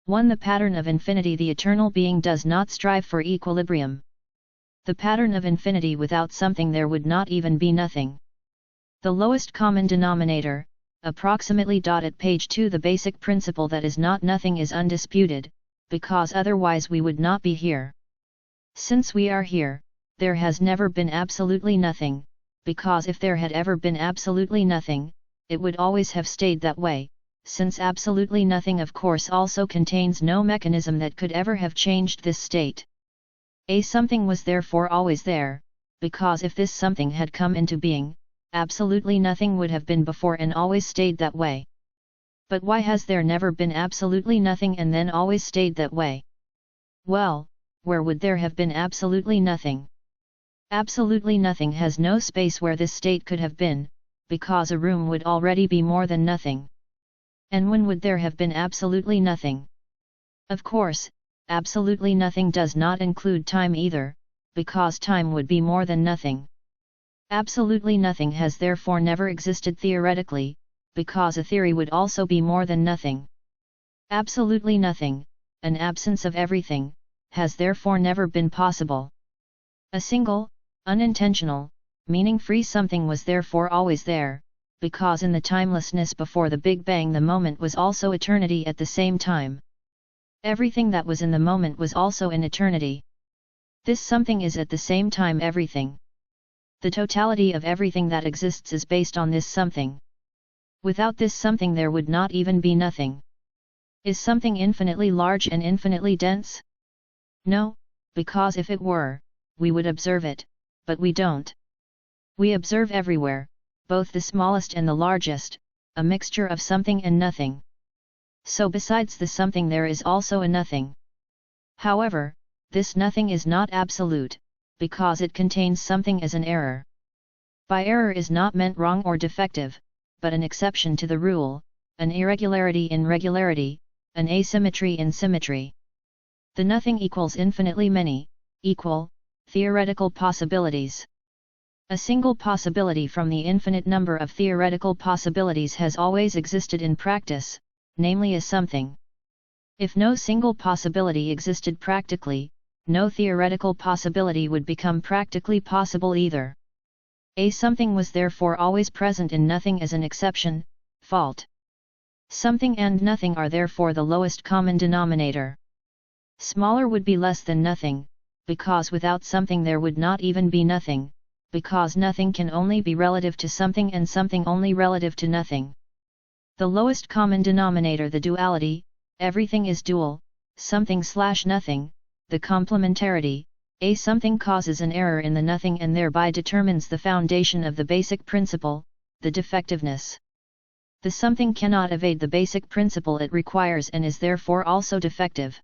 1. The pattern of infinity. The eternal being does not strive for equilibrium. The pattern of infinity. Without something there would not even be nothing. The lowest common denominator, approximately. At page 2. The basic principle that is not nothing is undisputed, because otherwise we would not be here. Since we are here, there has never been absolutely nothing, because if there had ever been absolutely nothing, it would always have stayed that way, since absolutely nothing of course also contains no mechanism that could ever have changed this state. A something was therefore always there, because if this something had come into being, absolutely nothing would have been before and always stayed that way. But why has there never been absolutely nothing and then always stayed that way? Well, where would there have been absolutely nothing? Absolutely nothing has no space where this state could have been, because a room would already be more than nothing. And when would there have been absolutely nothing? Of course, absolutely nothing does not include time either, because time would be more than nothing. Absolutely nothing has therefore never existed theoretically, because a theory would also be more than nothing. Absolutely nothing, an absence of everything, has therefore never been possible. A single, unintentional, meaning-free something was therefore always there, because in the timelessness before the Big Bang the moment was also eternity at the same time. Everything that was in the moment was also in eternity. This something is at the same time everything. The totality of everything that exists is based on this something. Without this something there would not even be nothing. Is something infinitely large and infinitely dense? No, because if it were, we would observe it, but we don't. We observe everywhere, both the smallest and the largest, a mixture of something and nothing. So besides the something there is also a nothing. However, this nothing is not absolute, because it contains something as an error. By error is not meant wrong or defective, but an exception to the rule, an irregularity in regularity, an asymmetry in symmetry. The nothing equals infinitely many, equal, theoretical possibilities. A single possibility from the infinite number of theoretical possibilities has always existed in practice, namely a something. If no single possibility existed practically, no theoretical possibility would become practically possible either. A something was therefore always present in nothing as an exception, fault. Something and nothing are therefore the lowest common denominator. Smaller would be less than nothing, because without something there would not even be nothing, because nothing can only be relative to something and something only relative to nothing. The lowest common denominator, the duality, everything is dual, something/nothing, the complementarity, a something causes an error in the nothing and thereby determines the foundation of the basic principle, the defectiveness. The something cannot evade the basic principle it requires and is therefore also defective.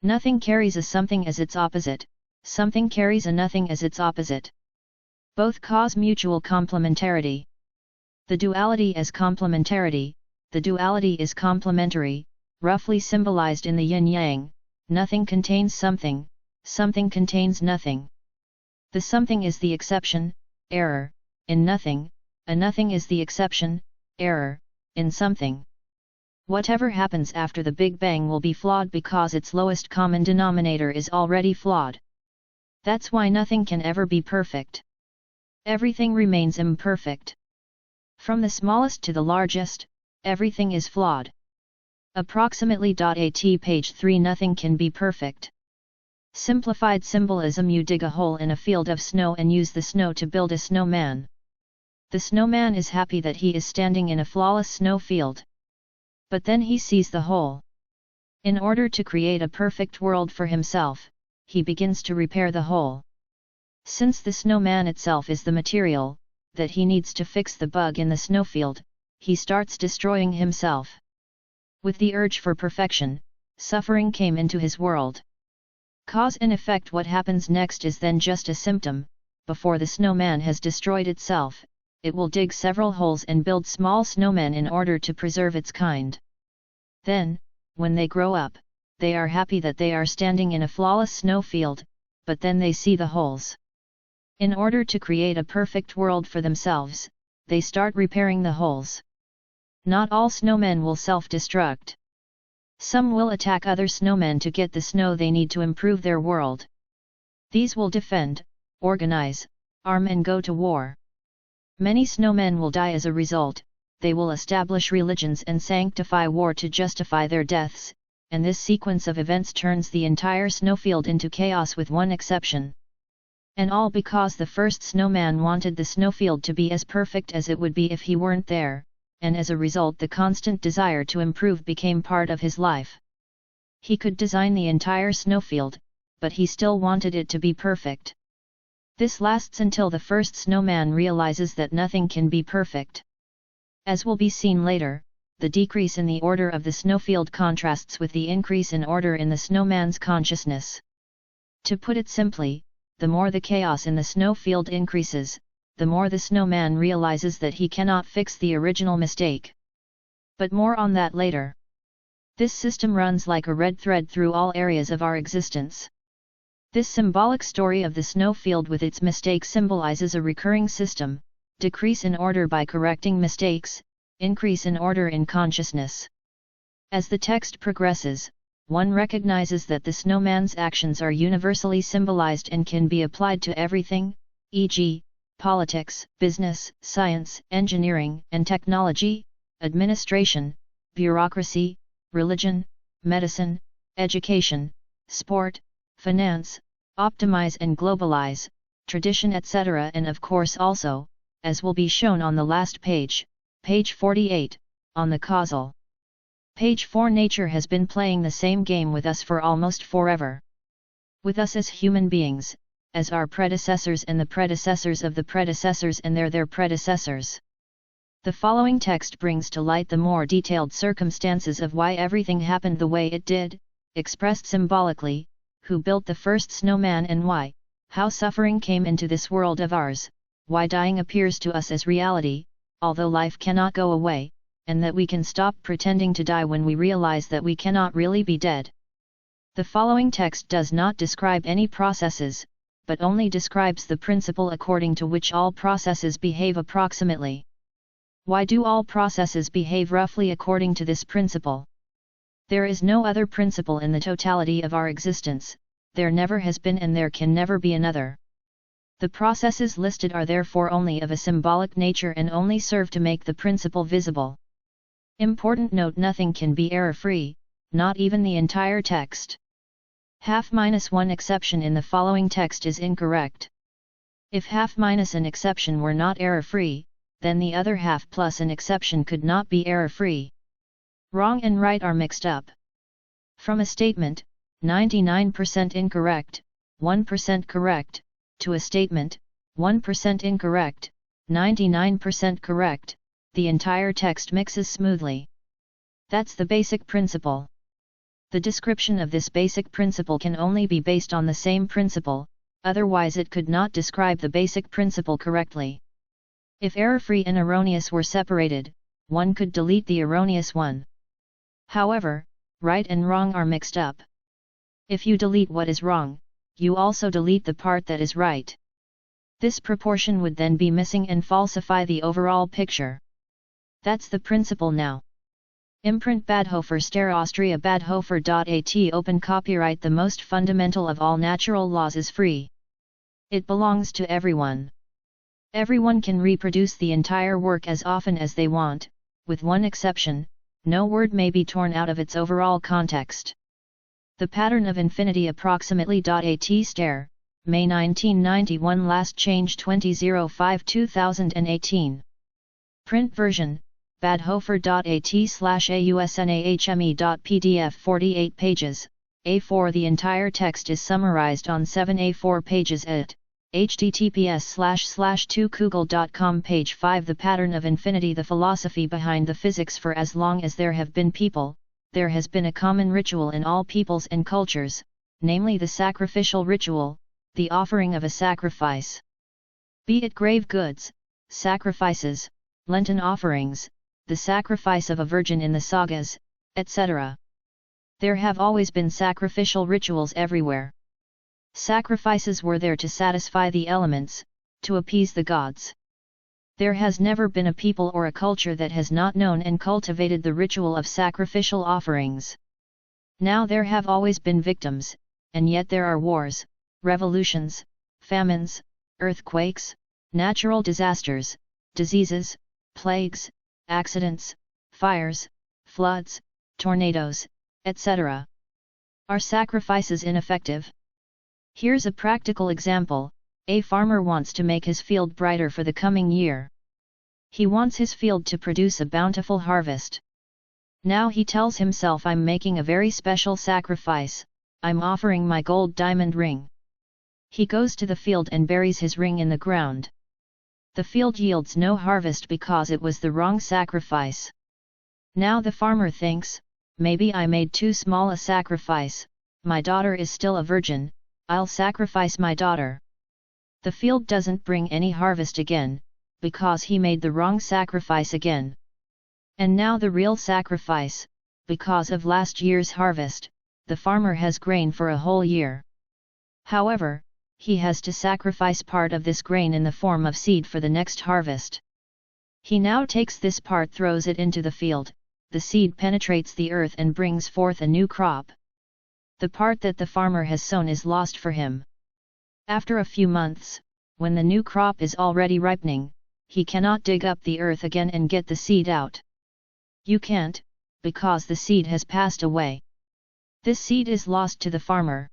Nothing carries a something as its opposite, something carries a nothing as its opposite. Both cause mutual complementarity. The duality as complementarity, the duality is complementary, roughly symbolized in the yin-yang, nothing contains something, something contains nothing. The something is the exception, error, in nothing, a nothing is the exception, error, in something. Whatever happens after the Big Bang will be flawed because its lowest common denominator is already flawed. That's why nothing can ever be perfect. Everything remains imperfect. From the smallest to the largest, everything is flawed. Approximately. At page 3 nothing can be perfect. Simplified symbolism: you dig a hole in a field of snow and use the snow to build a snowman. The snowman is happy that he is standing in a flawless snow field. But then he sees the hole. In order to create a perfect world for himself, he begins to repair the hole. Since the snowman itself is the material that he needs to fix the bug in the snowfield, he starts destroying himself. With the urge for perfection, suffering came into his world. Cause and effect: what happens next is then just a symptom. Before the snowman has destroyed itself, it will dig several holes and build small snowmen in order to preserve its kind. Then, when they grow up, they are happy that they are standing in a flawless snow field, but then they see the holes. In order to create a perfect world for themselves, they start repairing the holes. Not all snowmen will self-destruct. Some will attack other snowmen to get the snow they need to improve their world. These will defend, organize, arm and go to war. Many snowmen will die as a result. They will establish religions and sanctify war to justify their deaths, and this sequence of events turns the entire snowfield into chaos with one exception. And all because the first snowman wanted the snowfield to be as perfect as it would be if he weren't there, and as a result the constant desire to improve became part of his life. He could design the entire snowfield, but he still wanted it to be perfect. This lasts until the first snowman realizes that nothing can be perfect. As will be seen later, the decrease in the order of the snowfield contrasts with the increase in order in the snowman's consciousness. To put it simply, the more the chaos in the snowfield increases, the more the snowman realizes that he cannot fix the original mistake. But more on that later. This system runs like a red thread through all areas of our existence. This symbolic story of the snowfield with its mistakes symbolizes a recurring system: decrease in order by correcting mistakes, increase in order in consciousness. As the text progresses, one recognizes that the snowman's actions are universally symbolized and can be applied to everything, e.g., politics, business, science, engineering and technology, administration, bureaucracy, religion, medicine, education, sport, finance, optimize and globalize, tradition, etc., and of course also, as will be shown on the last page, page 48, on the causal. Page 4. Nature has been playing the same game with us for almost forever. With us as human beings, as our predecessors and the predecessors of the predecessors and their predecessors. The following text brings to light the more detailed circumstances of why everything happened the way it did, expressed symbolically: who built the first snowman and why, how suffering came into this world of ours, why dying appears to us as reality, although life cannot go away, and that we can stop pretending to die when we realize that we cannot really be dead. The following text does not describe any processes, but only describes the principle according to which all processes behave approximately. Why do all processes behave roughly according to this principle? There is no other principle in the totality of our existence, there never has been and there can never be another. The processes listed are therefore only of a symbolic nature and only serve to make the principle visible. Important note: nothing can be error-free, not even the entire text. Half-1 exception in the following text is incorrect. If half minus an exception were not error-free, then the other half plus an exception could not be error-free. Wrong and right are mixed up. From a statement, 99% incorrect, 1% correct, to a statement, 1% incorrect, 99% correct, the entire text mixes smoothly. That's the basic principle. The description of this basic principle can only be based on the same principle, otherwise it could not describe the basic principle correctly. If error-free and erroneous were separated, one could delete the erroneous one. However, right and wrong are mixed up. If you delete what is wrong, you also delete the part that is right. This proportion would then be missing and falsify the overall picture. That's the principle now. Imprint Badhofer Ster Austria Badhofer.at Open copyright. The most fundamental of all natural laws is free. It belongs to everyone. Everyone can reproduce the entire work as often as they want, with one exception: no word may be torn out of its overall context. The Pattern of Infinity approximately.at Ster, May 1991. Last change 20/05/2018. Print version, badhofer.at/ausnahme.pdf 48 pages, A4. The entire text is summarized on 7 A4 pages at https://2google.com. Page 5. The Pattern of Infinity. The philosophy behind the physics. For as long as there have been people, there has been a common ritual in all peoples and cultures, namely the sacrificial ritual, the offering of a sacrifice. Be it grave goods, sacrifices, Lenten offerings, the sacrifice of a virgin in the sagas, etc. There have always been sacrificial rituals everywhere. Sacrifices were there to satisfy the elements, to appease the gods. There has never been a people or a culture that has not known and cultivated the ritual of sacrificial offerings. Now there have always been victims, and yet there are wars, revolutions, famines, earthquakes, natural disasters, diseases, plagues, accidents, fires, floods, tornadoes, etc. Are sacrifices ineffective? Here's a practical example. A farmer wants to make his field brighter for the coming year. He wants his field to produce a bountiful harvest. Now he tells himself, I'm making a very special sacrifice, I'm offering my gold diamond ring. He goes to the field and buries his ring in the ground. The field yields no harvest because it was the wrong sacrifice. Now the farmer thinks, maybe I made too small a sacrifice, my daughter is still a virgin, I'll sacrifice my daughter. The field doesn't bring any harvest again, because he made the wrong sacrifice again. And now the real sacrifice, because of last year's harvest, the farmer has grain for a whole year. However, he has to sacrifice part of this grain in the form of seed for the next harvest. He now takes this part, throws it into the field, the seed penetrates the earth and brings forth a new crop. The part that the farmer has sown is lost for him. After a few months, when the new crop is already ripening, he cannot dig up the earth again and get the seed out. You can't, because the seed has passed away. This seed is lost to the farmer.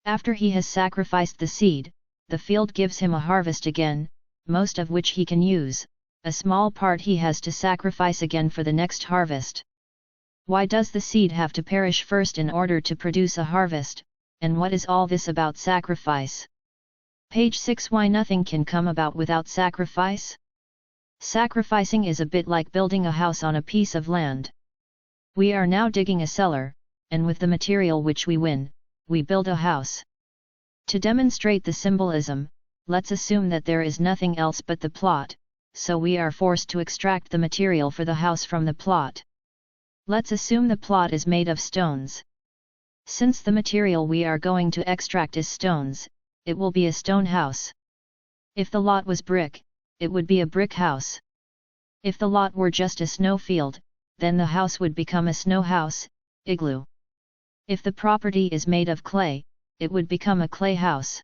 After he has sacrificed the seed, the field gives him a harvest again, most of which he can use, a small part he has to sacrifice again for the next harvest. Why does the seed have to perish first in order to produce a harvest, and what is all this about sacrifice? Page 6. Why nothing can come about without sacrifice? Sacrificing is a bit like building a house on a piece of land. We are now digging a cellar, and with the material which we win, we build a house. To demonstrate the symbolism, let's assume that there is nothing else but the plot, so we are forced to extract the material for the house from the plot. Let's assume the plot is made of stones. Since the material we are going to extract is stones, it will be a stone house. If the lot was brick, it would be a brick house. If the lot were just a snow field, then the house would become a snow house, igloo. If the property is made of clay, it would become a clay house.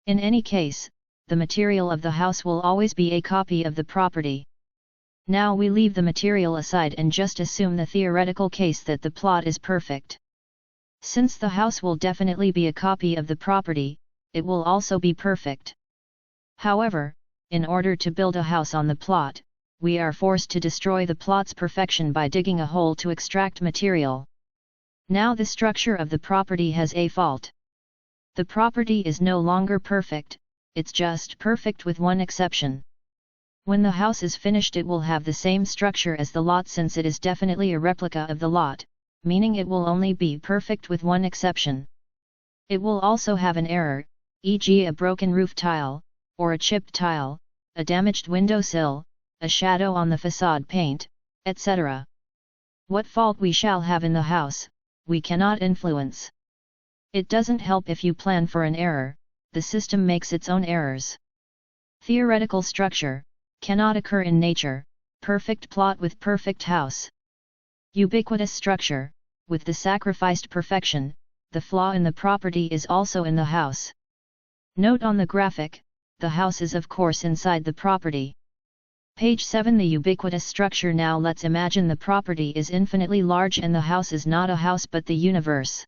In any case, the material of the house will always be a copy of the property. Now we leave the material aside and just assume the theoretical case that the plot is perfect. Since the house will definitely be a copy of the property, it will also be perfect. However, in order to build a house on the plot, we are forced to destroy the plot's perfection by digging a hole to extract material. Now the structure of the property has a fault. The property is no longer perfect, it's just perfect with one exception. When the house is finished, it will have the same structure as the lot since it is definitely a replica of the lot, meaning it will only be perfect with one exception. It will also have an error, e.g. a broken roof tile, or a chipped tile, a damaged windowsill, a shadow on the facade paint, etc. What fault we shall have in the house, we cannot influence. It doesn't help if you plan for an error, the system makes its own errors. Theoretical structure cannot occur in nature, perfect plot with perfect house. Ubiquitous structure, with the sacrificed perfection, the flaw in the property is also in the house. Note on the graphic, the house is of course inside the property. Page 7. The ubiquitous structure. Now let's imagine the property is infinitely large and the house is not a house but the universe.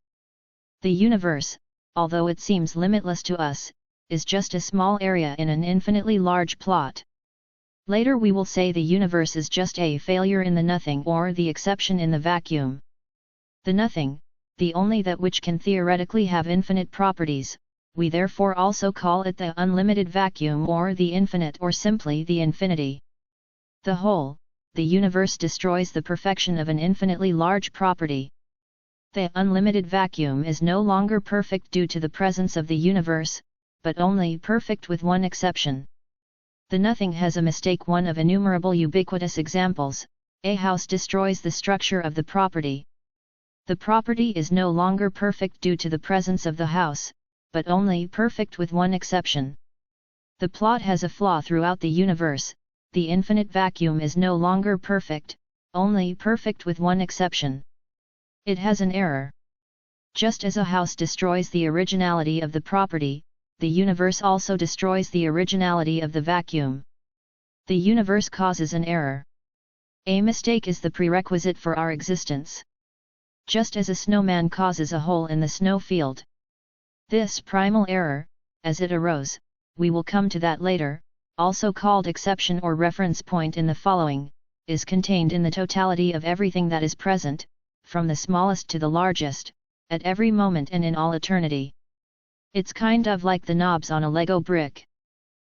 The universe, although it seems limitless to us, is just a small area in an infinitely large plot. Later we will say the universe is just a failure in the nothing or the exception in the vacuum. The nothing, the only that which can theoretically have infinite properties, we therefore also call it the unlimited vacuum or the infinite or simply the infinity. The whole, the universe destroys the perfection of an infinitely large property. The unlimited vacuum is no longer perfect due to the presence of the universe, but only perfect with one exception. The nothing has a mistake. One of innumerable ubiquitous examples, a house destroys the structure of the property. The property is no longer perfect due to the presence of the house, but only perfect with one exception. The plot has a flaw throughout the universe, the infinite vacuum is no longer perfect, only perfect with one exception. It has an error. Just as a house destroys the originality of the property, the universe also destroys the originality of the vacuum. The universe causes an error. A mistake is the prerequisite for our existence. Just as a snowman causes a hole in the snow field. This primal error, as it arose, we will come to that later, also called exception or reference point in the following, is contained in the totality of everything that is present, from the smallest to the largest, at every moment and in all eternity. It's kind of like the knobs on a Lego brick.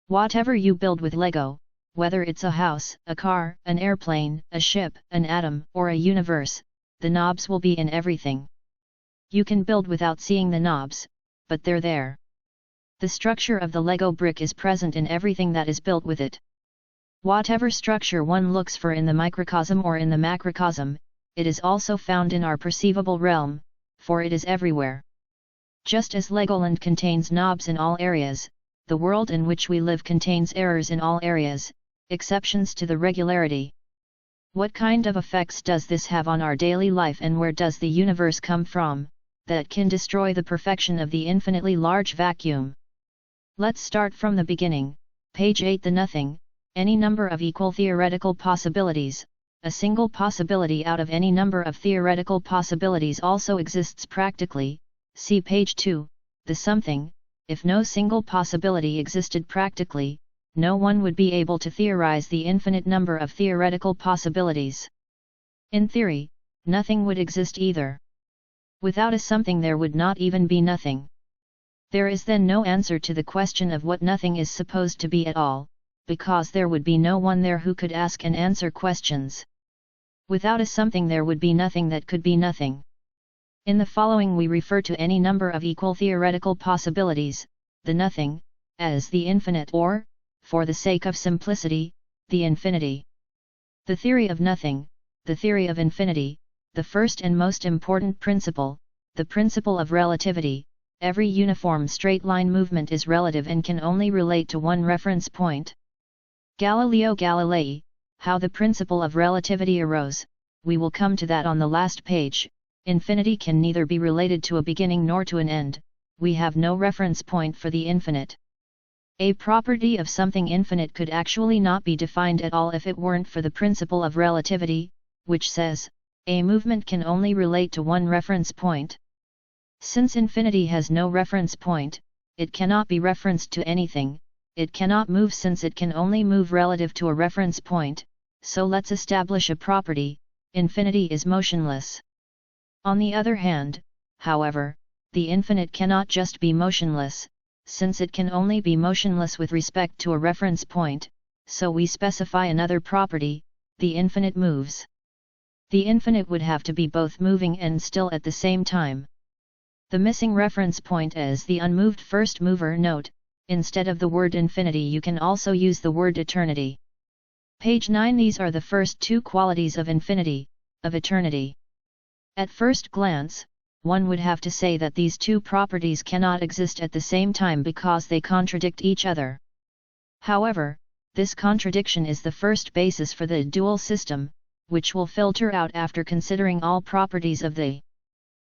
Whatever you build with Lego, whether it's a house, a car, an airplane, a ship, an atom, or a universe, the knobs will be in everything. You can build without seeing the knobs, but they're there. The structure of the Lego brick is present in everything that is built with it. Whatever structure one looks for in the microcosm or in the macrocosm, it is also found in our perceivable realm, for it is everywhere. Just as Legoland contains knobs in all areas, the world in which we live contains errors in all areas, exceptions to the regularity. What kind of effects does this have on our daily life, and where does the universe come from, that can destroy the perfection of the infinitely large vacuum? Let's start from the beginning, page 8. The nothing, any number of equal theoretical possibilities, a single possibility out of any number of theoretical possibilities also exists practically, see page 2, the something, if no single possibility existed practically, no one would be able to theorize the infinite number of theoretical possibilities. In theory, nothing would exist either. Without a something there would not even be nothing. There is then no answer to the question of what nothing is supposed to be at all, because there would be no one there who could ask and answer questions. Without a something there would be nothing that could be nothing. In the following we refer to any number of equal theoretical possibilities, the nothing, as the infinite or, for the sake of simplicity, the infinity. The theory of nothing, the theory of infinity, the first and most important principle, the principle of relativity. Every uniform straight line movement is relative and can only relate to one reference point. Galileo Galilei, how the principle of relativity arose, we will come to that on the last page. Infinity can neither be related to a beginning nor to an end, we have no reference point for the infinite. A property of something infinite could actually not be defined at all if it weren't for the principle of relativity, which says, a movement can only relate to one reference point. Since infinity has no reference point, it cannot be referenced to anything, it cannot move since it can only move relative to a reference point, so let's establish a property, infinity is motionless. On the other hand, however, the infinite cannot just be motionless, since it can only be motionless with respect to a reference point, so we specify another property, the infinite moves. The infinite would have to be both moving and still at the same time. The missing reference point is the unmoved first mover. Note, instead of the word infinity you can also use the word eternity. Page 9. These are the first two qualities of infinity, of eternity. At first glance, one would have to say that these two properties cannot exist at the same time because they contradict each other. However, this contradiction is the first basis for the dual system, which will filter out after considering all properties of the.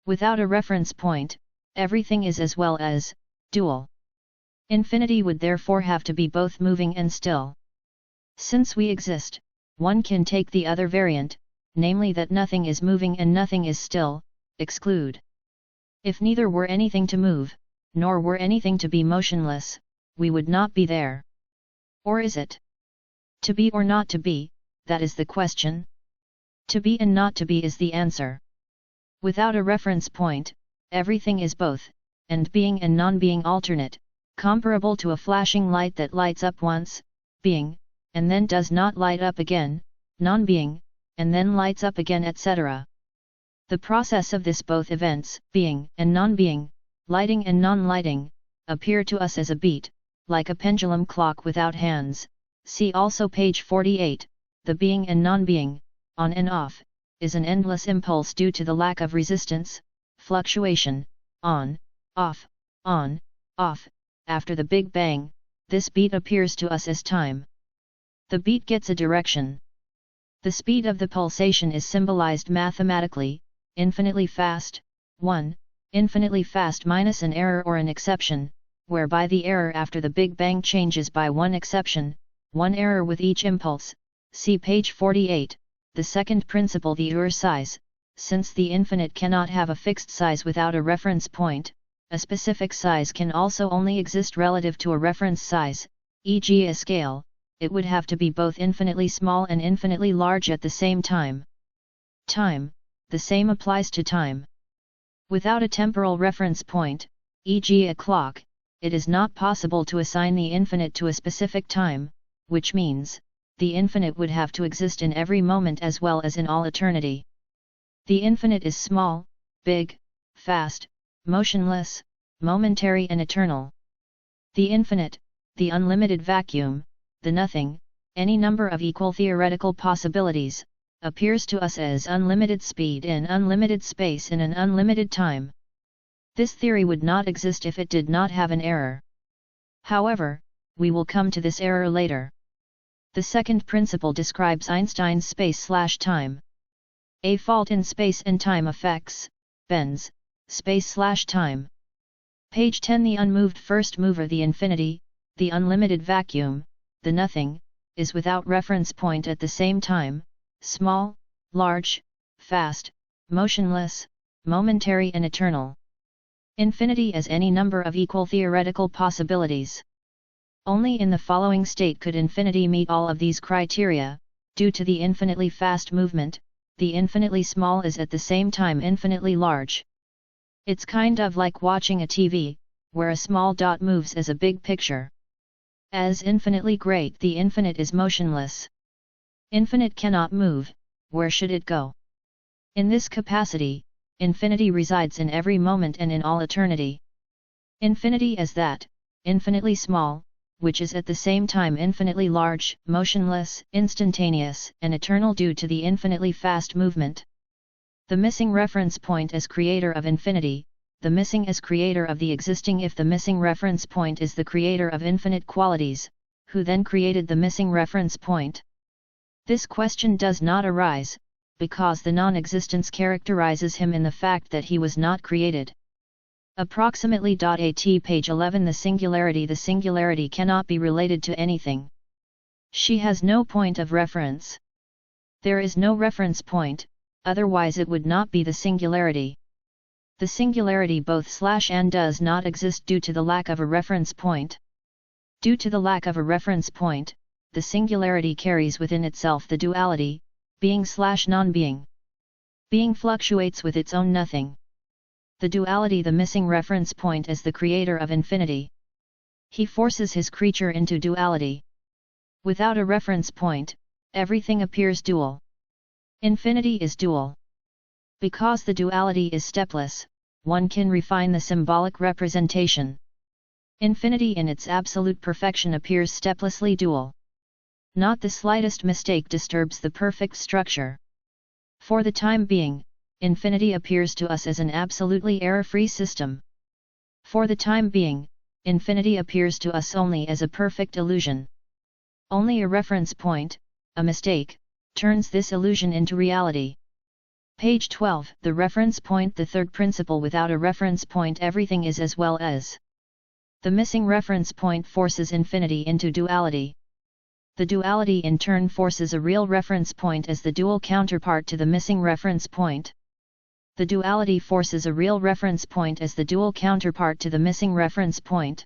Without a reference point, everything is as well as dual. Infinity would therefore have to be both moving and still. Since we exist, one can take the other variant, namely that nothing is moving and nothing is still, exclude. If neither were anything to move, nor were anything to be motionless, we would not be there. Or is it? To be or not to be, that is the question. To be and not to be is the answer. Without a reference point, everything is both, and being and non-being alternate, comparable to a flashing light that lights up once, being, and then does not light up again, non-being, and then lights up again, etc. The process of this both events, being and non-being, lighting and non-lighting, appear to us as a beat, like a pendulum clock without hands. See also page 48, the being and non-being, on and off, is an endless impulse due to the lack of resistance, fluctuation, on, off, after the Big Bang, this beat appears to us as time. The beat gets a direction. The speed of the pulsation is symbolized mathematically, infinitely fast, 1, infinitely fast minus an error or an exception, whereby the error after the Big Bang changes by one exception, one error with each impulse. See page 48. The second principle, the size. Since the infinite cannot have a fixed size without a reference point, a specific size can also only exist relative to a reference size, e.g. a scale. It would have to be both infinitely small and infinitely large at the same time. Time. The same applies to time. Without a temporal reference point, e.g. a clock, it is not possible to assign the infinite to a specific time, which means, the infinite would have to exist in every moment as well as in all eternity. The infinite is small, big, fast, motionless, momentary and eternal. The infinite, the unlimited vacuum, the nothing, any number of equal theoretical possibilities, appears to us as unlimited speed in unlimited space in an unlimited time. This theory would not exist if it did not have an error. However, we will come to this error later. The second principle describes Einstein's space/time. A fault in space and time affects, bends, space/time. Page 10. The unmoved first mover, the infinity, the unlimited vacuum, the nothing, is without reference point at the same time, small, large, fast, motionless, momentary and eternal. Infinity as any number of equal theoretical possibilities. Only in the following state could infinity meet all of these criteria. Due to the infinitely fast movement, the infinitely small is at the same time infinitely large. It's kind of like watching a TV, where a small dot moves as a big picture. As infinitely great, the infinite is motionless. Infinite cannot move, where should it go? In this capacity, infinity resides in every moment and in all eternity. Infinity as that, infinitely small, which is at the same time infinitely large, motionless, instantaneous, and eternal due to the infinitely fast movement. The missing reference point as creator of infinity, the missing as creator of the existing. If the missing reference point is the creator of infinite qualities, who then created the missing reference point? This question does not arise, because the non-existence characterizes him in the fact that he was not created. Approximately. At page 11. The singularity cannot be related to anything. She has no point of reference. There is no reference point, otherwise it would not be the singularity. The singularity both / and does not exist due to the lack of a reference point. Due to the lack of a reference point, the singularity carries within itself the duality, being / non-being. Being fluctuates with its own nothing. The duality, the missing reference point as the creator of infinity. He forces his creature into duality. Without a reference point, everything appears dual. Infinity is dual. Because the duality is stepless, one can refine the symbolic representation. Infinity in its absolute perfection appears steplessly dual. Not the slightest mistake disturbs the perfect structure. For the time being, infinity appears to us as an absolutely error-free system. For the time being, infinity appears to us only as a perfect illusion. Only a reference point, a mistake, turns this illusion into reality. Page 12. The reference point, the third principle. Without a reference point, everything is as well as. The missing reference point forces infinity into duality. The duality in turn forces a real reference point as the dual counterpart to the missing reference point. The duality forces a real reference point as the dual counterpart to the missing reference point.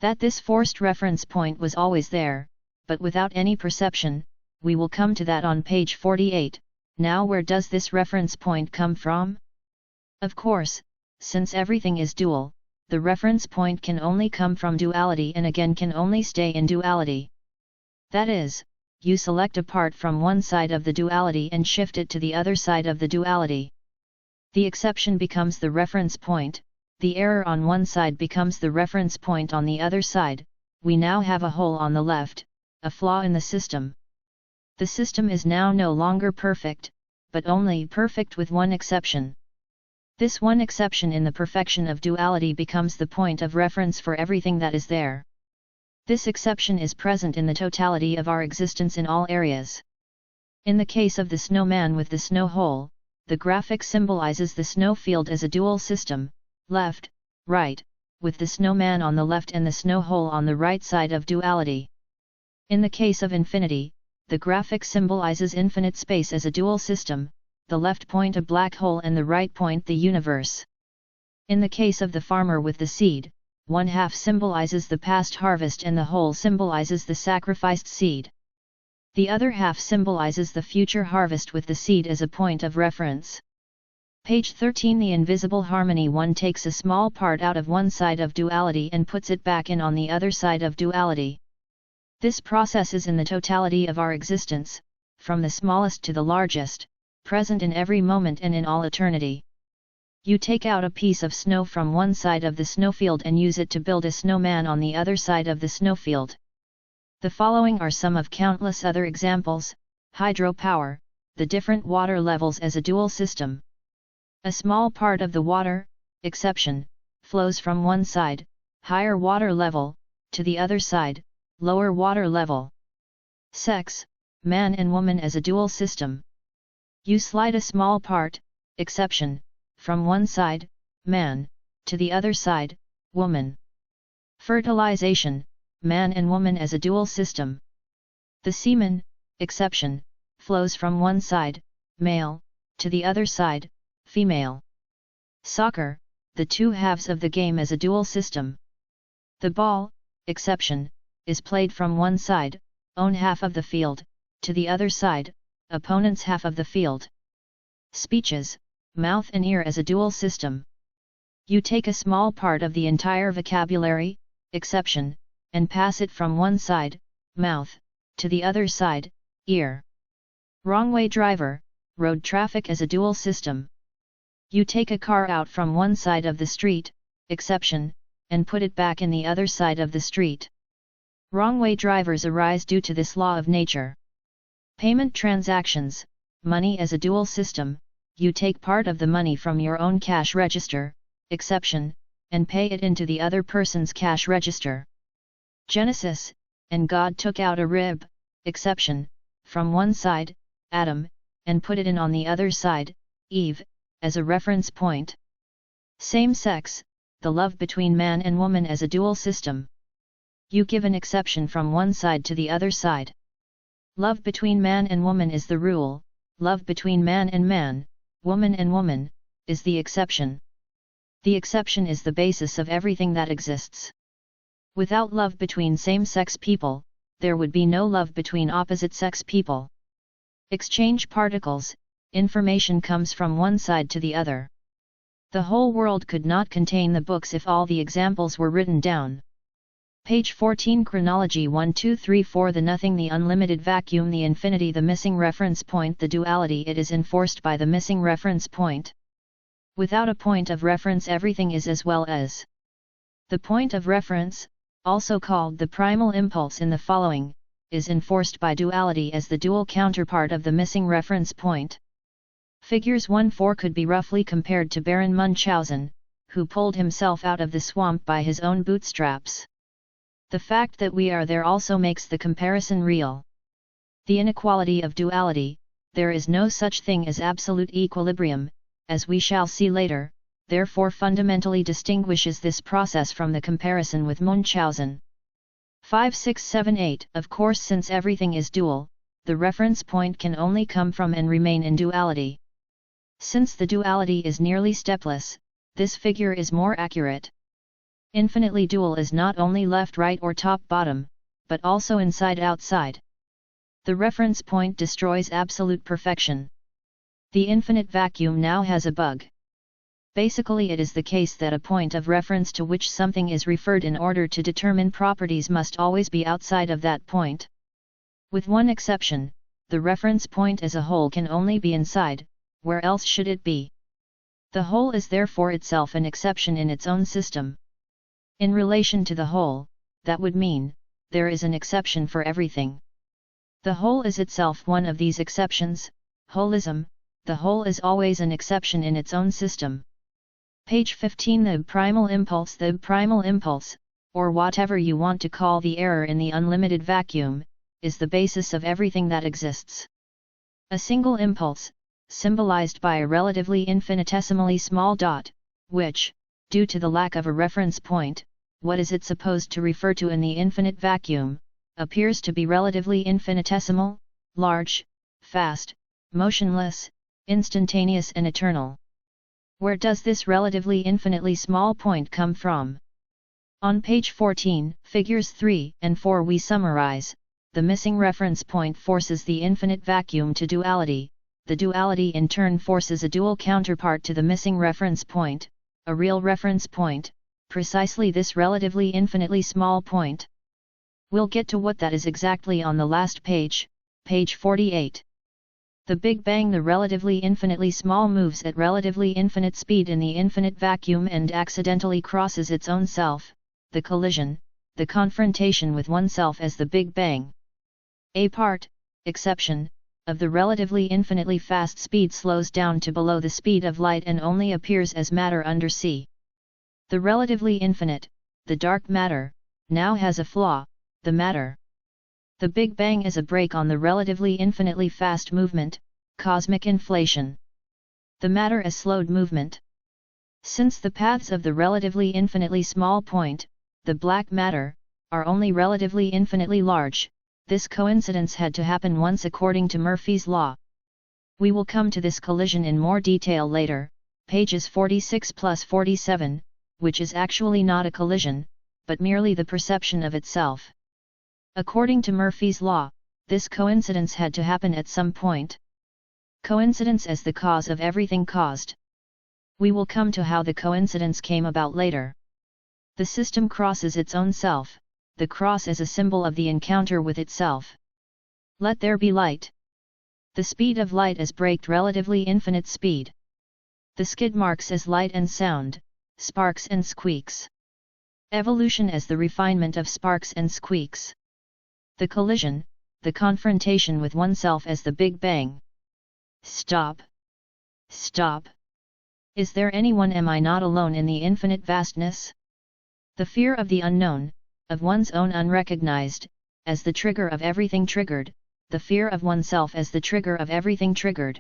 That this forced reference point was always there, but without any perception, we will come to that on page 48. Now where does this reference point come from? Of course, since everything is dual, the reference point can only come from duality and again can only stay in duality. That is, you select a part from one side of the duality and shift it to the other side of the duality. The exception becomes the reference point, the error on one side becomes the reference point on the other side. We now have a hole on the left, a flaw in the system. The system is now no longer perfect, but only perfect with one exception. This one exception in the perfection of duality becomes the point of reference for everything that is there. This exception is present in the totality of our existence in all areas. In the case of the snowman with the snow hole, the graphic symbolizes the snow field as a dual system, left, right, with the snowman on the left and the snow hole on the right side of duality. In the case of infinity, the graphic symbolizes infinite space as a dual system, the left point a black hole and the right point the universe. In the case of the farmer with the seed, one half symbolizes the past harvest and the whole symbolizes the sacrificed seed. The other half symbolizes the future harvest with the seed as a point of reference. Page 13. The invisible harmony. One takes a small part out of one side of duality and puts it back in on the other side of duality. This process is in the totality of our existence, from the smallest to the largest, present in every moment and in all eternity. You take out a piece of snow from one side of the snowfield and use it to build a snowman on the other side of the snowfield. The following are some of countless other examples: hydropower, the different water levels as a dual system. A small part of the water, exception, flows from one side, higher water level, to the other side, lower water level. Sex, man and woman as a dual system. You slide a small part, exception, from one side, man, to the other side, woman. Fertilization, man and woman as a dual system. The semen, exception, flows from one side, male, to the other side, female. Soccer, the two halves of the game as a dual system. The ball, exception, is played from one side, own half of the field, to the other side, opponent's half of the field. Speeches, mouth and ear as a dual system. You take a small part of the entire vocabulary, exception, and pass it from one side, mouth, to the other side, ear. Wrong-way driver, road traffic as a dual system. You take a car out from one side of the street, exception, and put it back in the other side of the street. Wrong-way drivers arise due to this law of nature. Payment transactions, money as a dual system. You take part of the money from your own cash register, exception, and pay it into the other person's cash register. Genesis, and God took out a rib, exception, from one side, Adam, and put it in on the other side, Eve, as a reference point. Same sex, the love between man and woman as a dual system. You give an exception from one side to the other side. Love between man and woman is the rule, love between man and man, woman and woman, is the exception. The exception is the basis of everything that exists. Without love between same-sex people, there would be no love between opposite-sex people. Exchange particles, information comes from one side to the other. The whole world could not contain the books if all the examples were written down. Page 14. Chronology. 1 2 3 4. The nothing, the unlimited vacuum, the infinity, the missing reference point, the duality. It is enforced by the missing reference point. Without a point of reference, everything is as well as. The point of reference, also called the primal impulse in the following, is enforced by duality as the dual counterpart of the missing reference point. Figures 1-4 could be roughly compared to Baron Munchausen, who pulled himself out of the swamp by his own bootstraps. The fact that we are there also makes the comparison real. The inequality of duality, there is no such thing as absolute equilibrium, as we shall see later, therefore fundamentally distinguishes this process from the comparison with Munchausen. 5 6 7 8. Of course, since everything is dual, the reference point can only come from and remain in duality. Since the duality is nearly stepless, this figure is more accurate. Infinitely dual is not only left-right or top-bottom, but also inside-outside. The reference point destroys absolute perfection. The infinite vacuum now has a bug. Basically, it is the case that a point of reference to which something is referred in order to determine properties must always be outside of that point. With one exception, the reference point as a whole can only be inside, where else should it be? The whole is therefore itself an exception in its own system. In relation to the whole, that would mean, there is an exception for everything. The whole is itself one of these exceptions, holism, the whole is always an exception in its own system. Page 15. The primal impulse. The primal impulse, or whatever you want to call the error in the unlimited vacuum, is the basis of everything that exists. A single impulse, symbolized by a relatively infinitesimally small dot, which, due to the lack of a reference point, what is it supposed to refer to in the infinite vacuum, appears to be relatively infinitesimal, large, fast, motionless, instantaneous and eternal. Where does this relatively infinitely small point come from? On page 14, figures 3 and 4 we summarize, the missing reference point forces the infinite vacuum to duality, the duality in turn forces a dual counterpart to the missing reference point, a real reference point, precisely this relatively infinitely small point. We'll get to what that is exactly on the last page, page 48. The Big Bang. The relatively infinitely small moves at relatively infinite speed in the infinite vacuum and accidentally crosses its own self, the collision, the confrontation with oneself as the Big Bang. A part, exception, of the relatively infinitely fast speed slows down to below the speed of light and only appears as matter under C. The relatively infinite, the dark matter, now has a flaw, the matter. The Big Bang is a break on the relatively infinitely fast movement, cosmic inflation. The matter is slowed movement. Since the paths of the relatively infinitely small point, the black matter, are only relatively infinitely large, this coincidence had to happen once according to Murphy's law. We will come to this collision in more detail later, pages 46 plus 47, which is actually not a collision, but merely the perception of itself. According to Murphy's law, this coincidence had to happen at some point. Coincidence as the cause of everything caused. We will come to how the coincidence came about later. The system crosses its own self, the cross as a symbol of the encounter with itself. Let there be light. The speed of light is breaked relatively infinite speed. The skid marks as light and sound, sparks and squeaks. Evolution as the refinement of sparks and squeaks. The collision, the confrontation with oneself as the Big Bang. Stop. Stop. Is there anyone? Am I not alone in the infinite vastness? The fear of the unknown, of one's own unrecognized, as the trigger of everything triggered, the fear of oneself as the trigger of everything triggered.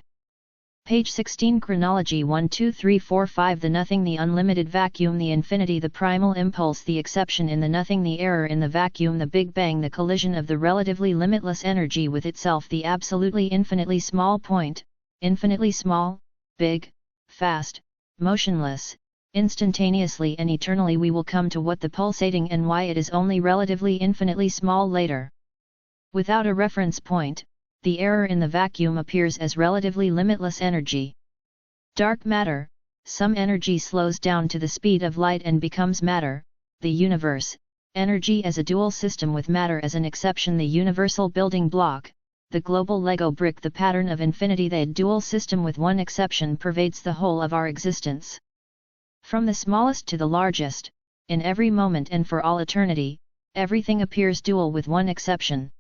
Page 16. Chronology 1 2 3 4 5. The nothing, the unlimited vacuum, the infinity, the primal impulse, the exception in the nothing, the error in the vacuum, the Big Bang, the collision of the relatively limitless energy with itself, the absolutely infinitely small point, infinitely small, big, fast, motionless, instantaneously and eternally. We will come to what the pulsating and why it is only relatively infinitely small later. Without a reference point, the error in the vacuum appears as relatively limitless energy. Dark matter, some energy slows down to the speed of light and becomes matter, the universe, energy as a dual system with matter as an exception, the universal building block, the global Lego brick, the pattern of infinity. The dual system with one exception pervades the whole of our existence. From the smallest to the largest, in every moment and for all eternity, everything appears dual with one exception.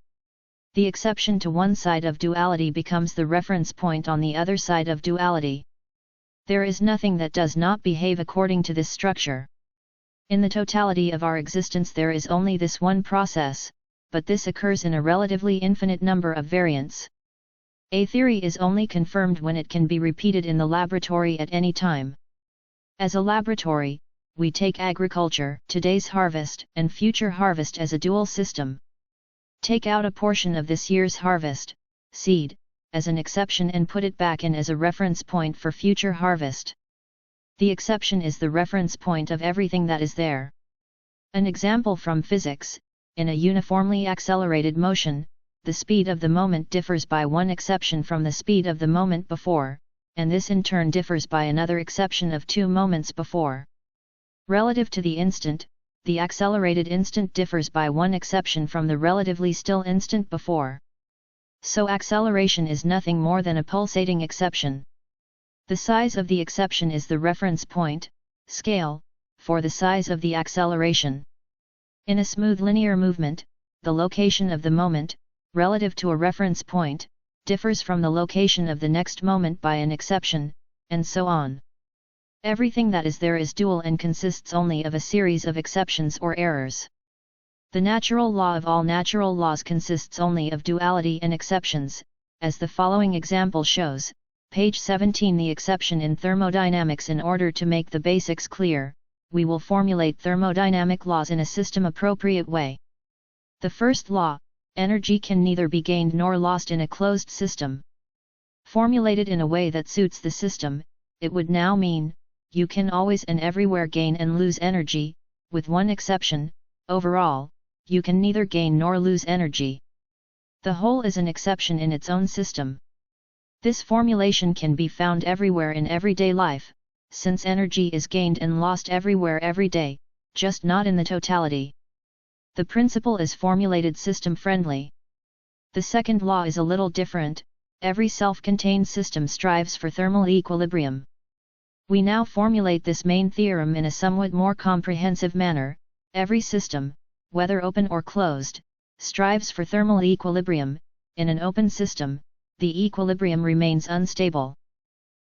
The exception to one side of duality becomes the reference point on the other side of duality. There is nothing that does not behave according to this structure. In the totality of our existence there is only this one process, but this occurs in a relatively infinite number of variants. A theory is only confirmed when it can be repeated in the laboratory at any time. As a laboratory, we take agriculture, today's harvest and future harvest as a dual system. Take out a portion of this year's harvest, seed, as an exception and put it back in as a reference point for future harvest. The exception is the reference point of everything that is there. An example from physics: in a uniformly accelerated motion, the speed of the moment differs by one exception from the speed of the moment before, and this in turn differs by another exception of 2 moments before. Relative to the instant, the accelerated instant differs by one exception from the relatively still instant before. So acceleration is nothing more than a pulsating exception. The size of the exception is the reference point, scale, for the size of the acceleration. In a smooth linear movement, the location of the moment, relative to a reference point, differs from the location of the next moment by an exception, and so on. Everything that is there is dual and consists only of a series of exceptions or errors. The natural law of all natural laws consists only of duality and exceptions, as the following example shows. Page 17. The exception in thermodynamics. In order to make the basics clear, we will formulate thermodynamic laws in a system-appropriate way. The first law: energy can neither be gained nor lost in a closed system. Formulated in a way that suits the system, it would now mean, you can always and everywhere gain and lose energy, with one exception: overall, you can neither gain nor lose energy. The whole is an exception in its own system. This formulation can be found everywhere in everyday life, since energy is gained and lost everywhere every day, just not in the totality. The principle is formulated system-friendly. The second law is a little different: every self-contained system strives for thermal equilibrium. We now formulate this main theorem in a somewhat more comprehensive manner: every system, whether open or closed, strives for thermal equilibrium. In an open system, the equilibrium remains unstable.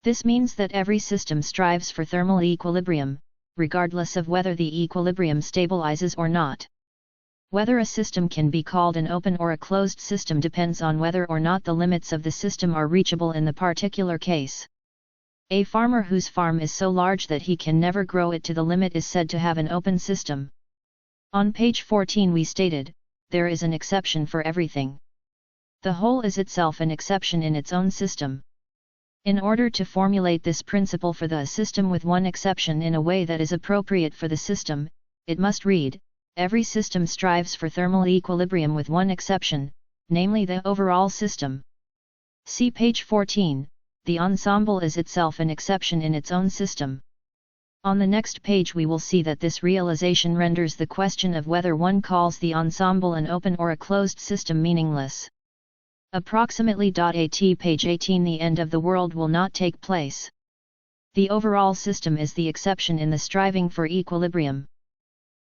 This means that every system strives for thermal equilibrium, regardless of whether the equilibrium stabilizes or not. Whether a system can be called an open or a closed system depends on whether or not the limits of the system are reachable in the particular case. A farmer whose farm is so large that he can never grow it to the limit is said to have an open system. On page 14 we stated, there is an exception for everything. The whole is itself an exception in its own system. In order to formulate this principle for the system with one exception in a way that is appropriate for the system, it must read: every system strives for thermal equilibrium with one exception, namely the overall system. See page 14, the ensemble is itself an exception in its own system. On the next page we will see that this realization renders the question of whether one calls the ensemble an open or a closed system meaningless. Approximately. At page 18 the end of the world will not take place. The overall system is the exception in the striving for equilibrium.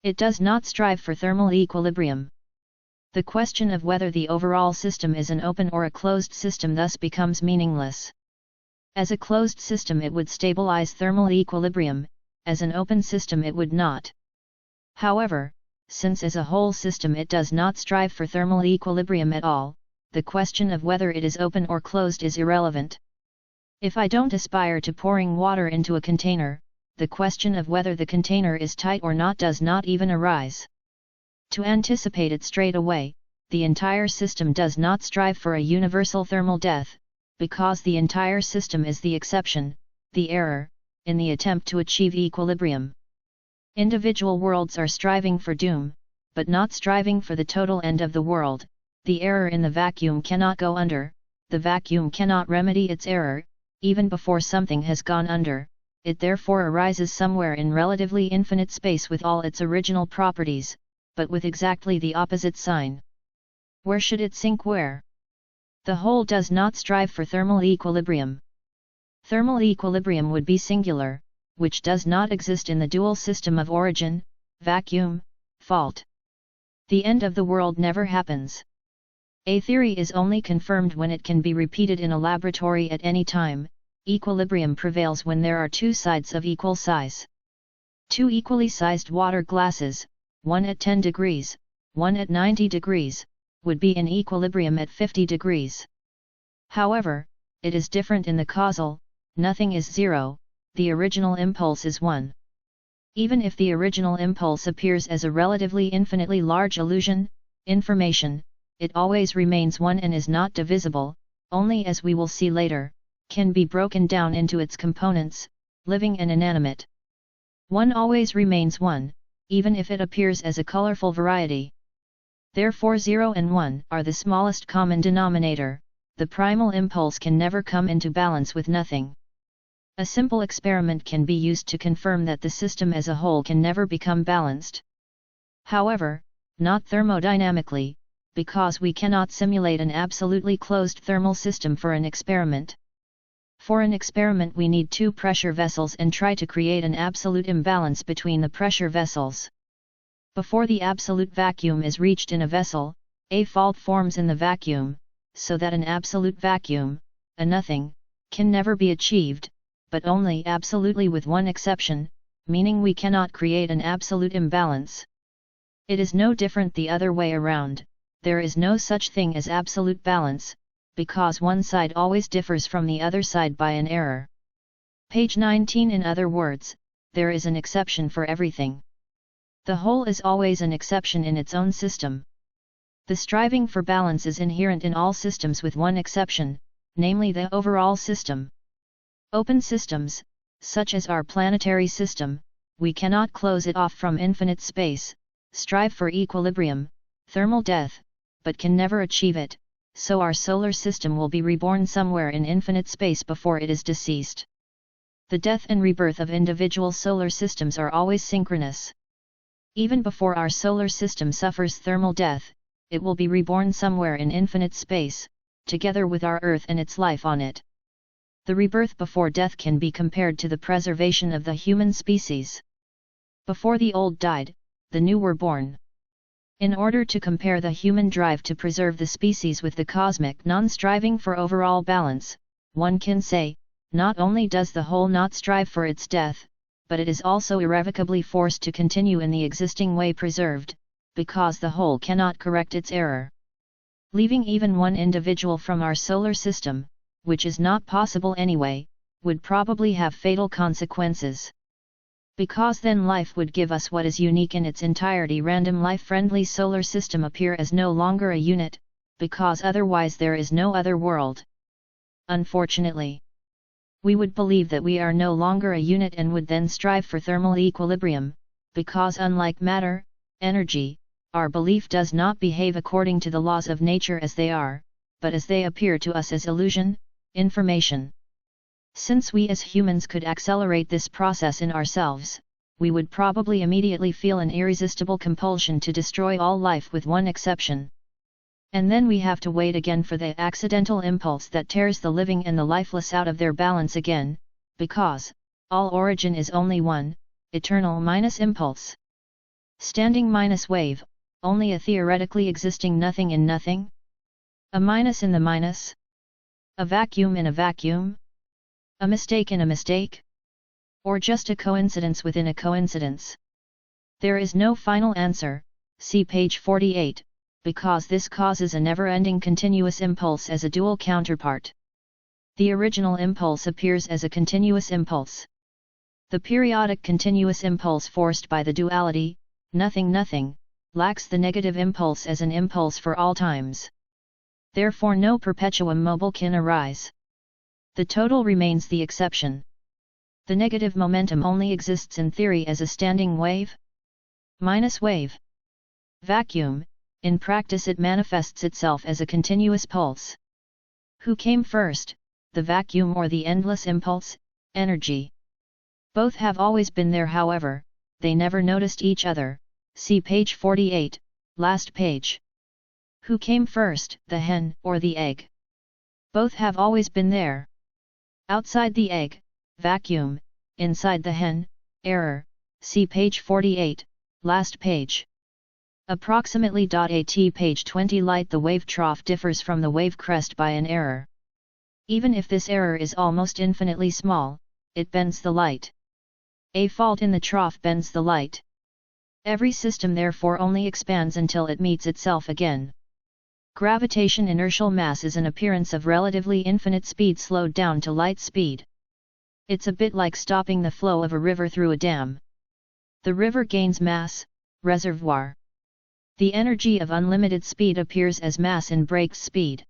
It does not strive for thermal equilibrium. The question of whether the overall system is an open or a closed system thus becomes meaningless. As a closed system it would stabilize thermal equilibrium, as an open system it would not. However, since as a whole system it does not strive for thermal equilibrium at all, the question of whether it is open or closed is irrelevant. If I don't aspire to pouring water into a container, the question of whether the container is tight or not does not even arise. To anticipate it straight away, the entire system does not strive for a universal thermal death, because the entire system is the exception, the error, in the attempt to achieve equilibrium. Individual worlds are striving for doom, but not striving for the total end of the world. The error in the vacuum cannot go under, the vacuum cannot remedy its error, even before something has gone under. It therefore arises somewhere in relatively infinite space with all its original properties, but with exactly the opposite sign. Where should it sink? Where? The whole does not strive for thermal equilibrium. Thermal equilibrium would be singular, which does not exist in the dual system of origin, vacuum, fault. The end of the world never happens. A theory is only confirmed when it can be repeated in a laboratory at any time. Equilibrium prevails when there are two sides of equal size. Two equally sized water glasses, one at 10 degrees, one at 90 degrees, would be in equilibrium at 50 degrees. However, it is different in the causal: nothing is zero, the original impulse is 1. Even if the original impulse appears as a relatively infinitely large illusion, information, it always remains 1 and is not divisible, only, as we will see later, can be broken down into its components, living and inanimate. 1 always remains 1, even if it appears as a colorful variety. Therefore 0 and 1 are the smallest common denominator. The primal impulse can never come into balance with nothing. A simple experiment can be used to confirm that the system as a whole can never become balanced. However, not thermodynamically, because we cannot simulate an absolutely closed thermal system for an experiment. For an experiment we need 2 pressure vessels and try to create an absolute imbalance between the pressure vessels. Before the absolute vacuum is reached in a vessel, a fault forms in the vacuum, so that an absolute vacuum, a nothing, can never be achieved, but only absolutely with one exception, meaning we cannot create an absolute imbalance. It is no different the other way around. There is no such thing as absolute balance, because one side always differs from the other side by an error. Page 19. In other words, there is an exception for everything. The whole is always an exception in its own system. The striving for balance is inherent in all systems with one exception, namely the overall system. Open systems, such as our planetary system, we cannot close it off from infinite space, strive for equilibrium, thermal death, but can never achieve it, so our solar system will be reborn somewhere in infinite space before it is deceased. The death and rebirth of individual solar systems are always synchronous. Even before our solar system suffers thermal death, it will be reborn somewhere in infinite space, together with our Earth and its life on it. The rebirth before death can be compared to the preservation of the human species. Before the old died, the new were born. In order to compare the human drive to preserve the species with the cosmic non-striving for overall balance, one can say, not only does the whole not strive for its death, but it is also irrevocably forced to continue in the existing way preserved, because the whole cannot correct its error. Leaving even one individual from our solar system, which is not possible anyway, would probably have fatal consequences. Because then life would give us what is unique in its entirety. Random life-friendly solar system appear as no longer a unit, because otherwise there is no other world. Unfortunately, we would believe that we are no longer a unit and would then strive for thermal equilibrium, because unlike matter, energy, our belief does not behave according to the laws of nature as they are, but as they appear to us as illusion, information. Since we as humans could accelerate this process in ourselves, we would probably immediately feel an irresistible compulsion to destroy all life with one exception. And then we have to wait again for the accidental impulse that tears the living and the lifeless out of their balance again, because all origin is only one, eternal minus impulse. Standing minus wave, only a theoretically existing nothing in nothing? A minus in the minus? A vacuum in a vacuum? A mistake in a mistake? Or just a coincidence within a coincidence? There is no final answer, see page 48, because this causes a never-ending continuous impulse as a dual counterpart. The original impulse appears as a continuous impulse. The periodic continuous impulse forced by the duality, nothing nothing, lacks the negative impulse as an impulse for all times. Therefore no perpetuum mobile can arise. The total remains the exception. The negative momentum only exists in theory as a standing wave? Minus wave. Vacuum, in practice it manifests itself as a continuous pulse. Who came first, the vacuum or the endless impulse, energy? Both have always been there, however, they never noticed each other, see page 48, last page. Who came first, the hen or the egg? Both have always been there. Outside the egg, vacuum, inside the hen, error, see page 48, last page. Approximately. At page 20 light. The wave trough differs from the wave crest by an error. Even if this error is almost infinitely small, it bends the light. A fault in the trough bends the light. Every system therefore only expands until it meets itself again. Gravitation inertial mass is an appearance of relatively infinite speed slowed down to light speed. It's a bit like stopping the flow of a river through a dam. The river gains mass, reservoir. The energy of unlimited speed appears as mass in break speed.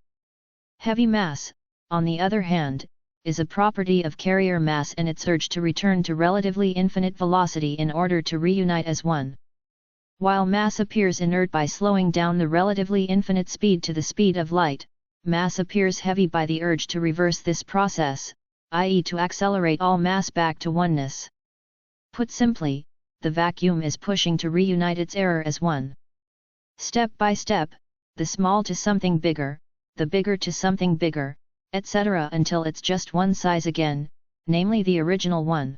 Heavy mass, on the other hand, is a property of carrier mass and its urge to return to relatively infinite velocity in order to reunite as one. While mass appears inert by slowing down the relatively infinite speed to the speed of light, mass appears heavy by the urge to reverse this process, i.e. to accelerate all mass back to oneness. Put simply, the vacuum is pushing to reunite its error as one. Step by step, the small to something bigger, the bigger to something bigger, etc. until it's just one size again, namely the original one.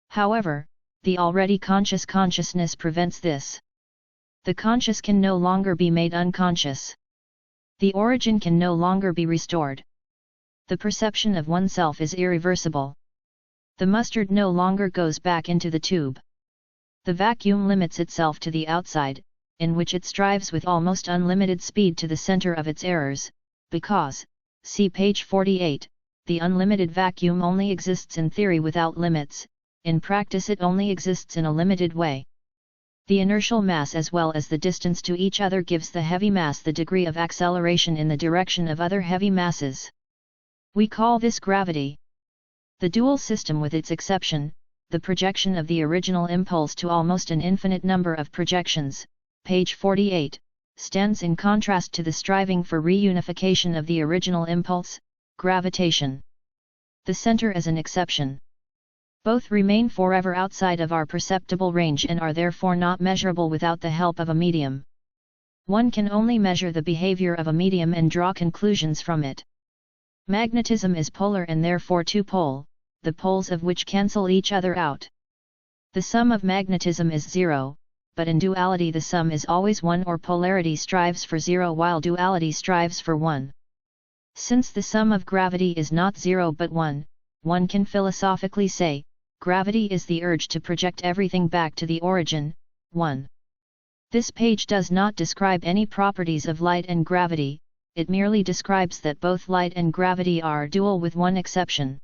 However, the already conscious consciousness prevents this. The conscious can no longer be made unconscious. The origin can no longer be restored. The perception of oneself is irreversible. The mustard no longer goes back into the tube. The vacuum limits itself to the outside, in which it strives with almost unlimited speed to the center of its errors, because, see page 48, the unlimited vacuum only exists in theory without limits, in practice it only exists in a limited way. The inertial mass as well as the distance to each other gives the heavy mass the degree of acceleration in the direction of other heavy masses. We call this gravity. The dual system with its exception, the projection of the original impulse to almost an infinite number of projections, page 48, stands in contrast to the striving for reunification of the original impulse, gravitation. The center as an exception. Both remain forever outside of our perceptible range and are therefore not measurable without the help of a medium. One can only measure the behavior of a medium and draw conclusions from it. Magnetism is polar and therefore two-pole, the poles of which cancel each other out. The sum of magnetism is zero, but in duality the sum is always 1 or polarity strives for 0 while duality strives for 1. Since the sum of gravity is not 0 but 1, one can philosophically say, gravity is the urge to project everything back to the origin, 1. This page does not describe any properties of light and gravity, it merely describes that both light and gravity are dual with one exception.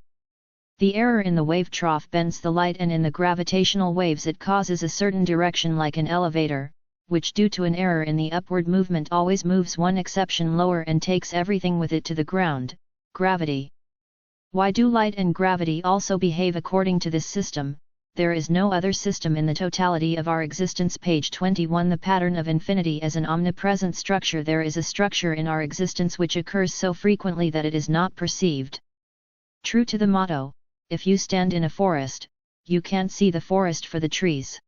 The error in the wave trough bends the light and in the gravitational waves it causes a certain direction like an elevator, which due to an error in the upward movement always moves one exception lower and takes everything with it to the ground, gravity. Why do light and gravity also behave according to this system? There is no other system in the totality of our existence. Page 21. The pattern of infinity as an omnipresent structure. There is a structure in our existence which occurs so frequently that it is not perceived. True to the motto, if you stand in a forest, you can't see the forest for the trees.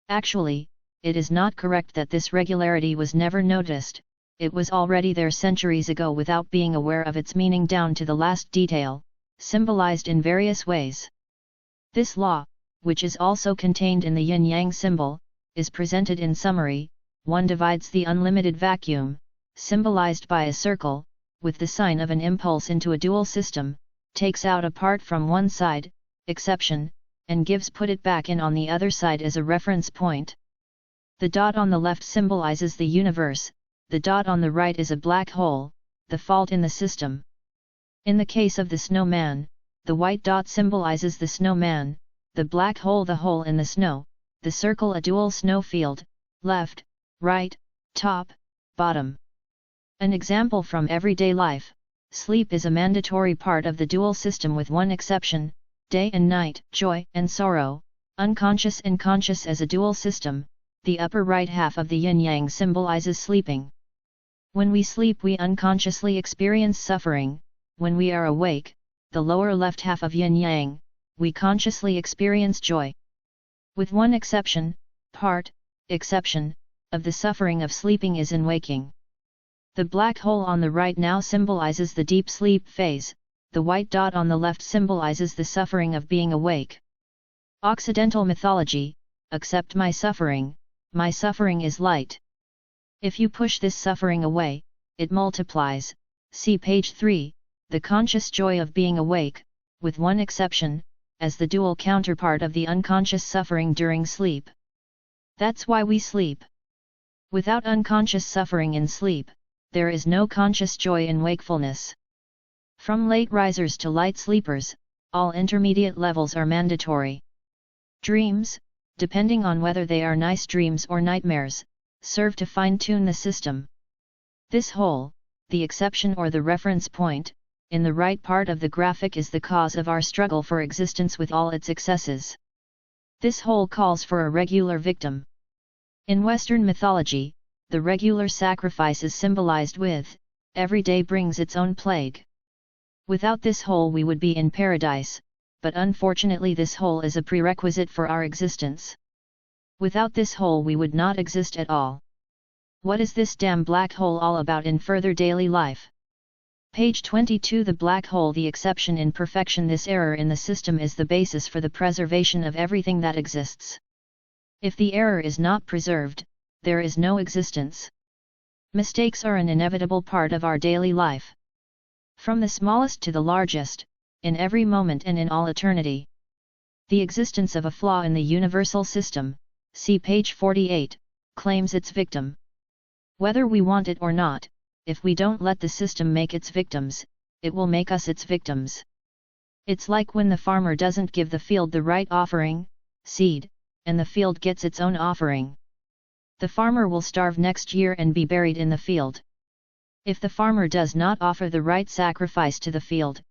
Actually, it is not correct that this regularity was never noticed, it was already there centuries ago without being aware of its meaning down to the last detail, symbolized in various ways. This law, which is also contained in the yin-yang symbol, is presented in summary. One divides the unlimited vacuum, symbolized by a circle, with the sign of an impulse into a dual system, takes out a part from one side, exception, and put it back in on the other side as a reference point. The dot on the left symbolizes the universe, the dot on the right is a black hole, the fault in the system. In the case of the snowman, the white dot symbolizes the snowman, the black hole the hole in the snow, the circle a dual snow field, left, right, top, bottom. An example from everyday life, sleep is a mandatory part of the dual system with one exception, day and night, joy and sorrow, unconscious and conscious as a dual system. The upper right half of the yin-yang symbolizes sleeping. When we sleep we unconsciously experience suffering, when we are awake, the lower left half of yin-yang, we consciously experience joy. With one exception, exception, of the suffering of sleeping is in waking. The black hole on the right now symbolizes the deep sleep phase, the white dot on the left symbolizes the suffering of being awake. Occidental mythology, accept my suffering is light. If you push this suffering away, it multiplies, see page 3, the conscious joy of being awake, with one exception, as the dual counterpart of the unconscious suffering during sleep. That's why we sleep. Without unconscious suffering in sleep, there is no conscious joy in wakefulness. From late risers to light sleepers, all intermediate levels are mandatory. Dreams, depending on whether they are nice dreams or nightmares, serve to fine-tune the system. This hole, the exception or the reference point, in the right part of the graphic is the cause of our struggle for existence with all its excesses. This hole calls for a regular victim. In Western mythology, the regular sacrifice is symbolized with, every day brings its own plague. Without this hole we would be in paradise, but unfortunately this hole is a prerequisite for our existence. Without this hole we would not exist at all. What is this damn black hole all about in further daily life? Page 22. The black hole, the exception in perfection. This error in the system is the basis for the preservation of everything that exists. If the error is not preserved, there is no existence. Mistakes are an inevitable part of our daily life. From the smallest to the largest, in every moment and in all eternity. The existence of a flaw in the universal system, see page 48, claims its victim. Whether we want it or not, if we don't let the system make its victims, it will make us its victims. It's like when the farmer doesn't give the field the right offering, seed, and the field gets its own offering. The farmer will starve next year and be buried in the field. If the farmer does not offer the right sacrifice to the field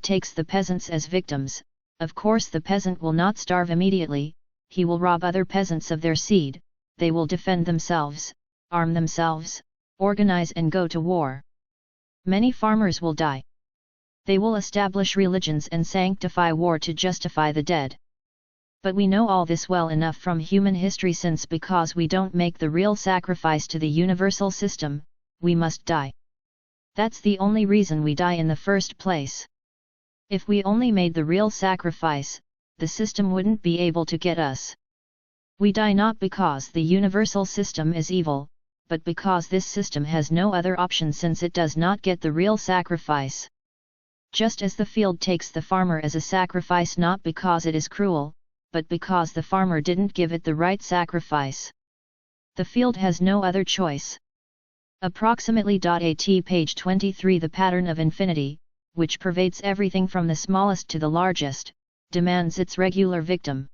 takes the peasants as victims. Of course the peasant will not starve immediately, he will rob other peasants of their seed, they will defend themselves, arm themselves, organize and go to war. Many farmers will die. They will establish religions and sanctify war to justify the dead. But we know all this well enough from human history, since because we don't make the real sacrifice to the universal system, we must die. That's the only reason we die in the first place. If we only made the real sacrifice, the system wouldn't be able to get us. We die not because the universal system is evil, but because this system has no other option since it does not get the real sacrifice. Just as the field takes the farmer as a sacrifice not because it is cruel, but because the farmer didn't give it the right sacrifice. The field has no other choice. Approximately. At page 23 The pattern of infinity, which pervades everything from the smallest to the largest, demands its regular victim.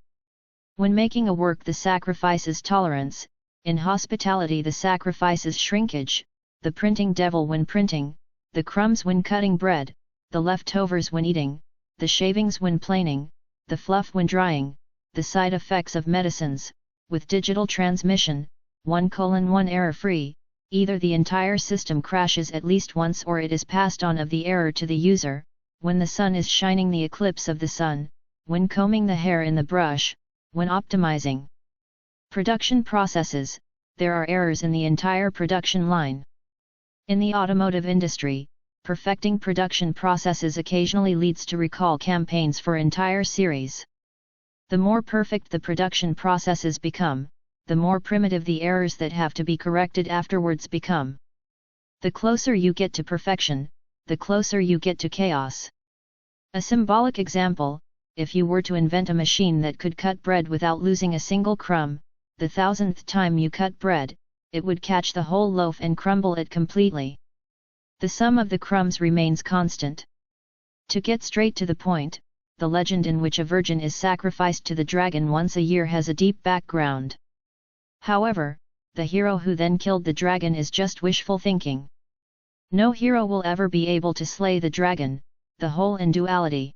When making a work the sacrifice is tolerance, in hospitality the sacrifice is shrinkage, the printing devil when printing, the crumbs when cutting bread, the leftovers when eating, the shavings when planing, the fluff when drying, the side effects of medicines. With digital transmission, 1:1 error-free, either the entire system crashes at least once or it is passed on of the error to the user. When the sun is shining, the eclipse of the sun, when combing the hair in the brush, when optimizing production processes, there are errors in the entire production line. In the automotive industry, perfecting production processes occasionally leads to recall campaigns for entire series. The more perfect the production processes become, the more primitive the errors that have to be corrected afterwards become. The closer you get to perfection, the closer you get to chaos. A symbolic example: if you were to invent a machine that could cut bread without losing a single crumb, the 1000th time you cut bread, it would catch the whole loaf and crumble it completely. The sum of the crumbs remains constant. To get straight to the point, the legend in which a virgin is sacrificed to the dragon once a year has a deep background. However, the hero who then killed the dragon is just wishful thinking. No hero will ever be able to slay the dragon, the whole in duality.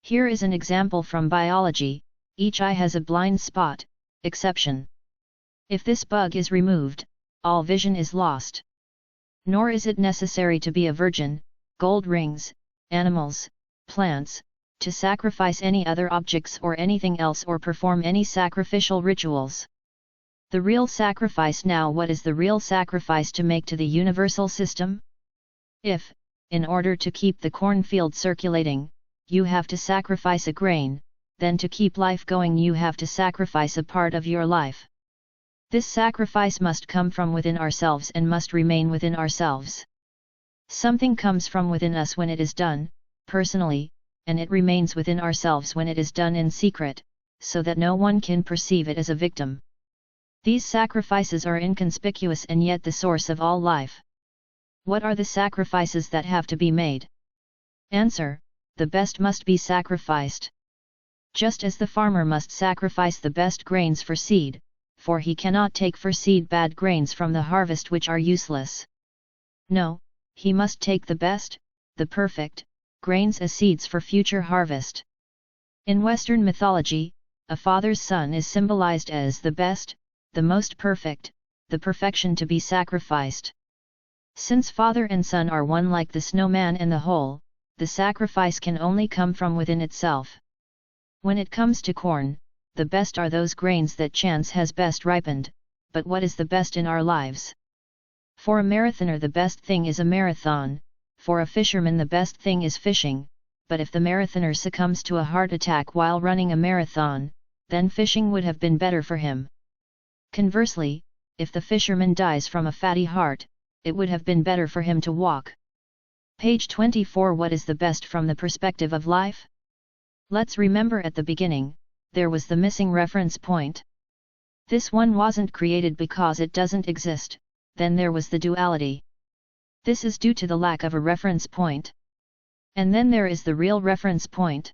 Here is an example from biology: each eye has a blind spot, exception. If this bug is removed, all vision is lost. Nor is it necessary to be a virgin, gold rings, animals, plants, to sacrifice any other objects or anything else or perform any sacrificial rituals. The real sacrifice now. What is the real sacrifice to make to the universal system? If, in order to keep the cornfield circulating, you have to sacrifice a grain, then to keep life going you have to sacrifice a part of your life. This sacrifice must come from within ourselves and must remain within ourselves. Something comes from within us when it is done, personally, and it remains within ourselves when it is done in secret, so that no one can perceive it as a victim. These sacrifices are inconspicuous and yet the source of all life. What are the sacrifices that have to be made? Answer: the best must be sacrificed. Just as the farmer must sacrifice the best grains for seed, for he cannot take for seed bad grains from the harvest which are useless. No, he must take the best, the perfect, grains as seeds for future harvest. In Western mythology, a father's son is symbolized as the best, the most perfect, the perfection to be sacrificed. Since father and son are one like the snowman and the hole, the sacrifice can only come from within itself. When it comes to corn, the best are those grains that chance has best ripened, but what is the best in our lives? For a marathoner the best thing is a marathon, for a fisherman the best thing is fishing, but if the marathoner succumbs to a heart attack while running a marathon, then fishing would have been better for him. Conversely, if the fisherman dies from a fatty heart, it would have been better for him to walk. Page 24 What is the best from the perspective of life? Let's remember at the beginning, there was the missing reference point. This one wasn't created because it doesn't exist, then there was the duality. This is due to the lack of a reference point. And then there is the real reference point.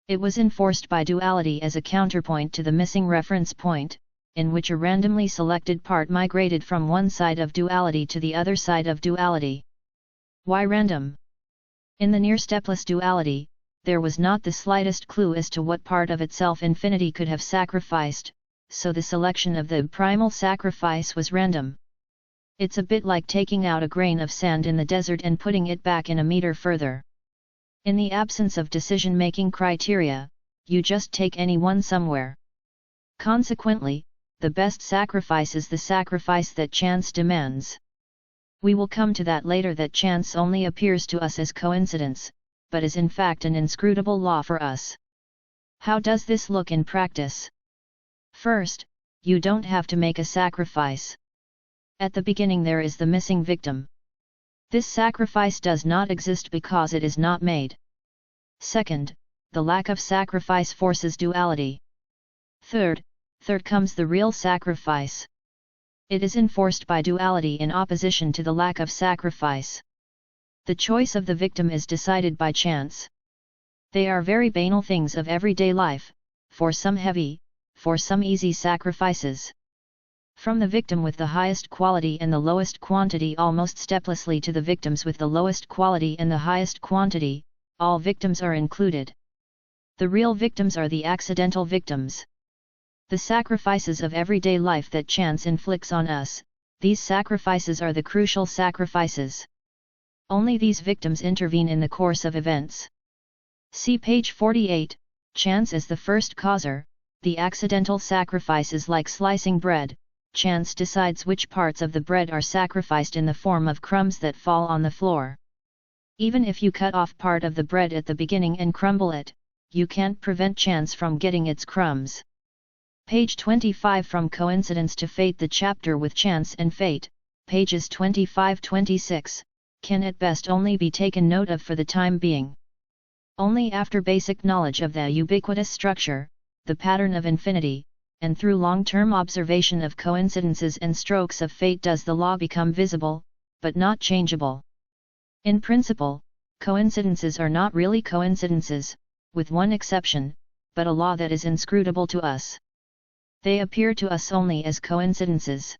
It was enforced by duality as a counterpoint to the missing reference point, in which a randomly selected part migrated from one side of duality to the other side of duality. Why random? In the near-stepless duality, there was not the slightest clue as to what part of itself infinity could have sacrificed, so the selection of the primal sacrifice was random. It's a bit like taking out a grain of sand in the desert and putting it back in a meter further. In the absence of decision-making criteria, you just take any one somewhere. Consequently, the best sacrifice is the sacrifice that chance demands. We will come to that later, that chance only appears to us as coincidence, but is in fact an inscrutable law for us. How does this look in practice? First, you don't have to make a sacrifice. At the beginning there is the missing victim. This sacrifice does not exist because it is not made. Second, the lack of sacrifice forces duality. Third comes the real sacrifice. It is enforced by duality in opposition to the lack of sacrifice. The choice of the victim is decided by chance. They are very banal things of everyday life, for some heavy, for some easy sacrifices. From the victim with the highest quality and the lowest quantity almost steplessly to the victims with the lowest quality and the highest quantity, all victims are included. The real victims are the accidental victims. The sacrifices of everyday life that chance inflicts on us, these sacrifices are the crucial sacrifices. Only these victims intervene in the course of events. See page 48, chance is the first causer, the accidental sacrifice is like slicing bread. Chance decides which parts of the bread are sacrificed in the form of crumbs that fall on the floor. Even if you cut off part of the bread at the beginning and crumble it, you can't prevent chance from getting its crumbs. Page 25 From Coincidence to Fate. The chapter with chance and fate, pages 25-26, can at best only be taken note of for the time being. Only after basic knowledge of the ubiquitous structure, the pattern of infinity, and through long-term observation of coincidences and strokes of fate does the law become visible, but not changeable. In principle, coincidences are not really coincidences, with one exception, but a law that is inscrutable to us. They appear to us only as coincidences.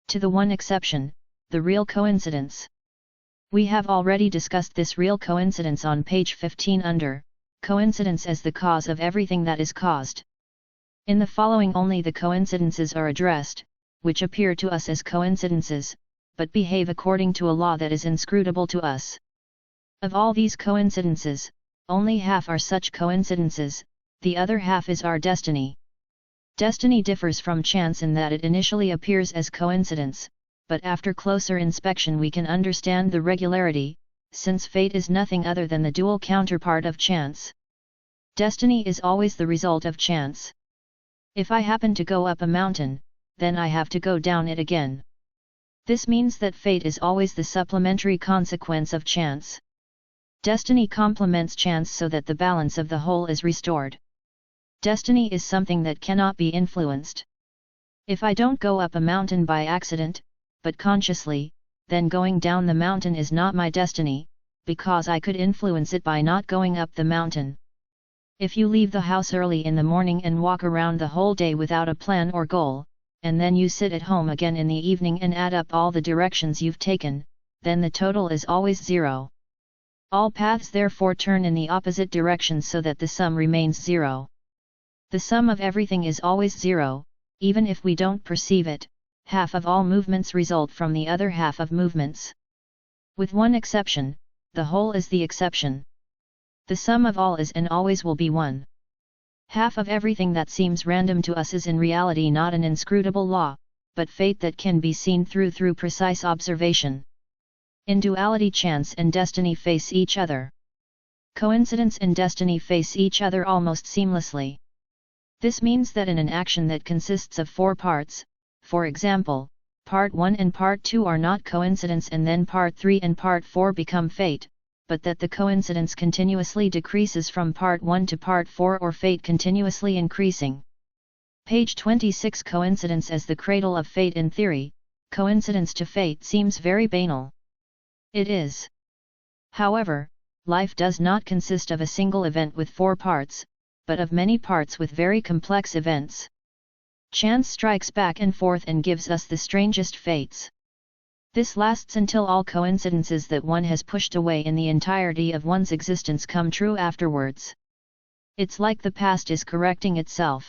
To the one exception, the real coincidence. We have already discussed this real coincidence on page 15 under, coincidence as the cause of everything that is caused. In the following only the coincidences are addressed, which appear to us as coincidences, but behave according to a law that is inscrutable to us. Of all these coincidences, only half are such coincidences, the other half is our destiny. Destiny differs from chance in that it initially appears as coincidence, but after closer inspection we can understand the regularity, since fate is nothing other than the dual counterpart of chance. Destiny is always the result of chance. If I happen to go up a mountain, then I have to go down it again. This means that fate is always the supplementary consequence of chance. Destiny complements chance so that the balance of the whole is restored. Destiny is something that cannot be influenced. If I don't go up a mountain by accident, but consciously, then going down the mountain is not my destiny, because I could influence it by not going up the mountain. If you leave the house early in the morning and walk around the whole day without a plan or goal, and then you sit at home again in the evening and add up all the directions you've taken, then the total is always zero. All paths therefore turn in the opposite direction so that the sum remains zero. The sum of everything is always zero, even if we don't perceive it. Half of all movements result from the other half of movements. With one exception, the whole is the exception. The sum of all is and always will be one. Half of everything that seems random to us is in reality not an inscrutable law, but fate that can be seen through precise observation. In duality, chance and destiny face each other. Coincidence and destiny face each other almost seamlessly. This means that in an action that consists of 4 parts, for example, part 1 and part 2 are not coincidence and then part 3 and part 4 become fate, but that the coincidence continuously decreases from part 1 to part 4 or fate continuously increasing. Page 26 Coincidence as the cradle of fate. In theory, coincidence to fate seems very banal. It is. However, life does not consist of a single event with 4 parts, but of many parts with very complex events. Chance strikes back and forth and gives us the strangest fates. This lasts until all coincidences that one has pushed away in the entirety of one's existence come true afterwards. It's like the past is correcting itself.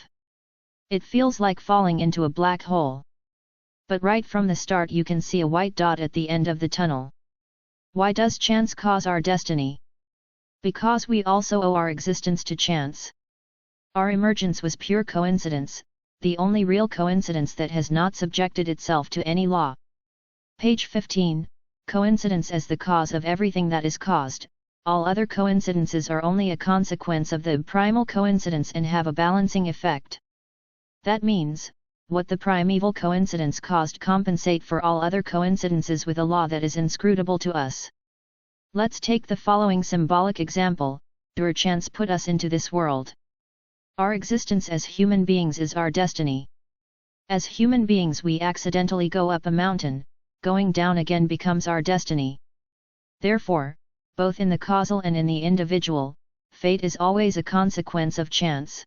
It feels like falling into a black hole. But right from the start you can see a white dot at the end of the tunnel. Why does chance cause our destiny? Because we also owe our existence to chance. Our emergence was pure coincidence, the only real coincidence that has not subjected itself to any law. Page 15, coincidence as the cause of everything that is caused. All other coincidences are only a consequence of the primal coincidence and have a balancing effect. That means, what the primeval coincidence caused compensate for all other coincidences with a law that is inscrutable to us. Let's take the following symbolic example. Chance put us into this world. Our existence as human beings is our destiny. As human beings we accidentally go up a mountain, going down again becomes our destiny. Therefore, both in the causal and in the individual, fate is always a consequence of chance.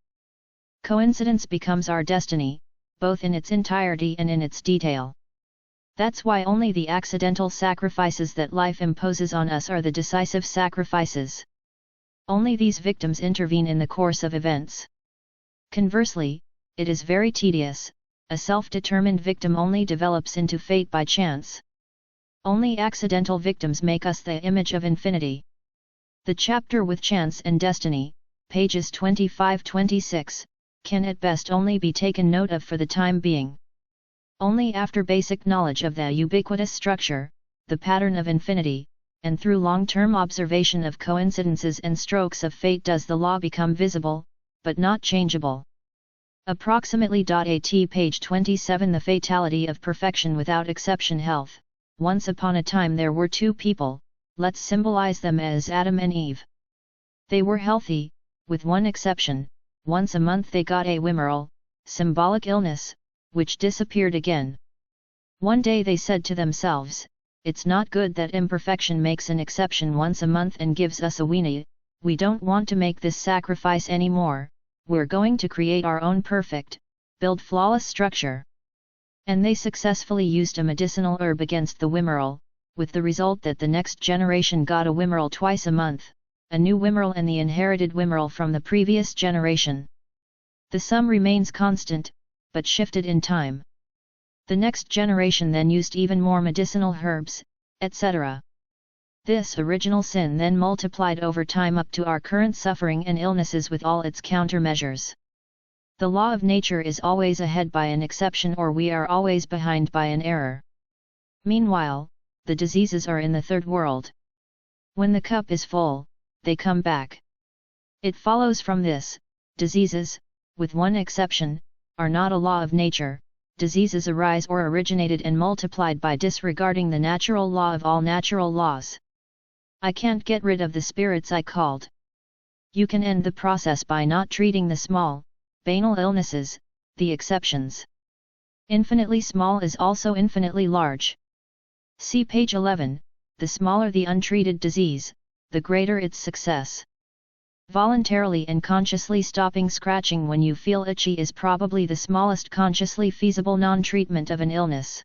Coincidence becomes our destiny, both in its entirety and in its detail. That's why only the accidental sacrifices that life imposes on us are the decisive sacrifices. Only these victims intervene in the course of events. Conversely, it is very tedious, a self-determined victim only develops into fate by chance. Only accidental victims make us the image of infinity. The chapter with chance and destiny, pages 25-26, can at best only be taken note of for the time being. Only after basic knowledge of the ubiquitous structure, the pattern of infinity, and through long-term observation of coincidences and strokes of fate does the law become visible, but not changeable. Approximately. At page 27 The fatality of perfection without exception. Health. Once upon a time there were 2 people, let's symbolize them as Adam and Eve. They were healthy, with one exception. Once a month they got a whimral, symbolic illness, which disappeared again. One day they said to themselves, it's not good that imperfection makes an exception once a month and gives us a weenie, we don't want to make this sacrifice anymore, we're going to create our own perfect, build flawless structure. And they successfully used a medicinal herb against the whimral, with the result that the next generation got a whimral twice a month, a new whimral and the inherited whimral from the previous generation. The sum remains constant, but shifted in time. The next generation then used even more medicinal herbs, etc. This original sin then multiplied over time up to our current suffering and illnesses with all its countermeasures. The law of nature is always ahead by an exception, or we are always behind by an error. Meanwhile, the diseases are in the third world. When the cup is full, they come back. It follows from this, diseases, with one exception, are not a law of nature. Diseases arise or originated and multiplied by disregarding the natural law of all natural laws. I can't get rid of the spirits I called. You can end the process by not treating the small, banal illnesses, the exceptions. Infinitely small is also infinitely large. See page 11, the smaller the untreated disease, the greater its success. Voluntarily and consciously stopping scratching when you feel itchy is probably the smallest consciously feasible non-treatment of an illness.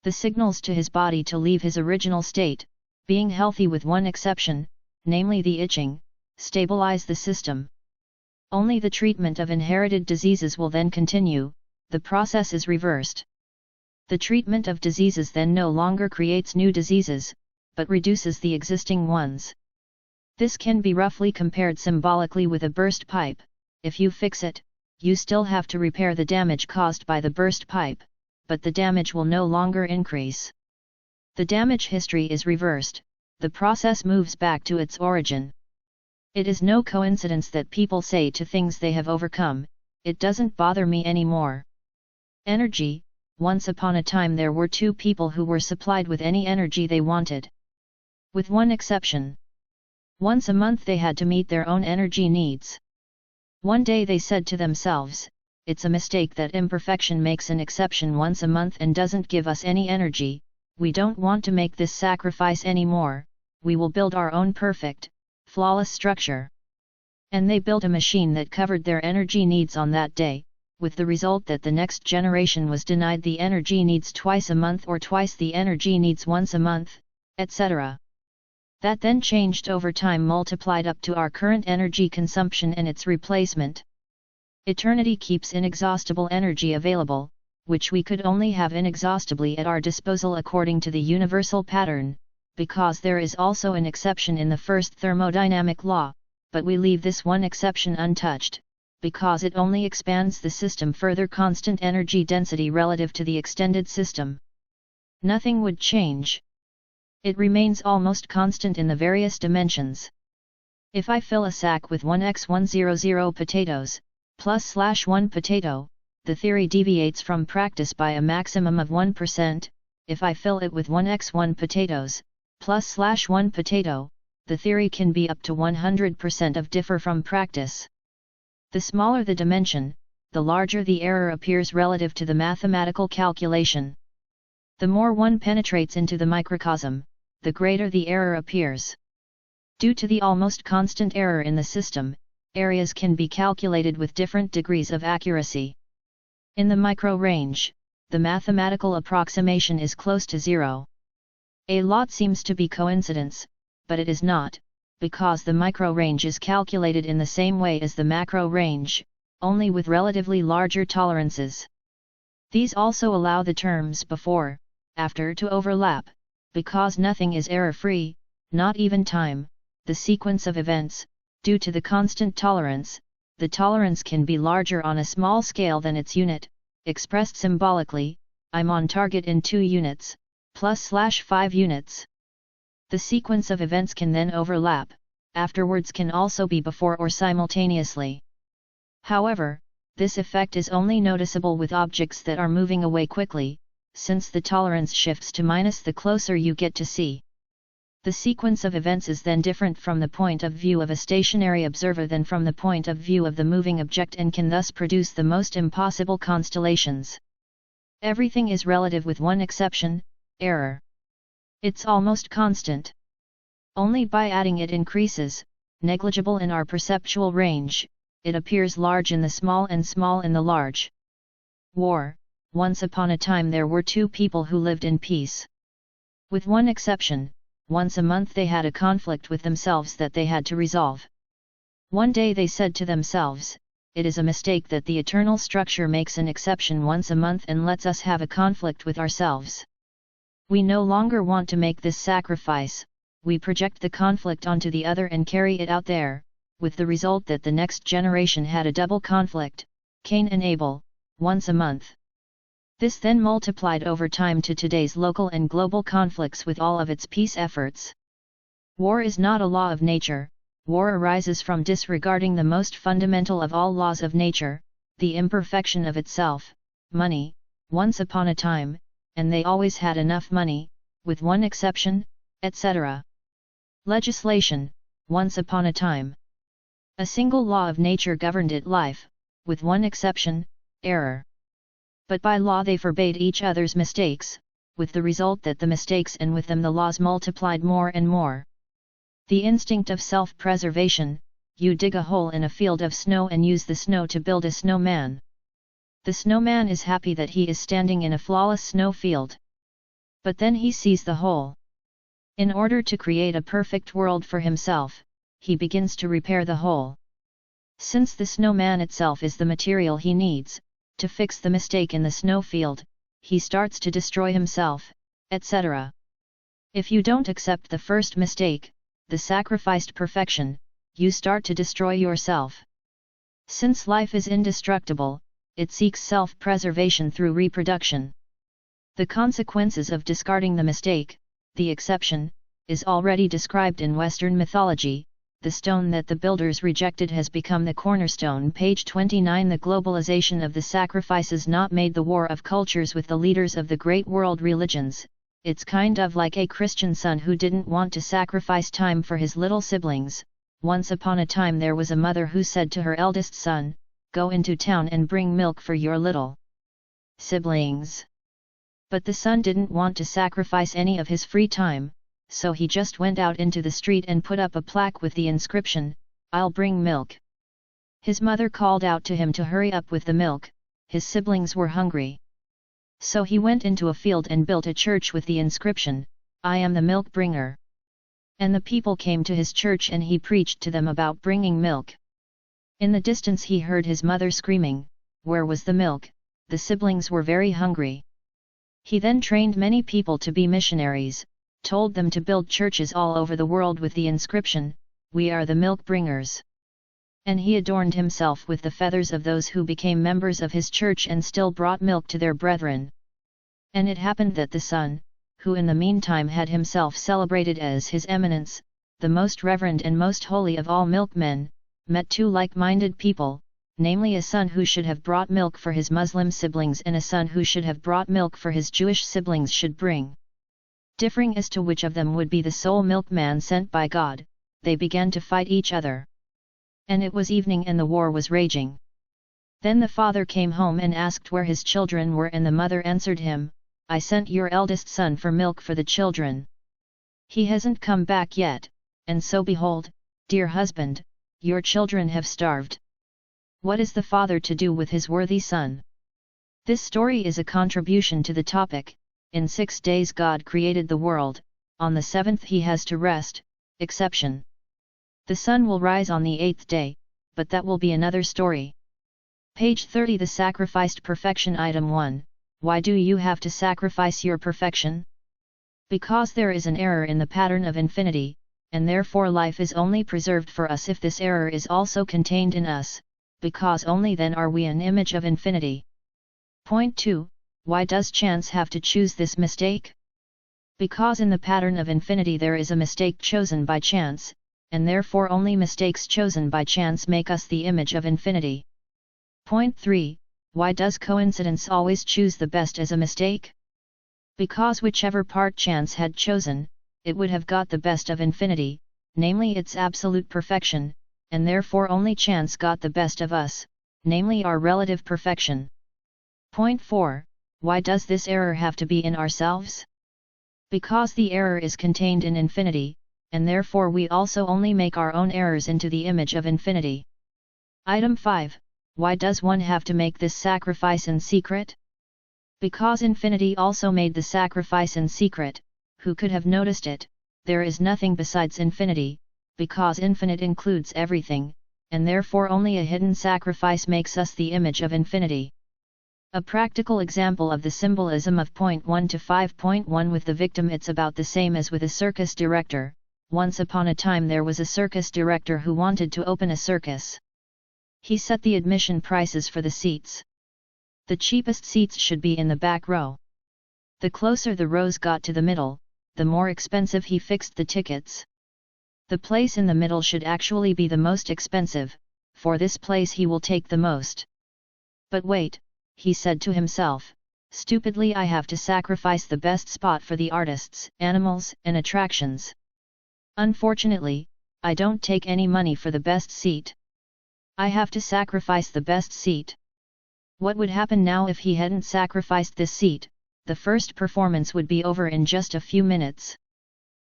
The signals to his body to leave his original state, being healthy with one exception, namely the itching, stabilize the system. Only the treatment of inherited diseases will then continue, the process is reversed. The treatment of diseases then no longer creates new diseases, but reduces the existing ones. This can be roughly compared symbolically with a burst pipe. If you fix it, you still have to repair the damage caused by the burst pipe, but the damage will no longer increase. The damage history is reversed, the process moves back to its origin. It is no coincidence that people say to things they have overcome, it doesn't bother me anymore. Energy. Once upon a time there were 2 people who were supplied with any energy they wanted. With one exception. Once a month they had to meet their own energy needs. One day they said to themselves, it's a mistake that imperfection makes an exception once a month and doesn't give us any energy, we don't want to make this sacrifice anymore, we will build our own perfect, flawless structure. And they built a machine that covered their energy needs on that day, with the result that the next generation was denied the energy needs twice a month or twice the energy needs once a month, etc. That then changed over time, multiplied up to our current energy consumption and its replacement. Eternity keeps inexhaustible energy available, which we could only have inexhaustibly at our disposal according to the universal pattern, because there is also an exception in the first thermodynamic law, but we leave this one exception untouched, because it only expands the system further. Constant energy density relative to the extended system. Nothing would change. It remains almost constant in the various dimensions. If I fill a sack with 1x100 potatoes, +/1 potato, the theory deviates from practice by a maximum of 1%, if I fill it with 1x1 potatoes, +/1 potato, the theory can be up to 100% of differ from practice. The smaller the dimension, the larger the error appears relative to the mathematical calculation. The more one penetrates into the microcosm, the greater the error appears. Due to the almost constant error in the system, areas can be calculated with different degrees of accuracy. In the micro range, the mathematical approximation is close to zero. A lot seems to be coincidence, but it is not, because the micro range is calculated in the same way as the macro range, only with relatively larger tolerances. These also allow the terms before, after to overlap, because nothing is error-free, not even time, the sequence of events. Due to the constant tolerance, the tolerance can be larger on a small scale than its unit, expressed symbolically, I'm on target in 2 units, +/5 units. The sequence of events can then overlap, afterwards can also be before or simultaneously. However, this effect is only noticeable with objects that are moving away quickly, since the tolerance shifts to minus the closer you get to C. The sequence of events is then different from the point of view of a stationary observer than from the point of view of the moving object, and can thus produce the most impossible constellations. Everything is relative with one exception, error. It's almost constant. Only by adding it increases, negligible in our perceptual range, it appears large in the small and small in the large. War. Once upon a time there were 2 people who lived in peace. With one exception, once a month they had a conflict with themselves that they had to resolve. One day they said to themselves, it is a mistake that the eternal structure makes an exception once a month and lets us have a conflict with ourselves. We no longer want to make this sacrifice, we project the conflict onto the other and carry it out there, with the result that the next generation had a double conflict, Cain and Abel, once a month. This then multiplied over time to today's local and global conflicts with all of its peace efforts. War is not a law of nature, war arises from disregarding the most fundamental of all laws of nature, the imperfection of itself, money. Once upon a time, and they always had enough money, with one exception, etc. Legislation, once upon a time. A single law of nature governed it, life, with one exception, error. But by law they forbade each other's mistakes, with the result that the mistakes and with them the laws multiplied more and more. The instinct of self-preservation, you dig a hole in a field of snow and use the snow to build a snowman. The snowman is happy that he is standing in a flawless snow field. But then he sees the hole. In order to create a perfect world for himself, he begins to repair the hole. Since the snowman itself is the material he needs, to fix the mistake in the snow field, he starts to destroy himself, etc. If you don't accept the first mistake, the sacrificed perfection, you start to destroy yourself. Since life is indestructible, it seeks self-preservation through reproduction. The consequences of discarding the mistake, the exception, is already described in Western mythology. The stone that the builders rejected has become the cornerstone. Page 29. The globalization of the sacrifices not made the war of cultures with the leaders of the great world religions. It's kind of like a Christian son who didn't want to sacrifice time for his little siblings. Once upon a time there was a mother who said to her eldest son, "Go into town and bring milk for your little siblings." But the son didn't want to sacrifice any of his free time, so he just went out into the street and put up a plaque with the inscription, "I'll bring milk." His mother called out to him to hurry up with the milk, his siblings were hungry. So he went into a field and built a church with the inscription, "I am the milk bringer." And the people came to his church and he preached to them about bringing milk. In the distance he heard his mother screaming, "Where was the milk?" The siblings were very hungry. He then trained many people to be missionaries, told them to build churches all over the world with the inscription, "We are the milk bringers." And he adorned himself with the feathers of those who became members of his church and still brought milk to their brethren. And it happened that the son, who in the meantime had himself celebrated as His Eminence, the most reverend and most holy of all milkmen, met two like-minded people, namely a son who should have brought milk for his Muslim siblings and a son who should have brought milk for his Jewish siblings should bring. Differing as to which of them would be the sole milkman sent by God, they began to fight each other. And it was evening and the war was raging. Then the father came home and asked where his children were, and the mother answered him, "I sent your eldest son for milk for the children. He hasn't come back yet, and so behold, dear husband, your children have starved." What is the father to do with his worthy son? This story is a contribution to the topic, in 6 days God created the world, on the 7th he has to rest, exception. The sun will rise on the 8th day, but that will be another story. Page 30. The sacrificed perfection. Item 1. Why do you have to sacrifice your perfection? Because there is an error in the pattern of infinity, and therefore life is only preserved for us if this error is also contained in us, because only then are we an image of infinity. Point 2. Why does chance have to choose this mistake? Because in the pattern of infinity there is a mistake chosen by chance, and therefore only mistakes chosen by chance make us the image of infinity. Point 3. Why does coincidence always choose the best as a mistake? Because whichever part chance had chosen, it would have got the best of infinity, namely its absolute perfection, and therefore only chance got the best of us, namely our relative perfection. Point 4. Why does this error have to be in ourselves? Because the error is contained in infinity, and therefore we also only make our own errors into the image of infinity. Item 5. Why does one have to make this sacrifice in secret? Because infinity also made the sacrifice in secret. Who could have noticed it? There is nothing besides infinity, because infinite includes everything, and therefore only a hidden sacrifice makes us the image of infinity. A practical example of the symbolism of point 1 to 5.1 with the victim. It's about the same as with a circus director. Once upon a time there was a circus director who wanted to open a circus. He set the admission prices for the seats. The cheapest seats should be in the back row. The closer the rows got to the middle, the more expensive he fixed the tickets. The place in the middle should actually be the most expensive, for this place he will take the most. But wait, he said to himself, stupidly, I have to sacrifice the best spot for the artists, animals, and attractions. Unfortunately, I don't take any money for the best seat. I have to sacrifice the best seat. What would happen now if he hadn't sacrificed this seat? The first performance would be over in just a few minutes.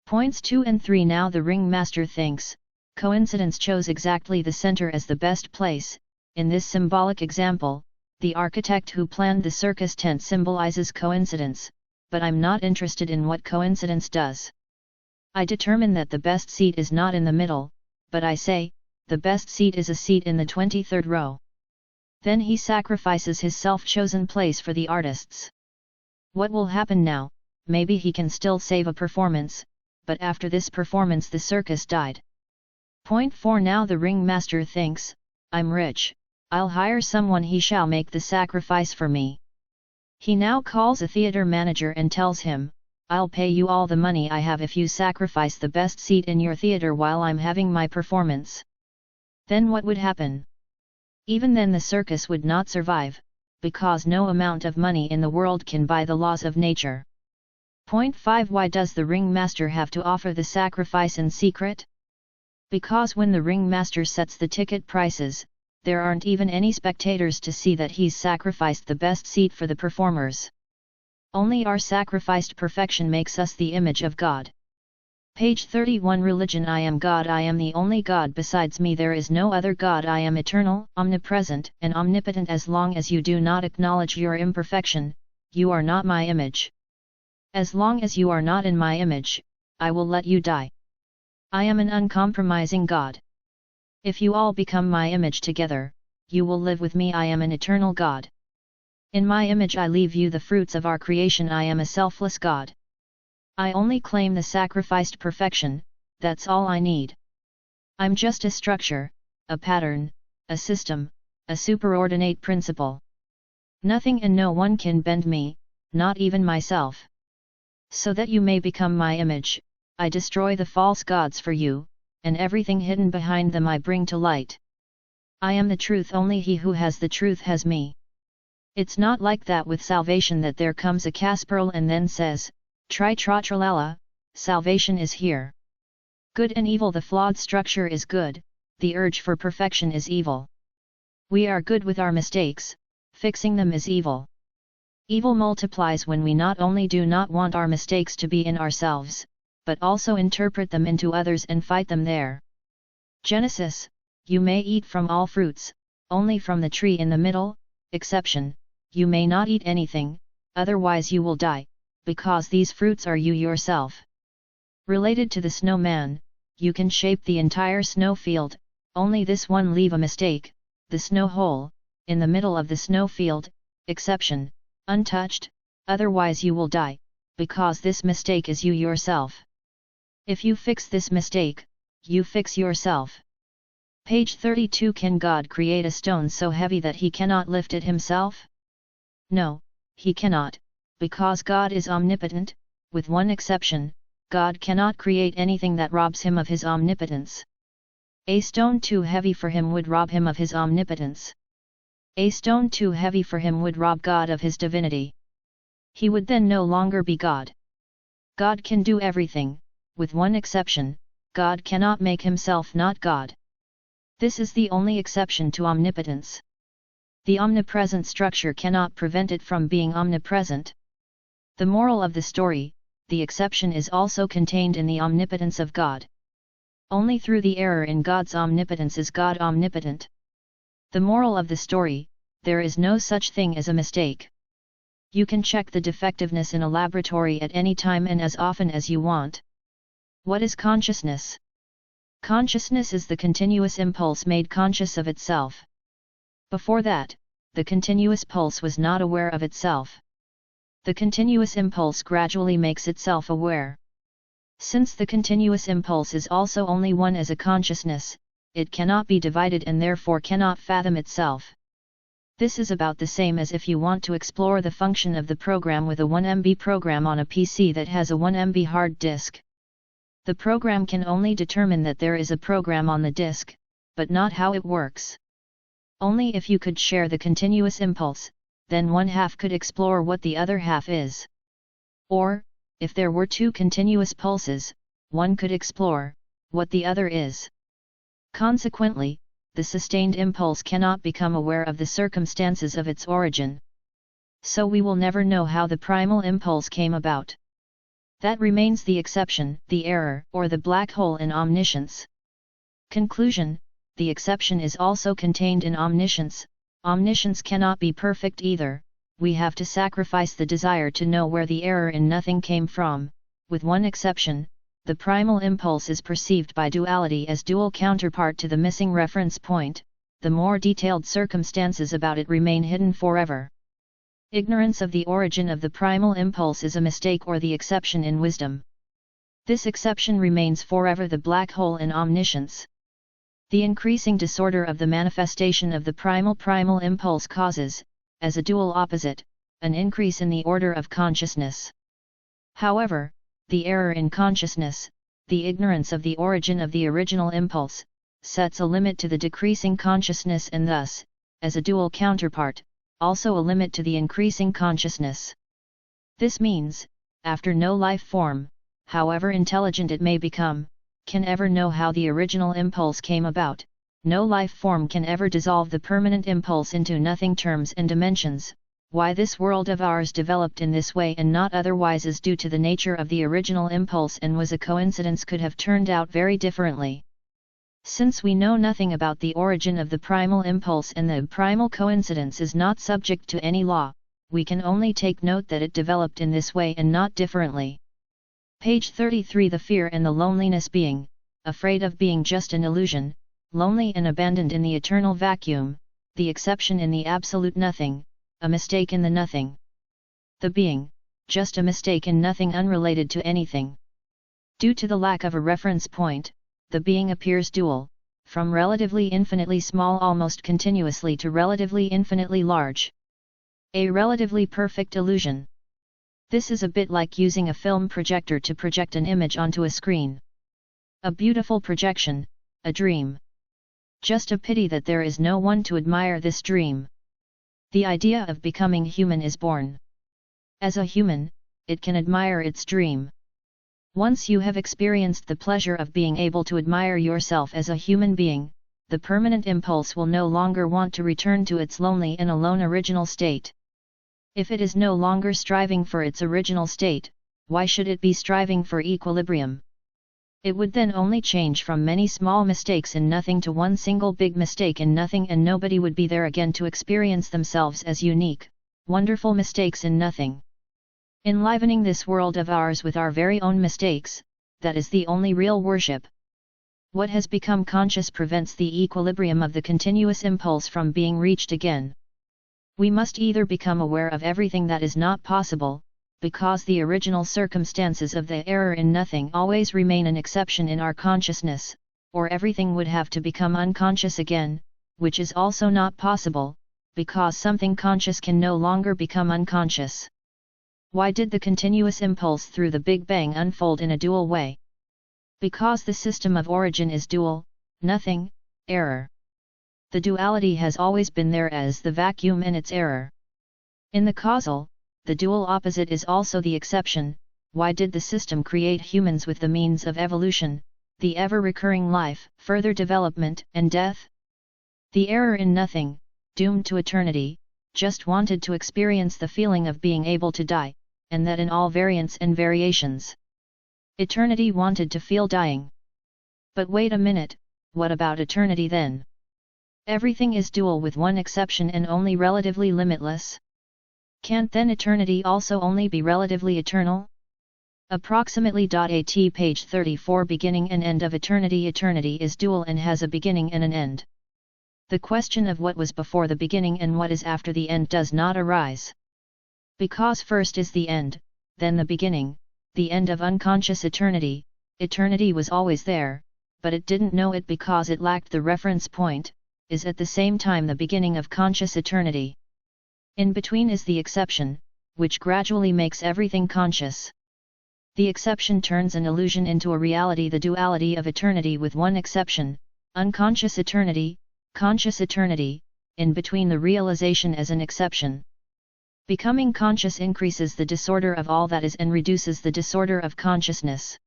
Points 2 and 3. Now the ringmaster thinks, coincidence chose exactly the center as the best place. In this symbolic example, the architect who planned the circus tent symbolizes coincidence, but I'm not interested in what coincidence does. I determine that the best seat is not in the middle, but I say, the best seat is a seat in the 23rd row. Then he sacrifices his self-chosen place for the artists. What will happen now? Maybe he can still save a performance, but after this performance the circus died. Point 4. Now the ringmaster thinks, I'm rich, I'll hire someone, he shall make the sacrifice for me. He now calls a theater manager and tells him, I'll pay you all the money I have if you sacrifice the best seat in your theater while I'm having my performance. Then what would happen? Even then the circus would not survive, because no amount of money in the world can buy the laws of nature. Point 5. Why does the ringmaster have to offer the sacrifice in secret? Because when the ringmaster sets the ticket prices, there aren't even any spectators to see that he's sacrificed the best seat for the performers. Only our sacrificed perfection makes us the image of God. Page 31 Religion I am God, I am the only God, besides me there is no other God, I am eternal, omnipresent, and omnipotent. As long as you do not acknowledge your imperfection, you are not my image. As long as you are not in my image, I will let you die. I am an uncompromising God. If you all become my image together, you will live with me. I am an eternal God. In my image I leave you the fruits of our creation. I am a selfless God. I only claim the sacrificed perfection, that's all I need. I'm just a structure, a pattern, a system, a superordinate principle. Nothing and no one can bend me, not even myself. So that you may become my image, I destroy the false gods for you, and everything hidden behind them I bring to light. I am the truth, only he who has the truth has me. It's not like that with salvation, that there comes a Casperl and then says, Tri-tra-tra-la-la, salvation is here. Good and evil, the flawed structure is good, the urge for perfection is evil. We are good with our mistakes, fixing them is evil. Evil multiplies when we not only do not want our mistakes to be in ourselves, but also interpret them into others and fight them there. Genesis, you may eat from all fruits, only from the tree in the middle. Exception, you may not eat anything, otherwise you will die, because these fruits are you yourself. Related to the snowman, you can shape the entire snowfield, only this one leave a mistake, the snow hole, in the middle of the snowfield. Exception, untouched, otherwise you will die, because this mistake is you yourself. If you fix this mistake, you fix yourself. Page 32 Can God create a stone so heavy that he cannot lift it himself? No, he cannot, because God is omnipotent. With one exception, God cannot create anything that robs him of his omnipotence. A stone too heavy for him would rob him of his omnipotence. A stone too heavy for him would rob God of his divinity. He would then no longer be God. God can do everything, with one exception, God cannot make himself not God. This is the only exception to omnipotence. The omnipresent structure cannot prevent it from being omnipresent. The moral of the story, the exception is also contained in the omnipotence of God. Only through the error in God's omnipotence is God omnipotent. The moral of the story, there is no such thing as a mistake. You can check the defectiveness in a laboratory at any time and as often as you want. What is consciousness? Consciousness is the continuous impulse made conscious of itself. Before that, the continuous pulse was not aware of itself. The continuous impulse gradually makes itself aware. Since the continuous impulse is also only one as a consciousness, it cannot be divided and therefore cannot fathom itself. This is about the same as if you want to explore the function of the program with a 1 MB program on a PC that has a 1 MB hard disk. The program can only determine that there is a program on the disk, but not how it works. Only if you could share the continuous impulse, then one half could explore what the other half is. Or, if there were two continuous pulses, one could explore what the other is. Consequently, the sustained impulse cannot become aware of the circumstances of its origin. So we will never know how the primal impulse came about. That remains the exception, the error, or the black hole in omniscience. Conclusion: the exception is also contained in omniscience. Omniscience cannot be perfect either, we have to sacrifice the desire to know where the error in nothing came from. With one exception, the primal impulse is perceived by duality as dual counterpart to the missing reference point, the more detailed circumstances about it remain hidden forever. Ignorance of the origin of the primal impulse is a mistake or the exception in wisdom. This exception remains forever the black hole in omniscience. The increasing disorder of the manifestation of the primal impulse causes, as a dual opposite, an increase in the order of consciousness. However, the error in consciousness, the ignorance of the origin of the original impulse, sets a limit to the decreasing consciousness and thus, as a dual counterpart, also a limit to the increasing consciousness. This means, after no life form, however intelligent it may become, can ever know how the original impulse came about, no life form can ever dissolve the permanent impulse into nothing terms and dimensions, why this world of ours developed in this way and not otherwise is due to the nature of the original impulse and was a coincidence could have turned out very differently. Since we know nothing about the origin of the primal impulse and the primal coincidence is not subject to any law, we can only take note that it developed in this way and not differently. Page 33. The fear and the loneliness. Being afraid of being just an illusion, lonely and abandoned in the eternal vacuum, the exception in the absolute nothing, a mistake in the nothing. The being, just a mistake in nothing unrelated to anything. Due to the lack of a reference point, the being appears dual, from relatively infinitely small almost continuously to relatively infinitely large. A relatively perfect illusion. This is a bit like using a film projector to project an image onto a screen. A beautiful projection, a dream. Just a pity that there is no one to admire this dream. The idea of becoming human is born. As a human, it can admire its dream. Once you have experienced the pleasure of being able to admire yourself as a human being, the permanent impulse will no longer want to return to its lonely and alone original state. If it is no longer striving for its original state, why should it be striving for equilibrium? It would then only change from many small mistakes in nothing to one single big mistake in nothing, and nobody would be there again to experience themselves as unique, wonderful mistakes in nothing. Enlivening this world of ours with our very own mistakes, that is the only real worship. What has become conscious prevents the equilibrium of the continuous impulse from being reached again. We must either become aware of everything that is not possible, because the original circumstances of the error in nothing always remain an exception in our consciousness, or everything would have to become unconscious again, which is also not possible, because something conscious can no longer become unconscious. Why did the continuous impulse through the Big Bang unfold in a dual way? Because the system of origin is dual, nothing, error. The duality has always been there as the vacuum and its error. In the causal, the dual opposite is also the exception. Why did the system create humans with the means of evolution, the ever-recurring life, further development, and death? The error in nothing, doomed to eternity, just wanted to experience the feeling of being able to die, and that in all variants and variations. Eternity wanted to feel dying. But wait a minute, what about eternity then? Everything is dual with one exception and only relatively limitless. Can't then eternity also only be relatively eternal? Approximately. At page 34. Beginning and end of eternity. Eternity is dual and has a beginning and an end. The question of what was before the beginning and what is after the end does not arise. Because first is the end, then the beginning, the end of unconscious eternity. Eternity was always there, but it didn't know it because it lacked the reference point, is at the same time the beginning of conscious eternity. In between is the exception, which gradually makes everything conscious. The exception turns an illusion into a reality, the duality of eternity with one exception, unconscious eternity, conscious eternity, in between the realization as an exception. Becoming conscious increases the disorder of all that is and reduces the disorder of consciousness.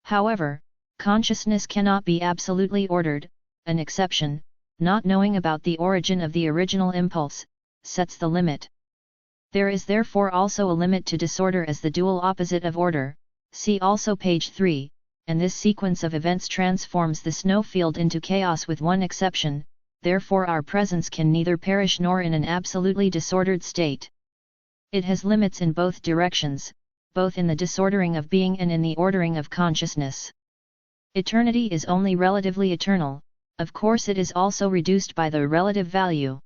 However, consciousness cannot be absolutely ordered. An exception, not knowing about the origin of the original impulse, sets the limit. There is therefore also a limit to disorder as the dual opposite of order, see also page 3, and this sequence of events transforms the snowfield into chaos with one exception, therefore our presence can neither perish nor in an absolutely disordered state. It has limits in both directions, both in the disordering of being and in the ordering of consciousness. Eternity is only relatively eternal, of course it is also reduced by the relative value.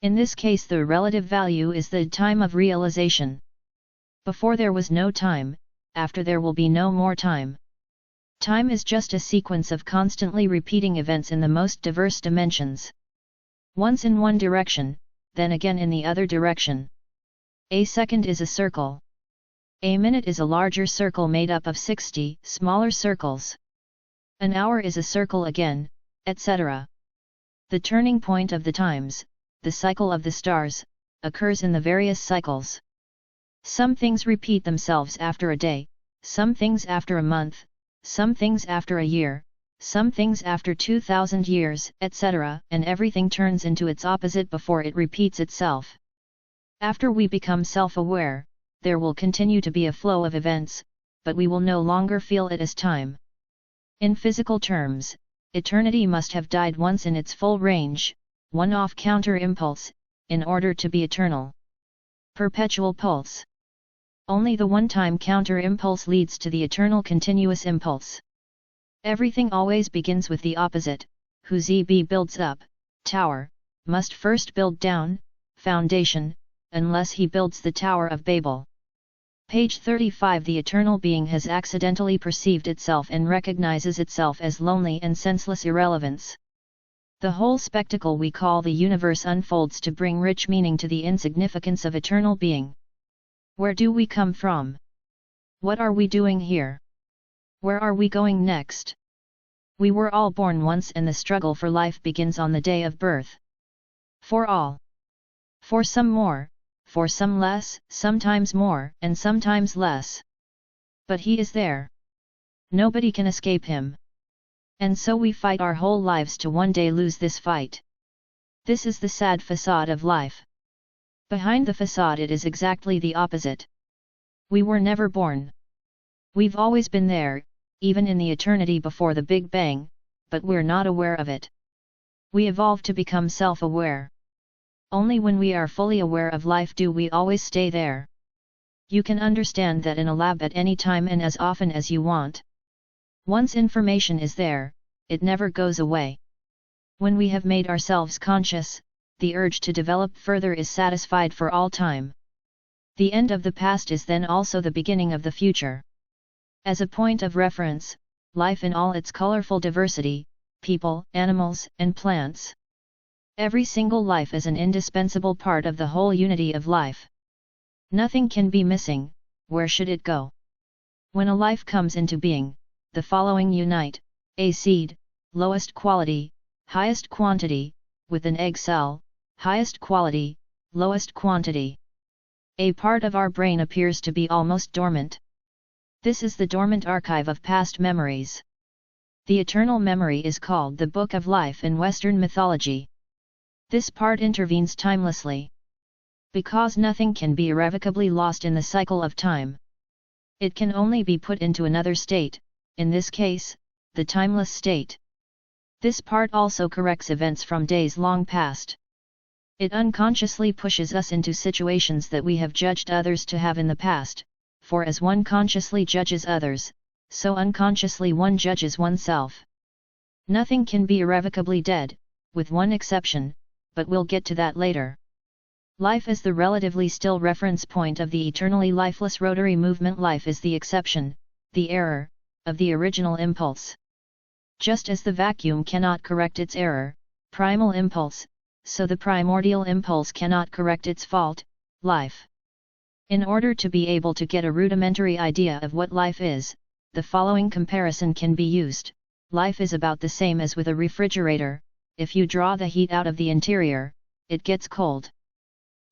In this case the relative value is the time of realization. Before there was no time, after there will be no more time. Time is just a sequence of constantly repeating events in the most diverse dimensions. Once in one direction, then again in the other direction. A second is a circle. A minute is a larger circle made up of 60 smaller circles. An hour is a circle again, etc. The turning point of the times, the cycle of the stars, occurs in the various cycles. Some things repeat themselves after a day, some things after a month, some things after a year, some things after 2000 years, etc., and everything turns into its opposite before it repeats itself. After we become self-aware, there will continue to be a flow of events, but we will no longer feel it as time. In physical terms, eternity must have died once in its full range, one-off counter-impulse, in order to be eternal. Perpetual pulse. Only the one-time counter-impulse leads to the eternal continuous impulse. Everything always begins with the opposite, who ZB builds up, tower, must first build down, foundation, unless he builds the Tower of Babel. Page 35. The eternal being has accidentally perceived itself and recognizes itself as lonely and senseless irrelevance. The whole spectacle we call the universe unfolds to bring rich meaning to the insignificance of eternal being. Where do we come from? What are we doing here? Where are we going next? We were all born once, and the struggle for life begins on the day of birth. For all. For some more, for some less, sometimes more, and sometimes less. But he is there. Nobody can escape him. And so we fight our whole lives to one day lose this fight. This is the sad facade of life. Behind the facade it is exactly the opposite. We were never born. We've always been there, even in the eternity before the Big Bang, but we're not aware of it. We evolved to become self-aware. Only when we are fully aware of life do we always stay there. You can understand that in a lab at any time and as often as you want. Once information is there, it never goes away. When we have made ourselves conscious, the urge to develop further is satisfied for all time. The end of the past is then also the beginning of the future. As a point of reference, life in all its colorful diversity, people, animals, and plants. Every single life is an indispensable part of the whole unity of life. Nothing can be missing. Where should it go? When a life comes into being, the following unite: a seed, lowest quality, highest quantity, with an egg cell, highest quality, lowest quantity. A part of our brain appears to be almost dormant. This is the dormant archive of past memories. The eternal memory is called the Book of Life in Western mythology. This part intervenes timelessly. Because nothing can be irrevocably lost in the cycle of time. It can only be put into another state, in this case, the timeless state. This part also corrects events from days long past. It unconsciously pushes us into situations that we have judged others to have in the past, for as one consciously judges others, so unconsciously one judges oneself. Nothing can be irrevocably dead, with one exception, but we'll get to that later. Life is the relatively still reference point of the eternally lifeless rotary movement. Life is the exception, the error, of the original impulse. Just as the vacuum cannot correct its error, primal impulse, so the primordial impulse cannot correct its fault, life. In order to be able to get a rudimentary idea of what life is, the following comparison can be used. Life is about the same as with a refrigerator. If you draw the heat out of the interior, it gets cold.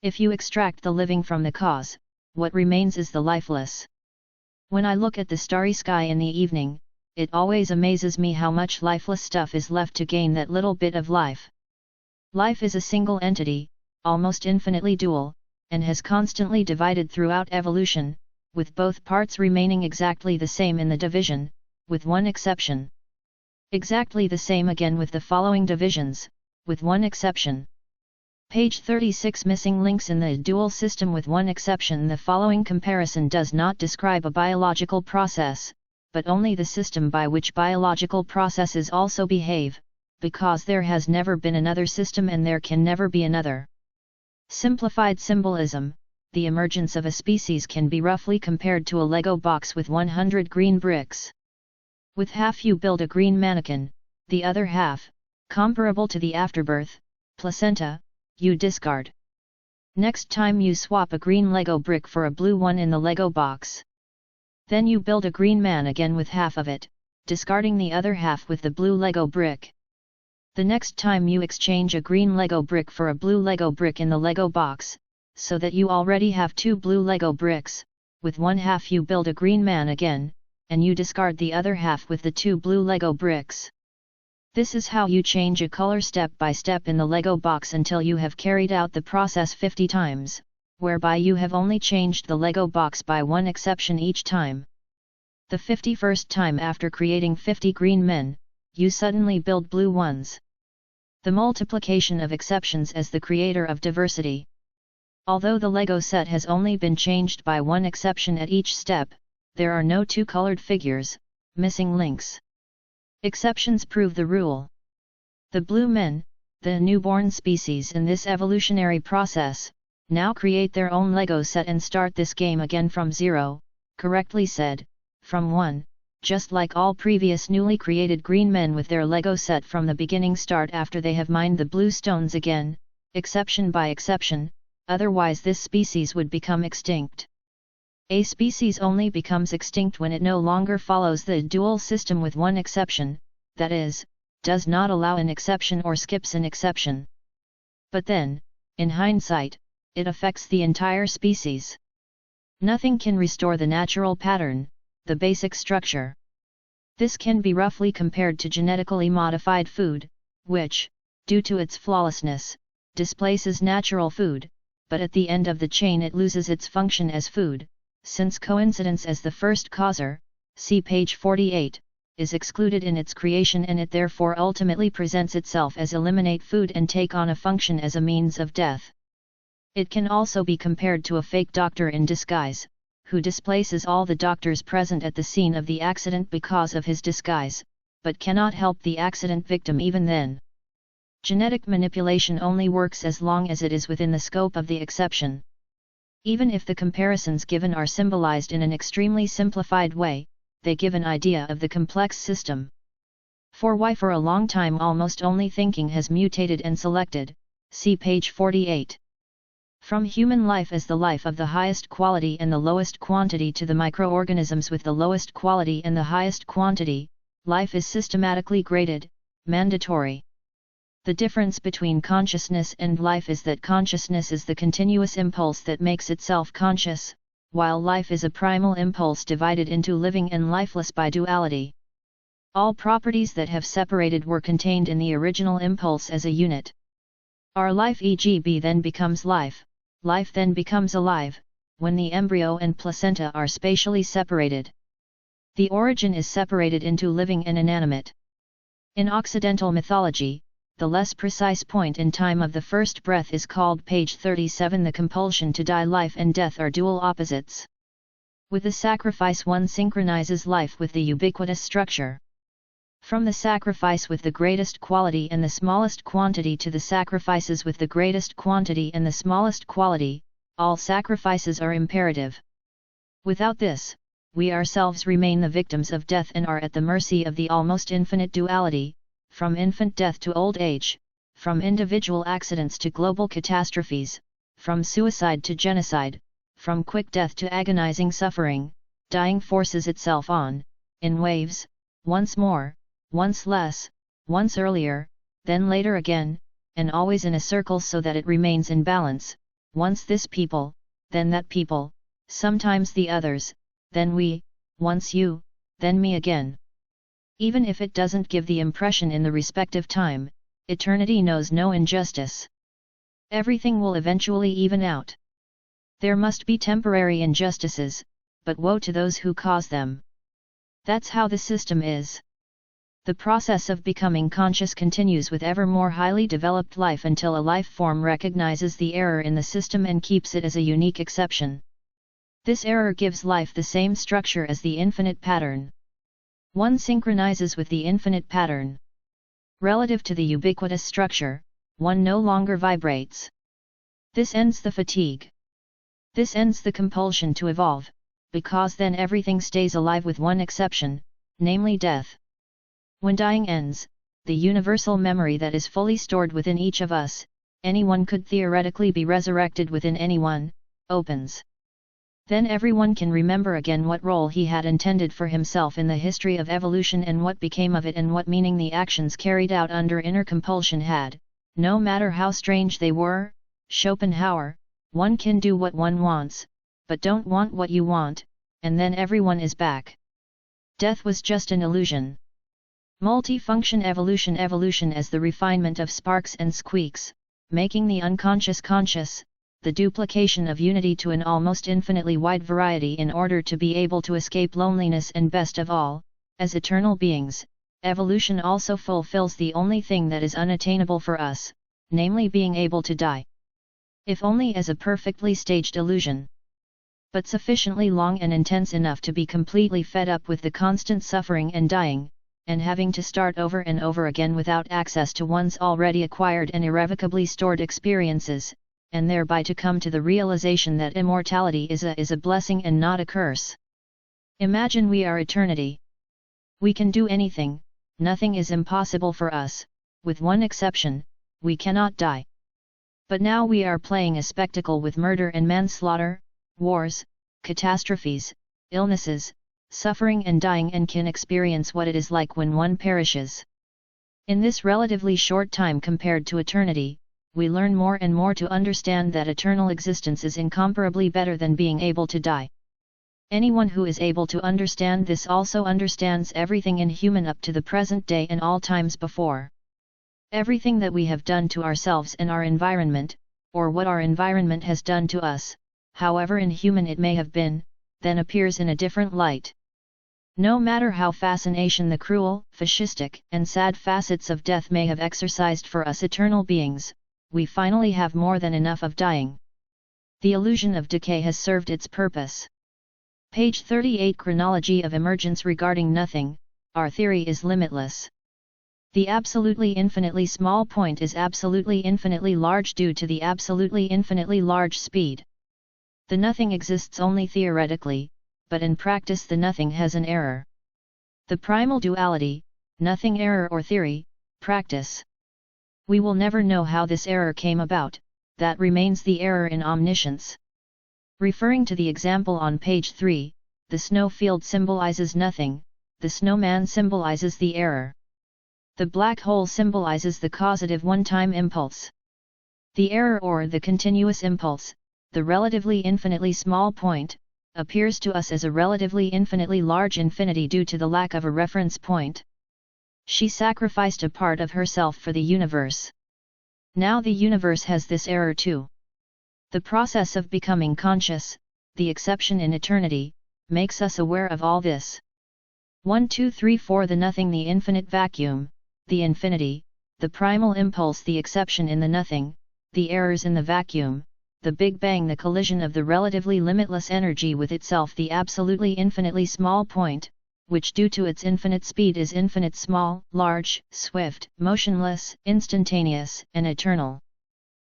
If you extract the living from the cause, what remains is the lifeless. When I look at the starry sky in the evening, it always amazes me how much lifeless stuff is left to gain that little bit of life. Life is a single entity, almost infinitely dual, and has constantly divided throughout evolution, with both parts remaining exactly the same in the division, with one exception. Exactly the same again with the following divisions, with one exception. Page 36. Missing links in the dual system with one exception. The following comparison does not describe a biological process, but only the system by which biological processes also behave, because there has never been another system and there can never be another. Simplified symbolism: the emergence of a species can be roughly compared to a Lego box with 100 green bricks. With half you build a green mannequin, the other half, comparable to the afterbirth, placenta, you discard. Next time you swap a green Lego brick for a blue one in the Lego box. Then you build a green man again with half of it, discarding the other half with the blue Lego brick. The next time you exchange a green Lego brick for a blue Lego brick in the Lego box, so that you already have two blue Lego bricks, with one half you build a green man again, and you discard the other half with the two blue Lego bricks. This is how you change a color step by step in the Lego box until you have carried out the process 50 times, whereby you have only changed the Lego box by one exception each time. The 51st time after creating 50 green men, you suddenly build blue ones. The multiplication of exceptions as the creator of diversity. Although the Lego set has only been changed by one exception at each step, there are no two colored figures, missing links. Exceptions prove the rule. The blue men, the newborn species in this evolutionary process, now create their own Lego set and start this game again from zero, correctly said, from one, just like all previous newly created green men with their Lego set from the beginning start after they have mined the blue stones again, exception by exception, otherwise this species would become extinct. A species only becomes extinct when it no longer follows the dual system with one exception, that is, does not allow an exception or skips an exception. But then, in hindsight, it affects the entire species. Nothing can restore the natural pattern, the basic structure. This can be roughly compared to genetically modified food, which, due to its flawlessness, displaces natural food, but at the end of the chain it loses its function as food, since coincidence as the first causer, see page 48, is excluded in its creation and it therefore ultimately presents itself as eliminate food and take on a function as a means of death. It can also be compared to a fake doctor in disguise, who displaces all the doctors present at the scene of the accident because of his disguise, but cannot help the accident victim even then. Genetic manipulation only works as long as it is within the scope of the exception. Even if the comparisons given are symbolized in an extremely simplified way, they give an idea of the complex system. For why for a long time almost only thinking has mutated and selected, see page 48. From human life as the life of the highest quality and the lowest quantity to the microorganisms with the lowest quality and the highest quantity, life is systematically graded, mandatory. The difference between consciousness and life is that consciousness is the continuous impulse that makes itself conscious, while life is a primal impulse divided into living and lifeless by duality. All properties that have separated were contained in the original impulse as a unit. Our life e.g. then becomes life. Life then becomes alive, when the embryo and placenta are spatially separated. The origin is separated into living and inanimate. In Occidental mythology, the less precise point in time of the first breath is called page 37. The compulsion to die. Life and death are dual opposites. With the sacrifice one synchronizes life with the ubiquitous structure. From the sacrifice with the greatest quality and the smallest quantity to the sacrifices with the greatest quantity and the smallest quality, all sacrifices are imperative. Without this, we ourselves remain the victims of death and are at the mercy of the almost infinite duality, from infant death to old age, from individual accidents to global catastrophes, from suicide to genocide, from quick death to agonizing suffering. Dying forces itself on, in waves, once more, once less, once earlier, then later again, and always in a circle so that it remains in balance, once this people, then that people, sometimes the others, then we, once you, then me again. Even if it doesn't give the impression in the respective time, eternity knows no injustice. Everything will eventually even out. There must be temporary injustices, but woe to those who cause them. That's how the system is. The process of becoming conscious continues with ever more highly developed life until a life form recognizes the error in the system and keeps it as a unique exception. This error gives life the same structure as the infinite pattern. One synchronizes with the infinite pattern. Relative to the ubiquitous structure, one no longer vibrates. This ends the fatigue. This ends the compulsion to evolve, because then everything stays alive with one exception, namely death. When dying ends, the universal memory that is fully stored within each of us, anyone could theoretically be resurrected within anyone, opens. Then everyone can remember again what role he had intended for himself in the history of evolution and what became of it and what meaning the actions carried out under inner compulsion had, no matter how strange they were. Schopenhauer, one can do what one wants, but don't want what you want, and then everyone is back. Death was just an illusion. Multifunction evolution as the refinement of sparks and squeaks, making the unconscious conscious, the duplication of unity to an almost infinitely wide variety in order to be able to escape loneliness, and best of all, as eternal beings, evolution also fulfills the only thing that is unattainable for us, namely being able to die. If only as a perfectly staged illusion, but sufficiently long and intense enough to be completely fed up with the constant suffering and dying, and having to start over and over again without access to one's already acquired and irrevocably stored experiences, and thereby to come to the realization that immortality is a blessing and not a curse. Imagine we are eternity. We can do anything, nothing is impossible for us, with one exception, we cannot die. But now we are playing a spectacle with murder and manslaughter, wars, catastrophes, illnesses, suffering and dying, and can experience what it is like when one perishes. In this relatively short time compared to eternity, we learn more and more to understand that eternal existence is incomparably better than being able to die. Anyone who is able to understand this also understands everything inhuman up to the present day and all times before. Everything that we have done to ourselves and our environment, or what our environment has done to us, however inhuman it may have been, then appears in a different light. No matter how fascination the cruel, fascistic, and sad facets of death may have exercised for us eternal beings, we finally have more than enough of dying. The illusion of decay has served its purpose. Page 38. Chronology of emergence regarding nothing. Our theory is limitless. The absolutely infinitely small point is absolutely infinitely large due to the absolutely infinitely large speed. The nothing exists only theoretically, but in practice the nothing has an error. The primal duality, nothing error or theory, practice. We will never know how this error came about, that remains the error in omniscience. Referring to the example on page 3, the snow field symbolizes nothing, the snowman symbolizes the error. The black hole symbolizes the causative one-time impulse. The error or the continuous impulse, the relatively infinitely small point, appears to us as a relatively infinitely large infinity due to the lack of a reference point. She sacrificed a part of herself for the universe. Now the universe has this error too. The process of becoming conscious, the exception in eternity, makes us aware of all this. 1, 2, 3, 4. The nothing, the infinite vacuum, the infinity, the primal impulse, the exception in the nothing, the errors in the vacuum, the Big Bang, the collision of the relatively limitless energy with itself, the absolutely infinitely small point, which due to its infinite speed is infinite small, large, swift, motionless, instantaneous, and eternal.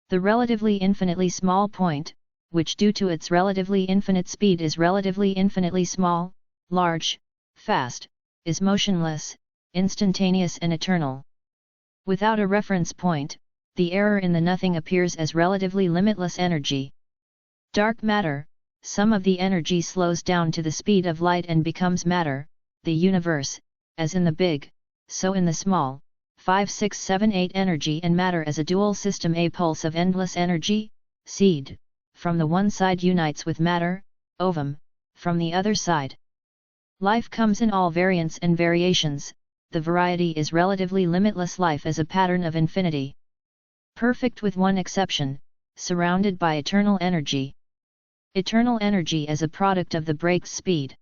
The relatively infinitely small point, which due to its relatively infinite speed is relatively infinitely small, large, fast, is motionless, instantaneous and eternal. Without a reference point, the error in the nothing appears as relatively limitless energy. Dark matter, some of the energy slows down to the speed of light and becomes matter, the universe, as in the big, so in the small. 5, 6, 7, 8. Energy and matter as a dual system, a pulse of endless energy, seed, from the one side unites with matter, ovum, from the other side. Life comes in all variants and variations, the variety is relatively limitless. Life as a pattern of infinity. Perfect with one exception, surrounded by eternal energy. Eternal energy as a product of the brake's speed.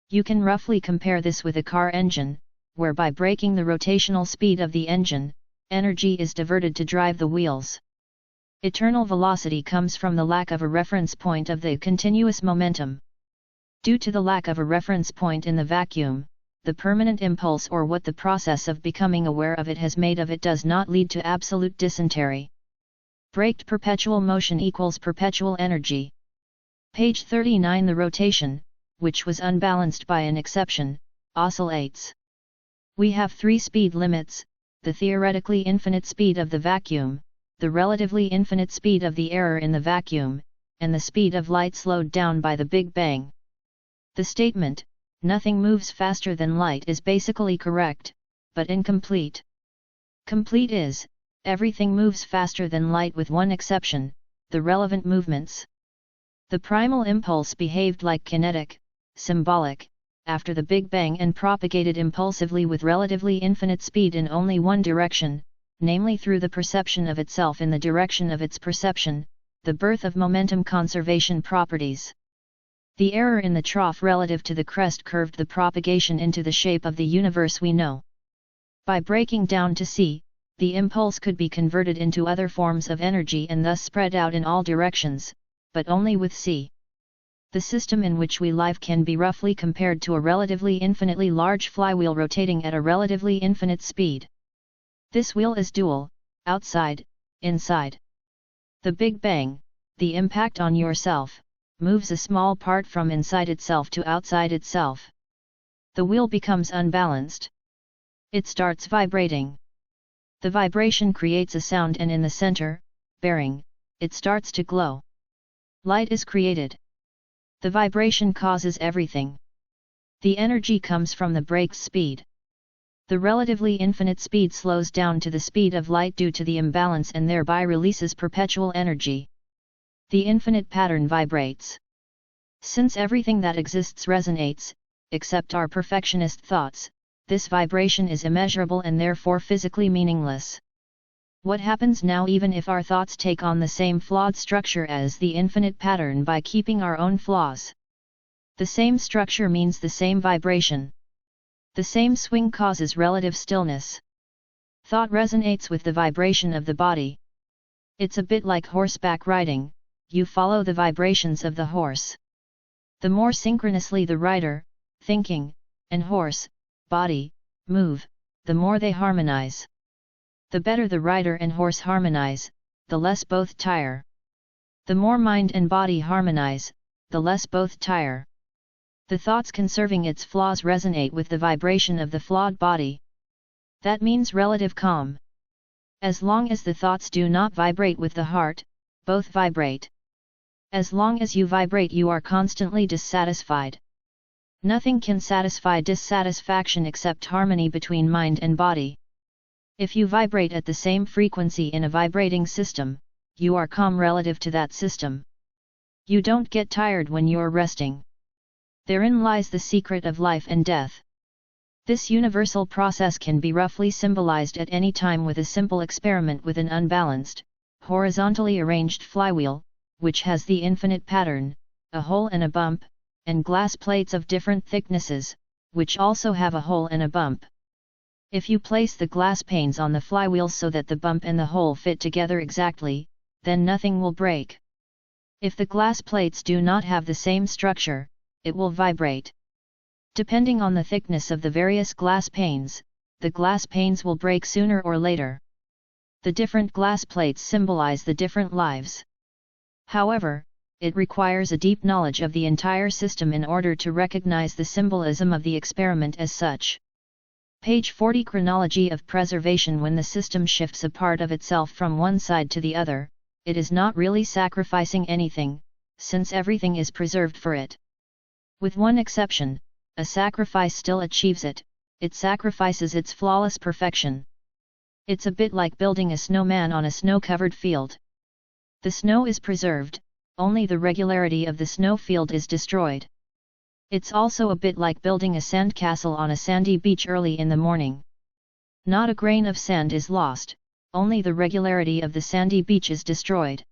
You can roughly compare this with a car engine, where by braking the rotational speed of the engine, energy is diverted to drive the wheels. Eternal velocity comes from the lack of a reference point of the continuous momentum. Due to the lack of a reference point in the vacuum, the permanent impulse or what the process of becoming aware of it has made of it does not lead to absolute dysentery. Braked perpetual motion equals perpetual energy. Page 39. The rotation, which was unbalanced by an exception, oscillates. We have 3 speed limits, the theoretically infinite speed of the vacuum, the relatively infinite speed of the error in the vacuum, and the speed of light slowed down by the Big Bang. The statement, nothing moves faster than light, is basically correct, but incomplete. Complete is, everything moves faster than light with one exception, the relevant movements. The primal impulse behaved like kinetic, symbolic, after the Big Bang and propagated impulsively with relatively infinite speed in only one direction, namely through the perception of itself in the direction of its perception, the birth of momentum conservation properties. The error in the trough relative to the crest curved the propagation into the shape of the universe we know. By breaking down to C, the impulse could be converted into other forms of energy and thus spread out in all directions, but only with C. The system in which we live can be roughly compared to a relatively infinitely large flywheel rotating at a relatively infinite speed. This wheel is dual, outside, inside. The Big Bang, the impact on yourself, moves a small part from inside itself to outside itself. The wheel becomes unbalanced. It starts vibrating. The vibration creates a sound and in the center, bearing, it starts to glow. Light is created. The vibration causes everything. The energy comes from the break's speed. The relatively infinite speed slows down to the speed of light due to the imbalance and thereby releases perpetual energy. The infinite pattern vibrates. Since everything that exists resonates, except our perfectionist thoughts, this vibration is immeasurable and therefore physically meaningless. What happens now even if our thoughts take on the same flawed structure as the infinite pattern by keeping our own flaws? The same structure means the same vibration. The same swing causes relative stillness. Thought resonates with the vibration of the body. It's a bit like horseback riding, you follow the vibrations of the horse. The more synchronously the rider, thinking, and horse, body, move, the more they harmonize. The better the rider and horse harmonize, the less both tire. The more mind and body harmonize, the less both tire. The thoughts conserving its flaws resonate with the vibration of the flawed body. That means relative calm. As long as the thoughts do not vibrate with the heart, both vibrate. As long as you vibrate, you are constantly dissatisfied. Nothing can satisfy dissatisfaction except harmony between mind and body. If you vibrate at the same frequency in a vibrating system, you are calm relative to that system. You don't get tired when you're resting. Therein lies the secret of life and death. This universal process can be roughly symbolized at any time with a simple experiment with an unbalanced, horizontally arranged flywheel, which has the infinite pattern, a hole and a bump, and glass plates of different thicknesses, which also have a hole and a bump. If you place the glass panes on the flywheel so that the bump and the hole fit together exactly, then nothing will break. If the glass plates do not have the same structure, it will vibrate. Depending on the thickness of the various glass panes, the glass panes will break sooner or later. The different glass plates symbolize the different lives. However, it requires a deep knowledge of the entire system in order to recognize the symbolism of the experiment as such. Page 40 Chronology of preservation. When the system shifts a part of itself from one side to the other, it is not really sacrificing anything, since everything is preserved for it. With one exception, a sacrifice still achieves it, it sacrifices its flawless perfection. It's a bit like building a snowman on a snow-covered field. The snow is preserved, only the regularity of the snow field is destroyed. It's also a bit like building a sandcastle on a sandy beach early in the morning. Not a grain of sand is lost, only the regularity of the sandy beach is destroyed.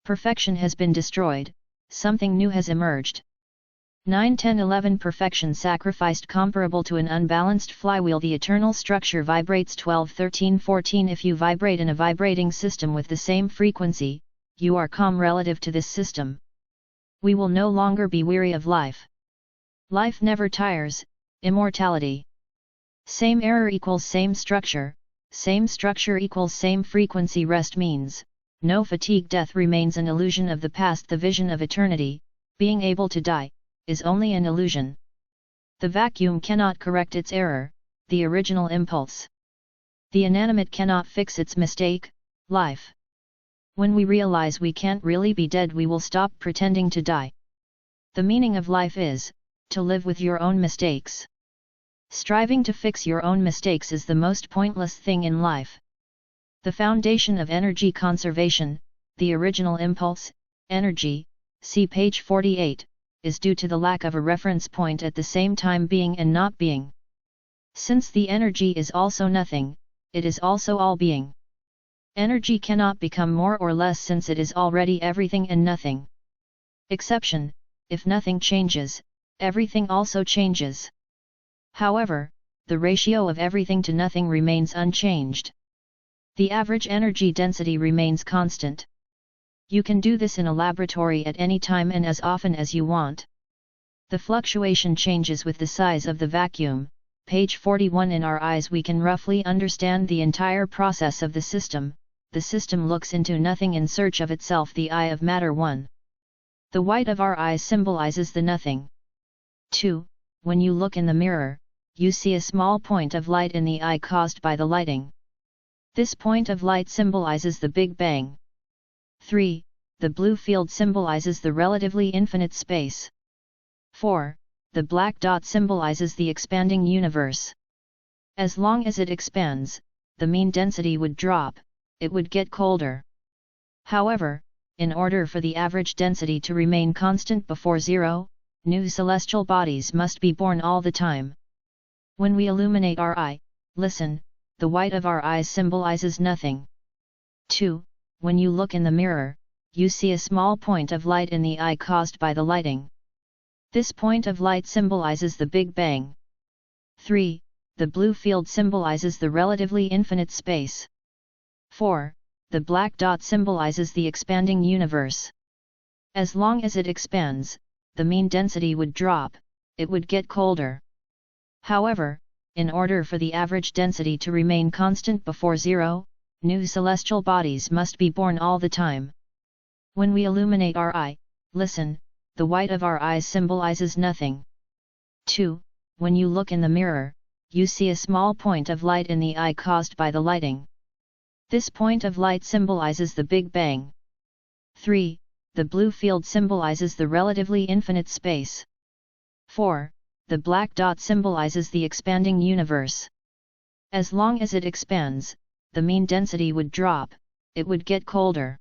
Perfection has been destroyed, something new has emerged. 9, 10, 11 Perfection sacrificed comparable to an unbalanced flywheel. The eternal structure vibrates. 12, 13, 14 If you vibrate in a vibrating system with the same frequency, you are calm relative to this system. We will no longer be weary of life. Life never tires, immortality. Same error equals same structure equals same frequency. Rest means, no fatigue. Death remains an illusion of the past. The vision of eternity, being able to die, is only an illusion. The vacuum cannot correct its error, the original impulse. The inanimate cannot fix its mistake, life. When we realize we can't really be dead, we will stop pretending to die. The meaning of life is, to live with your own mistakes. Striving to fix your own mistakes is the most pointless thing in life. The foundation of energy conservation, the original impulse, energy, see page 48, is due to the lack of a reference point at the same time being and not being. Since the energy is also nothing, it is also all being. Energy cannot become more or less since it is already everything and nothing. Exception: if nothing changes, everything also changes. However, the ratio of everything to nothing remains unchanged. The average energy density remains constant. You can do this in a laboratory at any time and as often as you want. The fluctuation changes with the size of the vacuum. Page 41. In our eyes we can roughly understand the entire process of the system. The system looks into nothing in search of itself. The eye of matter 1. The white of our eyes symbolizes the nothing. 2. When you look in the mirror, you see a small point of light in the eye caused by the lighting. This point of light symbolizes the Big Bang. 3. The blue field symbolizes the relatively infinite space. 4. The black dot symbolizes the expanding universe. As long as it expands, the mean density would drop, it would get colder. However, in order for the average density to remain constant before zero, new celestial bodies must be born all the time. When we illuminate our eye, listen, the white of our eyes symbolizes nothing. 2. When you look in the mirror, you see a small point of light in the eye caused by the lighting. This point of light symbolizes the Big Bang. 3. The blue field symbolizes the relatively infinite space. 4. The black dot symbolizes the expanding universe. As long as it expands, the mean density would drop, it would get colder. However, in order for the average density to remain constant before zero, new celestial bodies must be born all the time. When we illuminate our eye, listen, the white of our eyes symbolizes nothing. 2. When you look in the mirror, you see a small point of light in the eye caused by the lighting. This point of light symbolizes the Big Bang. 3. The blue field symbolizes the relatively infinite space. 4. The black dot symbolizes the expanding universe. As long as it expands, the mean density would drop, it would get colder.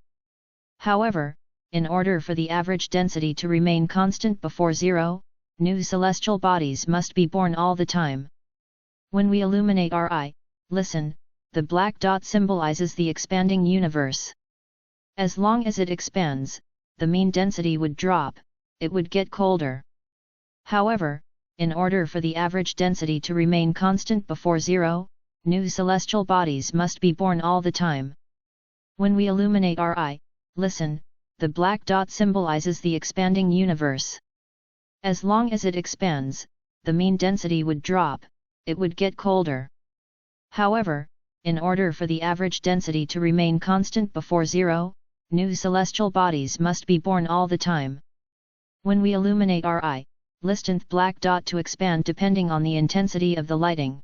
However, in order for the average density to remain constant before zero, new celestial bodies must be born all the time. When we illuminate our eye, listen, the black dot symbolizes the expanding universe. As long as it expands, the mean density would drop, it would get colder. However, in order for the average density to remain constant before zero, new celestial bodies must be born all the time. When we illuminate our eye, listen, the black dot symbolizes the expanding universe. As long as it expands, the mean density would drop, it would get colder. However, in order for the average density to remain constant before zero, new celestial bodies must be born all the time. When we illuminate our eye, listen the black dot to expand depending on the intensity of the lighting.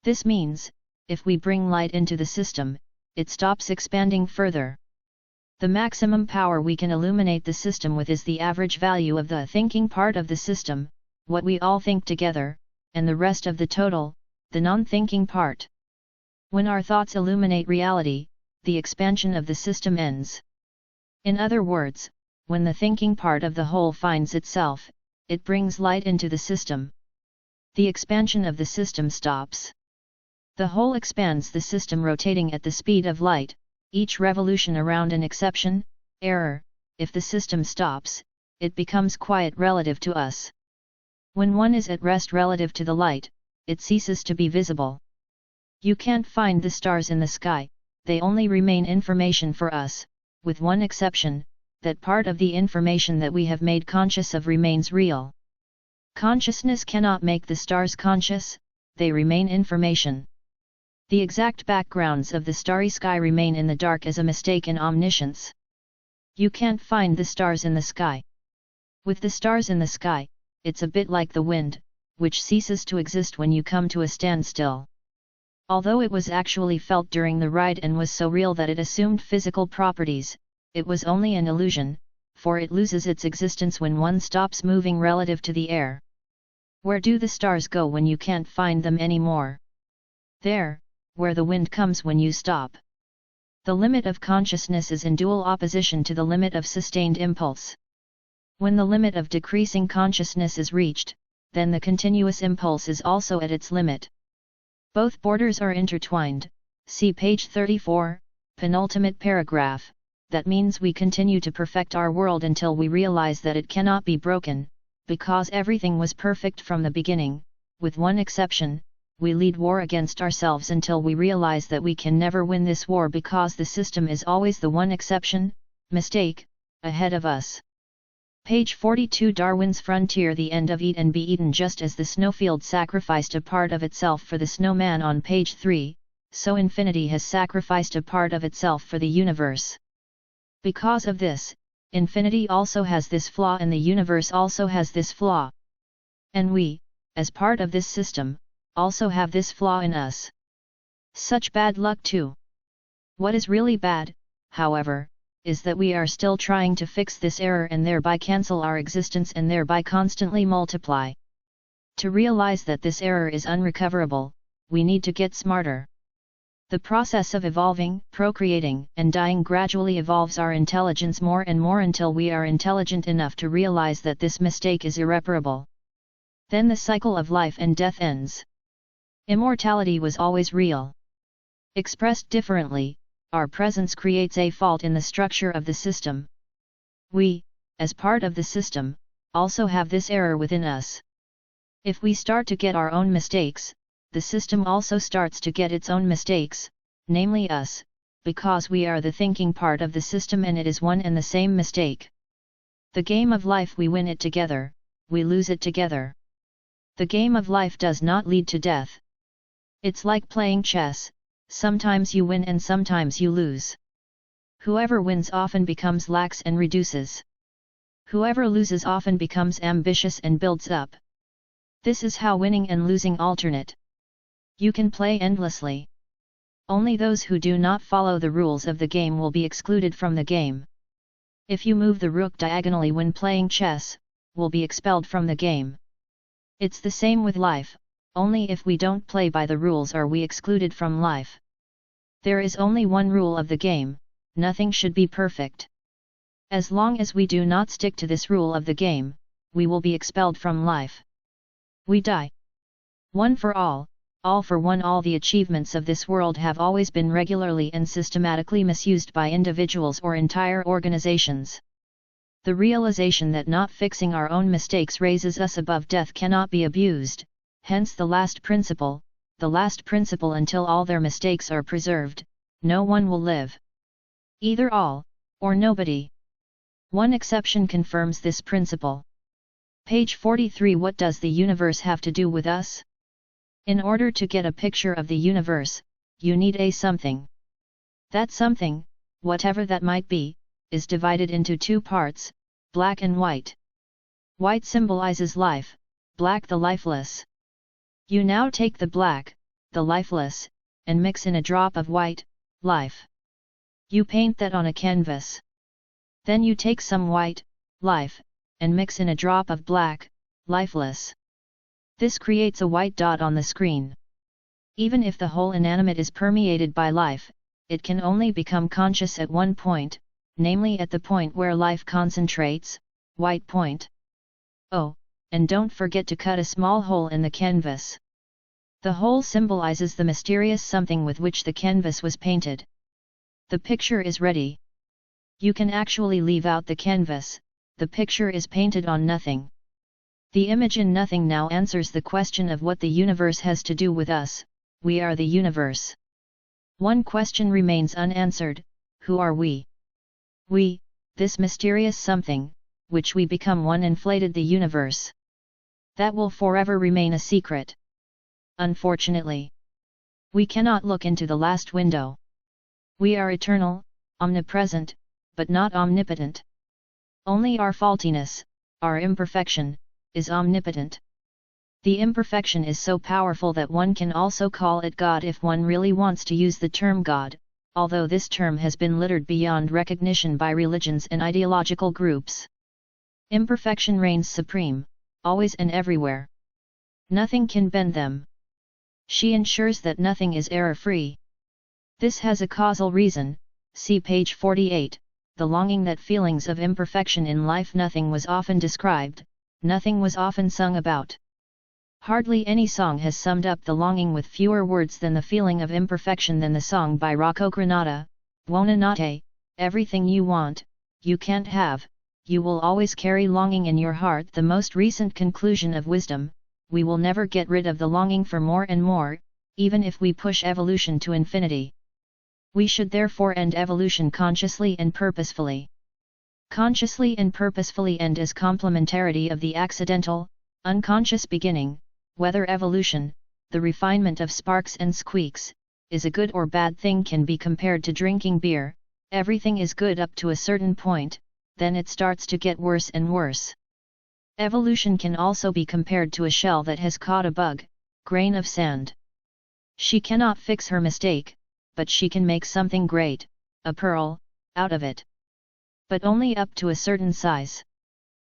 This means, if we bring light into the system, it stops expanding further. The maximum power we can illuminate the system with is the average value of the thinking part of the system, what we all think together, and the rest of the total, the non-thinking part. When our thoughts illuminate reality, the expansion of the system ends. In other words, when the thinking part of the whole finds itself, it brings light into the system. The expansion of the system stops. The whole expands, the system rotating at the speed of light, each revolution around an exception, error. If the system stops, it becomes quiet relative to us. When one is at rest relative to the light, it ceases to be visible. You can't find the stars in the sky, they only remain information for us, with one exception, that part of the information that we have made conscious of remains real. Consciousness cannot make the stars conscious, they remain information. The exact backgrounds of the starry sky remain in the dark as a mistake in omniscience. You can't find the stars in the sky. With the stars in the sky, it's a bit like the wind, which ceases to exist when you come to a standstill. Although it was actually felt during the ride and was so real that it assumed physical properties, it was only an illusion, for it loses its existence when one stops moving relative to the air. Where do the stars go when you can't find them anymore? There, where the wind comes when you stop. The limit of consciousness is in dual opposition to the limit of sustained impulse. When the limit of decreasing consciousness is reached, then the continuous impulse is also at its limit. Both borders are intertwined, see page 34, penultimate paragraph, that means we continue to perfect our world until we realize that it cannot be broken, because everything was perfect from the beginning, with one exception. We lead war against ourselves until we realize that we can never win this war because the system is always the one exception, mistake, ahead of us. Page 42. Darwin's Frontier. The end of Eat and Be Eaten. Just as the snowfield sacrificed a part of itself for the snowman on page 3, so infinity has sacrificed a part of itself for the universe. Because of this, infinity also has this flaw and the universe also has this flaw. And we, as part of this system, also have this flaw in us. Such bad luck too. What is really bad, however, is that we are still trying to fix this error and thereby cancel our existence and thereby constantly multiply. To realize that this error is unrecoverable, we need to get smarter. The process of evolving, procreating, and dying gradually evolves our intelligence more and more until we are intelligent enough to realize that this mistake is irreparable. Then the cycle of life and death ends. Immortality was always real. Expressed differently, our presence creates a fault in the structure of the system. We, as part of the system, also have this error within us. If we start to get our own mistakes, the system also starts to get its own mistakes, namely us, because we are the thinking part of the system and it is one and the same mistake. The game of life, we win it together, we lose it together. The game of life does not lead to death. It's like playing chess, sometimes you win and sometimes you lose. Whoever wins often becomes lax and reduces. Whoever loses often becomes ambitious and builds up. This is how winning and losing alternate. You can play endlessly. Only those who do not follow the rules of the game will be excluded from the game. If you move the rook diagonally when playing chess, will be expelled from the game. It's the same with life, only if we don't play by the rules are we excluded from life. There is only one rule of the game, nothing should be perfect. As long as we do not stick to this rule of the game, we will be expelled from life. We die. One for all for one. All the achievements of this world have always been regularly and systematically misused by individuals or entire organizations. The realization that not fixing our own mistakes raises us above death cannot be abused, hence the last principle until all their mistakes are preserved, no one will live. Either all, or nobody. One exception confirms this principle. Page 43. What does the universe have to do with us? In order to get a picture of the universe, you need a something. That something, whatever that might be, is divided into two parts, black and white. White symbolizes life, black the lifeless. You now take the black, the lifeless, and mix in a drop of white, life. You paint that on a canvas. Then you take some white, life, and mix in a drop of black, lifeless. This creates a white dot on the screen. Even if the whole inanimate is permeated by life, it can only become conscious at one point, namely at the point where life concentrates, white point. Oh, and don't forget to cut a small hole in the canvas. The hole symbolizes the mysterious something with which the canvas was painted. The picture is ready. You can actually leave out the canvas, the picture is painted on nothing. The image in nothing now answers the question of what the universe has to do with us. We are the universe. One question remains unanswered, who are we? We, this mysterious something, which we become one inflated the universe. That will forever remain a secret. Unfortunately, we cannot look into the last window. We are eternal, omnipresent, but not omnipotent. Only our faultiness, our imperfection, is omnipotent. The imperfection is so powerful that one can also call it God if one really wants to use the term God, although this term has been littered beyond recognition by religions and ideological groups. Imperfection reigns supreme, always and everywhere. Nothing can bend them. She ensures that nothing is error-free. This has a causal reason, see page 48, the longing that feelings of imperfection in life. Nothing was often described, nothing was often sung about. Hardly any song has summed up the longing with fewer words than the feeling of imperfection than the song by Rocco Granata, buonanotte, everything you want, you can't have, you will always carry longing in your heart. The most recent conclusion of wisdom, we will never get rid of the longing for more and more, even if we push evolution to infinity. We should therefore end evolution consciously and purposefully. Consciously and purposefully end is complementarity of the accidental, unconscious beginning. Whether evolution, the refinement of sparks and squeaks, is a good or bad thing can be compared to drinking beer. Everything is good up to a certain point, then it starts to get worse and worse. Evolution can also be compared to a shell that has caught a bug, grain of sand. She cannot fix her mistake, but she can make something great, a pearl, out of it. But only up to a certain size.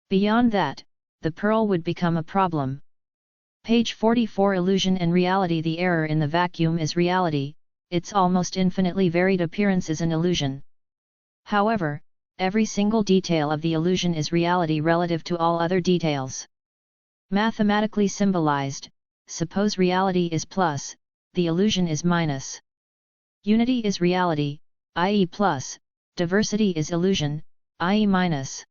Beyond that, the pearl would become a problem. Page 44. Illusion and reality. The error in the vacuum is reality, its almost infinitely varied appearance is an illusion. However, every single detail of the illusion is reality relative to all other details. Mathematically symbolized, suppose reality is plus, the illusion is minus. Unity is reality, i.e. plus, diversity is illusion, i.e. minus.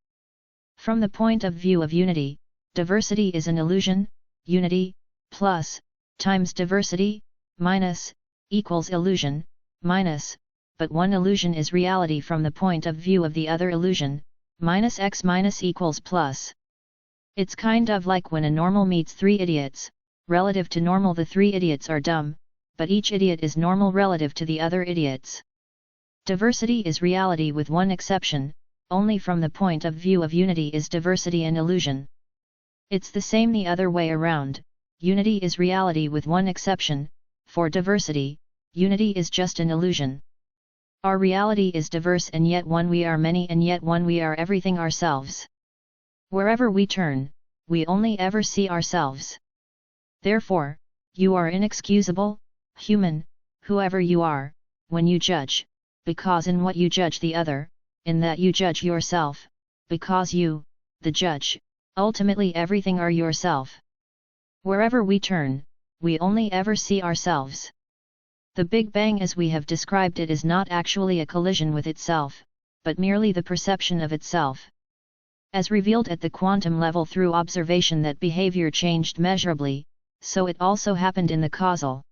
From the point of view of unity, diversity is an illusion, unity, plus, times diversity, minus, equals illusion, minus, but one illusion is reality from the point of view of the other illusion, minus x minus equals plus. It's kind of like when a normal meets three idiots, relative to normal the three idiots are dumb, but each idiot is normal relative to the other idiots. Diversity is reality with one exception, only from the point of view of unity is diversity an illusion. It's the same the other way around, unity is reality with one exception, for diversity, unity is just an illusion. Our reality is diverse and yet one we are many and yet one we are everything ourselves. Wherever we turn, we only ever see ourselves. Therefore, you are inexcusable, human, whoever you are, when you judge, because in what you judge the other, in that you judge yourself, because you, the judge, ultimately everything are yourself. Wherever we turn, we only ever see ourselves. The Big Bang as we have described it is not actually a collision with itself, but merely the perception of itself. As revealed at the quantum level through observation that behavior changed measurably, so it also happened in the causal.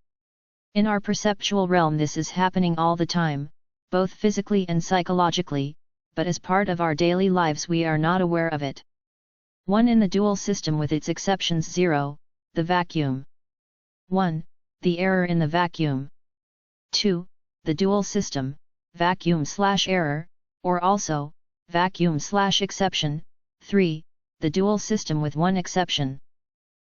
In our perceptual realm this is happening all the time, both physically and psychologically, but as part of our daily lives we are not aware of it. 1. In the dual system with its exceptions. 0. The vacuum. 1. The error in the vacuum. 2. The dual system, vacuum/error, or also, vacuum/exception. 3. The dual system with one exception.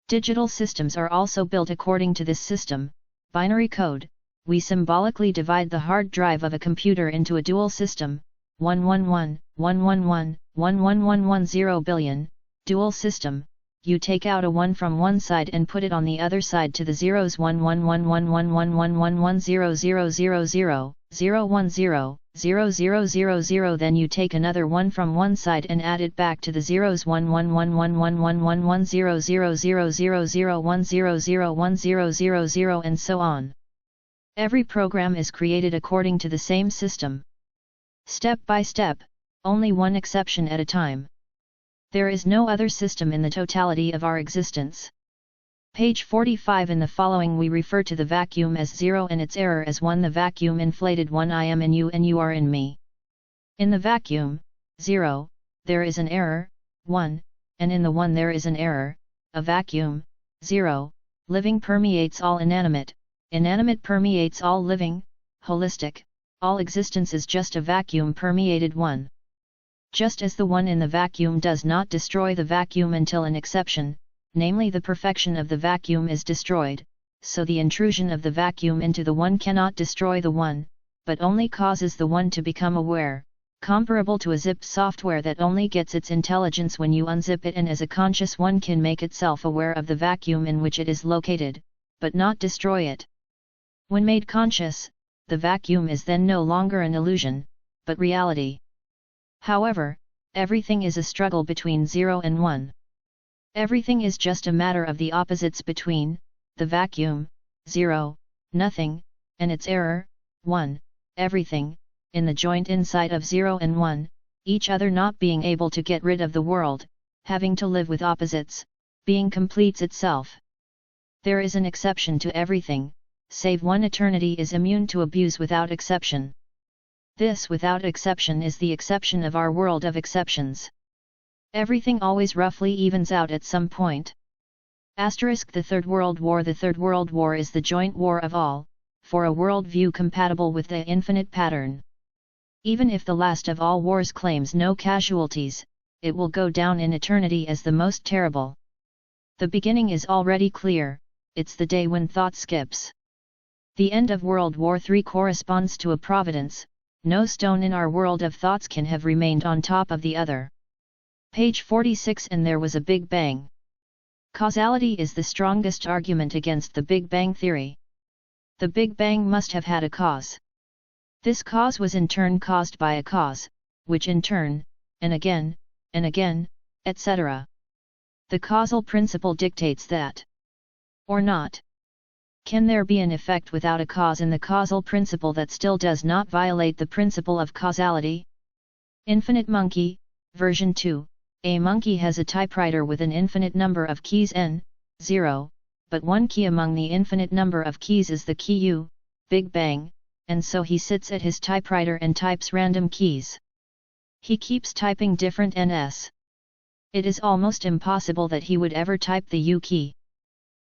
Digital systems are also built according to this system, binary code. We symbolically divide the hard drive of a computer into a dual system, 111, 111, 11110 billion, dual system. You take out a 1 from one side and put it on the other side to the zeros 1111111100000, 010, then you take another 1 from one side and add it back to the zeros 111111110000010001000 and so on. Every program is created according to the same system. Step by step, only one exception at a time. There is no other system in the totality of our existence. Page 45. In the following we refer to the vacuum as 0 and its error as 1. The vacuum inflated 1. I am in you and you are in me. In the vacuum, 0, there is an error, 1, and in the 1 there is an error, a vacuum, 0. Living permeates all inanimate, inanimate permeates all living, holistic, all existence is just a vacuum permeated 1. Just as the 1 in the vacuum does not destroy the vacuum until an exception, namely the perfection of the vacuum is destroyed, so the intrusion of the vacuum into the 1 cannot destroy the 1, but only causes the 1 to become aware, comparable to a zip software that only gets its intelligence when you unzip it, and as a conscious 1 can make itself aware of the vacuum in which it is located, but not destroy it. When made conscious, the vacuum is then no longer an illusion, but reality. However, everything is a struggle between 0 and 1. Everything is just a matter of the opposites between, the vacuum, 0, nothing, and its error, 1, everything, in the joint insight of 0 and 1, each other not being able to get rid of the world, having to live with opposites, being completes itself. There is an exception to everything, save one. Eternity is immune to abuse without exception. This without exception is the exception of our world of exceptions. Everything always roughly evens out at some point. The Third World War. The Third World War is the joint war of all, for a world view compatible with the infinite pattern. Even if the last of all wars claims no casualties, it will go down in eternity as the most terrible. The beginning is already clear, it's the day when thought skips. The end of World War III corresponds to a providence. No stone in our world of thoughts can have remained on top of the other. Page 46. And there was a Big Bang. Causality is the strongest argument against the Big Bang theory. The Big Bang must have had a cause. This cause was in turn caused by a cause, which in turn, and again, etc. The causal principle dictates that. Or not. Can there be an effect without a cause in the causal principle that still does not violate the principle of causality? Infinite Monkey, version 2. A monkey has a typewriter with an infinite number of keys n, 0, but one key among the infinite number of keys is the key U, Big Bang, and so he sits at his typewriter and types random keys. He keeps typing different ns. It is almost impossible that he would ever type the U key.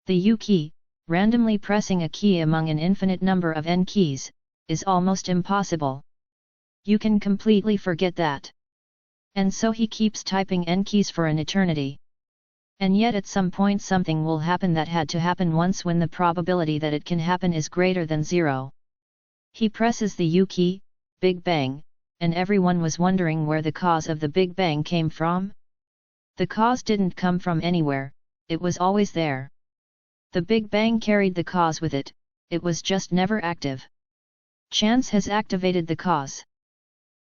The U key, randomly pressing a key among an infinite number of n keys, is almost impossible. You can completely forget that. And so he keeps typing n keys for an eternity. And yet at some point something will happen that had to happen once when the probability that it can happen is greater than 0. He presses the U key, Big Bang, and everyone was wondering where the cause of the Big Bang came from. The cause didn't come from anywhere, it was always there. The Big Bang carried the cause with it, it was just never active. Chance has activated the cause.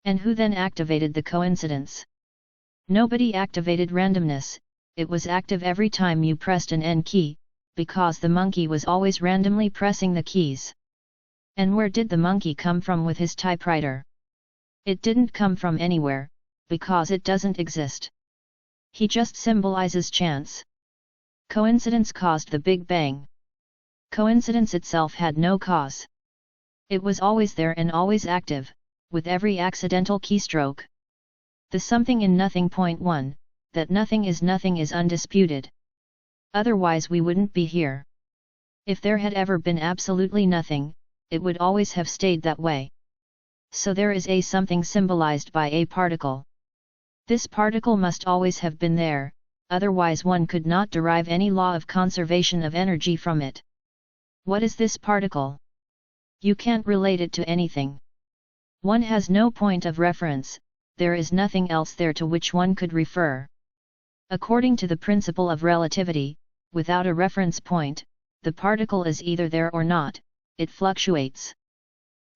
And who then activated the coincidence? Nobody activated randomness, it was active every time you pressed an N key, because the monkey was always randomly pressing the keys. And where did the monkey come from with his typewriter? It didn't come from anywhere, because it doesn't exist. He just symbolizes chance. Coincidence caused the Big Bang. Coincidence itself had no cause. It was always there and always active, with every accidental keystroke. The something in nothing. Point 1, that nothing is undisputed. Otherwise we wouldn't be here. If there had ever been absolutely nothing, it would always have stayed that way. So there is a something symbolized by a particle. This particle must always have been there, otherwise one could not derive any law of conservation of energy from it. What is this particle? You can't relate it to anything. One has no point of reference, there is nothing else there to which one could refer. According to the principle of relativity, without a reference point, the particle is either there or not, it fluctuates.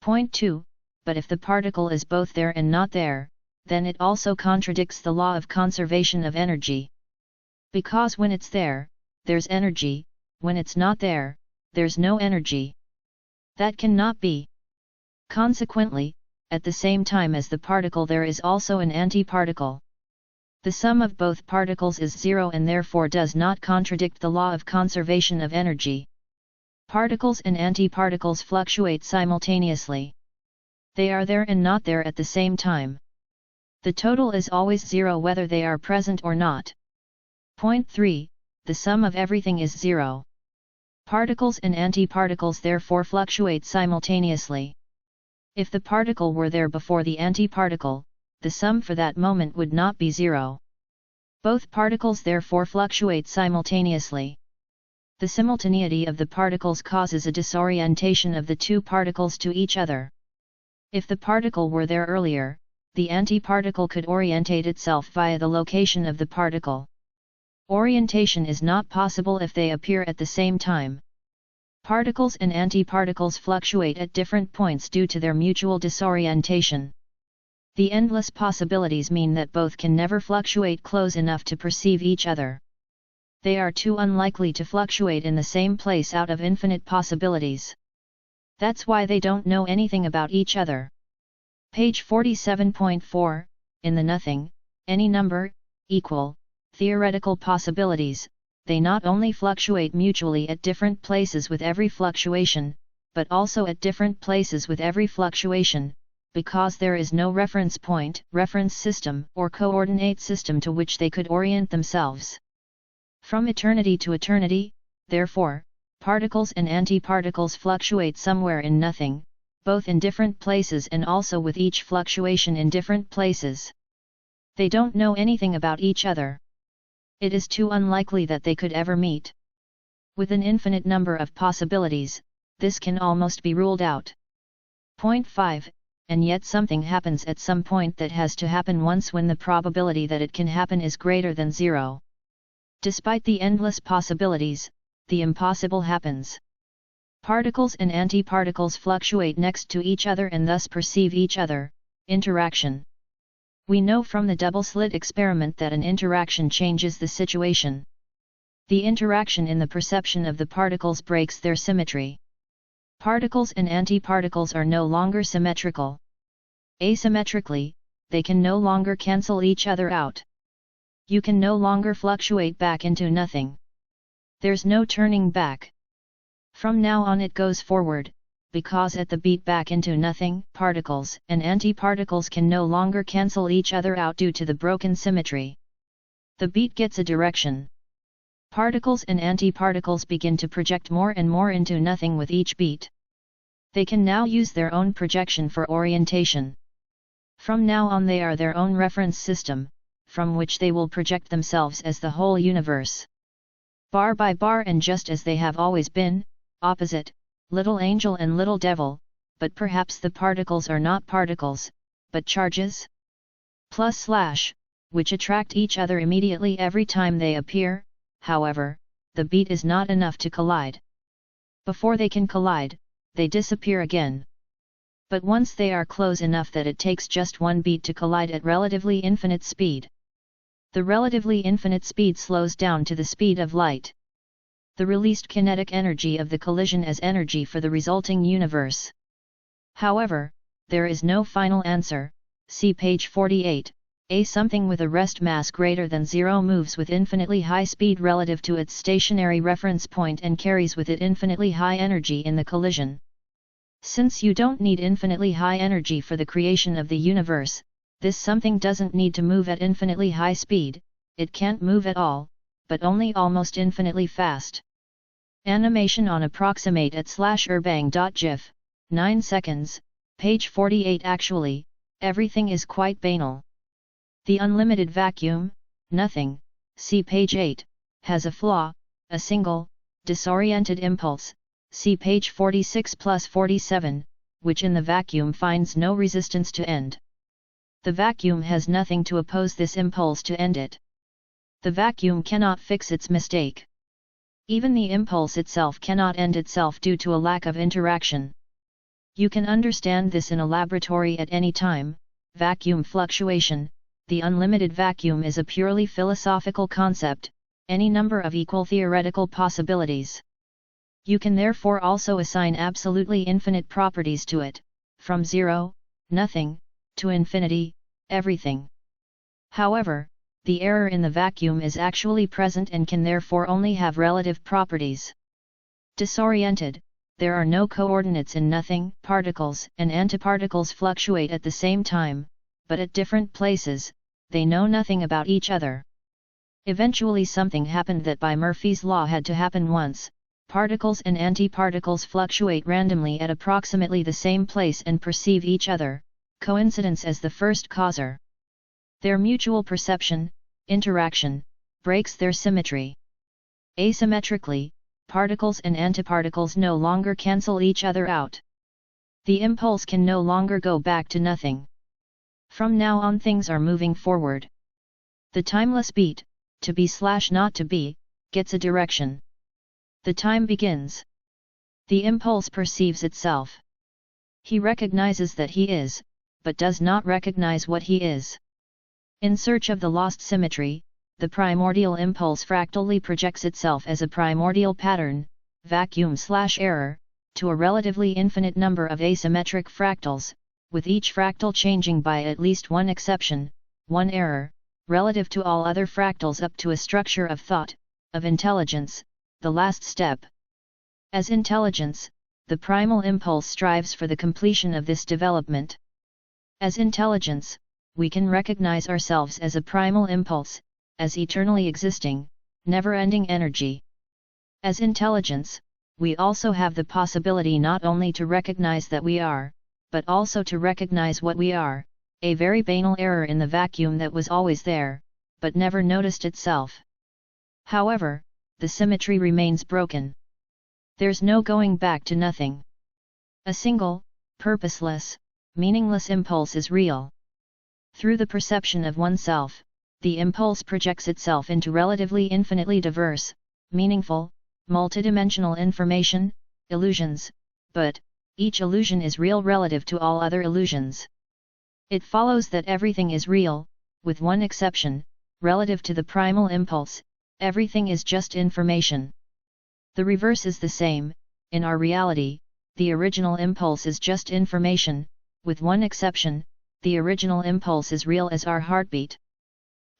Point 2, but if the particle is both there and not there, then it also contradicts the law of conservation of energy. Because when it's there, there's energy, when it's not there, there's no energy. That cannot be. Consequently, at the same time as the particle there is also an antiparticle. The sum of both particles is 0 and therefore does not contradict the law of conservation of energy. Particles and antiparticles fluctuate simultaneously. They are there and not there at the same time. The total is always 0 whether they are present or not. Point 3, the sum of everything is 0. Particles and antiparticles therefore fluctuate simultaneously. If the particle were there before the antiparticle, the sum for that moment would not be 0. Both particles therefore fluctuate simultaneously. The simultaneity of the particles causes a disorientation of the two particles to each other. If the particle were there earlier, the antiparticle could orientate itself via the location of the particle. Orientation is not possible if they appear at the same time. Particles and antiparticles fluctuate at different points due to their mutual disorientation. The endless possibilities mean that both can never fluctuate close enough to perceive each other. They are too unlikely to fluctuate in the same place out of infinite possibilities. That's why they don't know anything about each other. Page 47.4, in the nothing, any number, equal, theoretical possibilities, they not only fluctuate mutually at different places with every fluctuation, but also at different places with every fluctuation, because there is no reference point, reference system, or coordinate system to which they could orient themselves. From eternity to eternity, therefore, particles and antiparticles fluctuate somewhere in nothing, both in different places and also with each fluctuation in different places. They don't know anything about each other. It is too unlikely that they could ever meet. With an infinite number of possibilities, this can almost be ruled out. Point 5. And yet something happens at some point that has to happen once when the probability that it can happen is greater than 0. Despite the endless possibilities, the impossible happens. Particles and antiparticles fluctuate next to each other and thus perceive each other. Interaction. We know from the double-slit experiment that an interaction changes the situation. The interaction in the perception of the particles breaks their symmetry. Particles and antiparticles are no longer symmetrical. Asymmetrically, they can no longer cancel each other out. You can no longer fluctuate back into nothing. There's no turning back. From now on it goes forward, because at the beat back into nothing, particles and antiparticles can no longer cancel each other out due to the broken symmetry. The beat gets a direction. Particles and antiparticles begin to project more and more into nothing with each beat. They can now use their own projection for orientation. From now on they are their own reference system, from which they will project themselves as the whole universe. Bar by bar and just as they have always been, opposite, little angel and little devil, but perhaps the particles are not particles, but charges? +/, which attract each other immediately every time they appear. However, the beat is not enough to collide. Before they can collide, they disappear again. But once they are close enough that it takes just one beat to collide at relatively infinite speed. The relatively infinite speed slows down to the speed of light. The released kinetic energy of the collision as energy for the resulting universe. However, there is no final answer. See page 48. A something with a rest mass greater than 0 moves with infinitely high speed relative to its stationary reference point and carries with it infinitely high energy in the collision. Since you don't need infinitely high energy for the creation of the universe, this something doesn't need to move at infinitely high speed, it can't move at all, but only almost infinitely fast. Animation on approximate at /urbang.gif, 9 seconds, page 48. Actually, everything is quite banal. The unlimited vacuum, nothing, see page 8, has a flaw, a single, disoriented impulse, see page 46+47, which in the vacuum finds no resistance to end. The vacuum has nothing to oppose this impulse to end it. The vacuum cannot fix its mistake. Even the impulse itself cannot end itself due to a lack of interaction. You can understand this in a laboratory at any time. Vacuum fluctuation. The unlimited vacuum is a purely philosophical concept, any number of equal theoretical possibilities. You can therefore also assign absolutely infinite properties to it, from 0, nothing, to infinity, everything. However, the error in the vacuum is actually present and can therefore only have relative properties. Disoriented, there are no coordinates in nothing, particles and antiparticles fluctuate at the same time, but at different places, they know nothing about each other. Eventually something happened that by Murphy's law had to happen once. Particles and antiparticles fluctuate randomly at approximately the same place and perceive each other, coincidence as the first causer. Their mutual perception, interaction, breaks their symmetry. Asymmetrically, particles and antiparticles no longer cancel each other out. The impulse can no longer go back to nothing. From now on things are moving forward. The timeless beat, to be/not to be, gets a direction. The time begins. The impulse perceives itself. He recognizes that he is, but does not recognize what he is. In search of the lost symmetry, the primordial impulse fractally projects itself as a primordial pattern, vacuum/error, to a relatively infinite number of asymmetric fractals, with each fractal changing by at least one exception, one error, relative to all other fractals up to a structure of thought, of intelligence, the last step. As intelligence, the primal impulse strives for the completion of this development. As intelligence, we can recognize ourselves as a primal impulse, as eternally existing, never-ending energy. As intelligence, we also have the possibility not only to recognize that we are, but also to recognize what we are, a very banal error in the vacuum that was always there, but never noticed itself. However, the symmetry remains broken. There's no going back to nothing. A single, purposeless, meaningless impulse is real. Through the perception of oneself, the impulse projects itself into relatively infinitely diverse, meaningful, multidimensional information, illusions, but each illusion is real relative to all other illusions. It follows that everything is real, with one exception, relative to the primal impulse, everything is just information. The reverse is the same. In our reality, the original impulse is just information, with one exception, the original impulse is real as our heartbeat.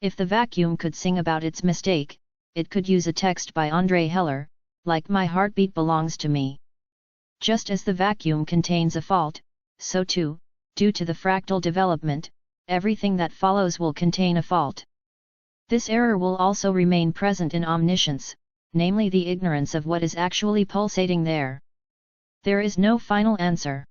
If the vacuum could sing about its mistake, it could use a text by Andre Heller, like "My heartbeat belongs to me." Just as the vacuum contains a fault, so too, due to the fractal development, everything that follows will contain a fault. This error will also remain present in omniscience, namely the ignorance of what is actually pulsating there. There is no final answer.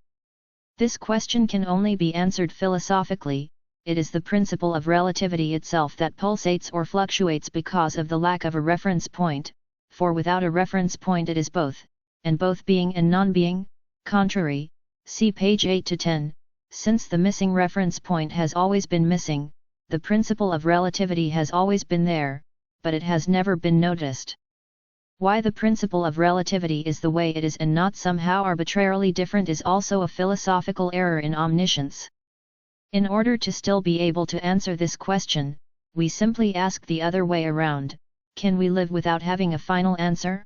This question can only be answered philosophically. It is the principle of relativity itself that pulsates or fluctuates because of the lack of a reference point, for without a reference point it is both, and both being and non-being, contrary, see page 8 to 10, since the missing reference point has always been missing, the principle of relativity has always been there, but it has never been noticed. Why the principle of relativity is the way it is and not somehow arbitrarily different is also a philosophical error in omniscience. In order to still be able to answer this question, we simply ask the other way around: can we live without having a final answer?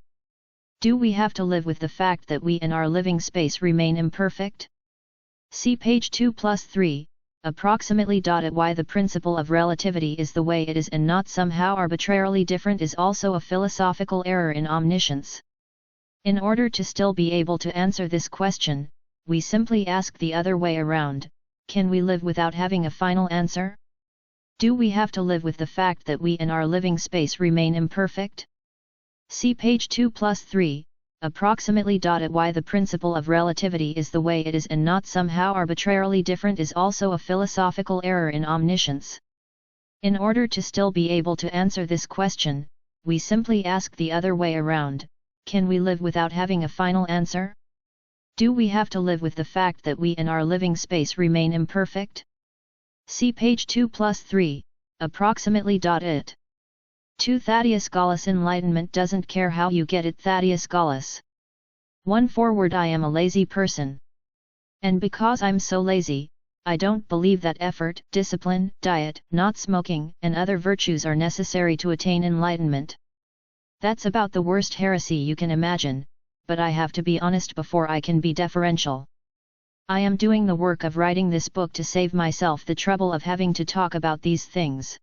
Do we have to live with the fact that we in our living space remain imperfect? See page 2+3, approximately. At why the principle of relativity is the way it is and not somehow arbitrarily different is also a philosophical error in omniscience. In order to still be able to answer this question, we simply ask the other way around: can we live without having a final answer? Do we have to live with the fact that we in our living space remain imperfect? See page 2+3, approximately. At why the principle of relativity is the way it is and not somehow arbitrarily different is also a philosophical error in omniscience. In order to still be able to answer this question, we simply ask the other way around: can we live without having a final answer? Do we have to live with the fact that we in our living space remain imperfect? See page 2+3, approximately. It. 2. Thaddeus Golas. Enlightenment doesn't care how you get it. Thaddeus Golas. 1. Forward. I am a lazy person. And because I'm so lazy, I don't believe that effort, discipline, diet, not smoking, and other virtues are necessary to attain enlightenment. That's about the worst heresy you can imagine, but I have to be honest before I can be deferential. I am doing the work of writing this book to save myself the trouble of having to talk about these things.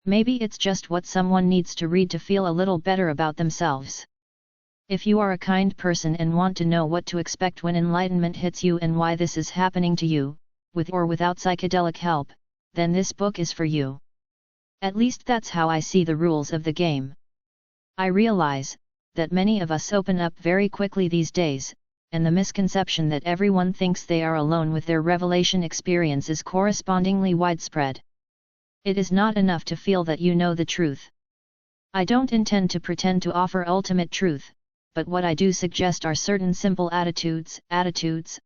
Maybe it's just what someone needs to read to feel a little better about themselves. If you are a kind person and want to know what to expect when enlightenment hits you and why this is happening to you, with or without psychedelic help, then this book is for you. At least that's how I see the rules of the game. I realize that many of us open up very quickly these days, and the misconception that everyone thinks they are alone with their revelation experience is correspondingly widespread. It is not enough to feel that you know the truth. I don't intend to pretend to offer ultimate truth, but what I do suggest are certain simple attitudes,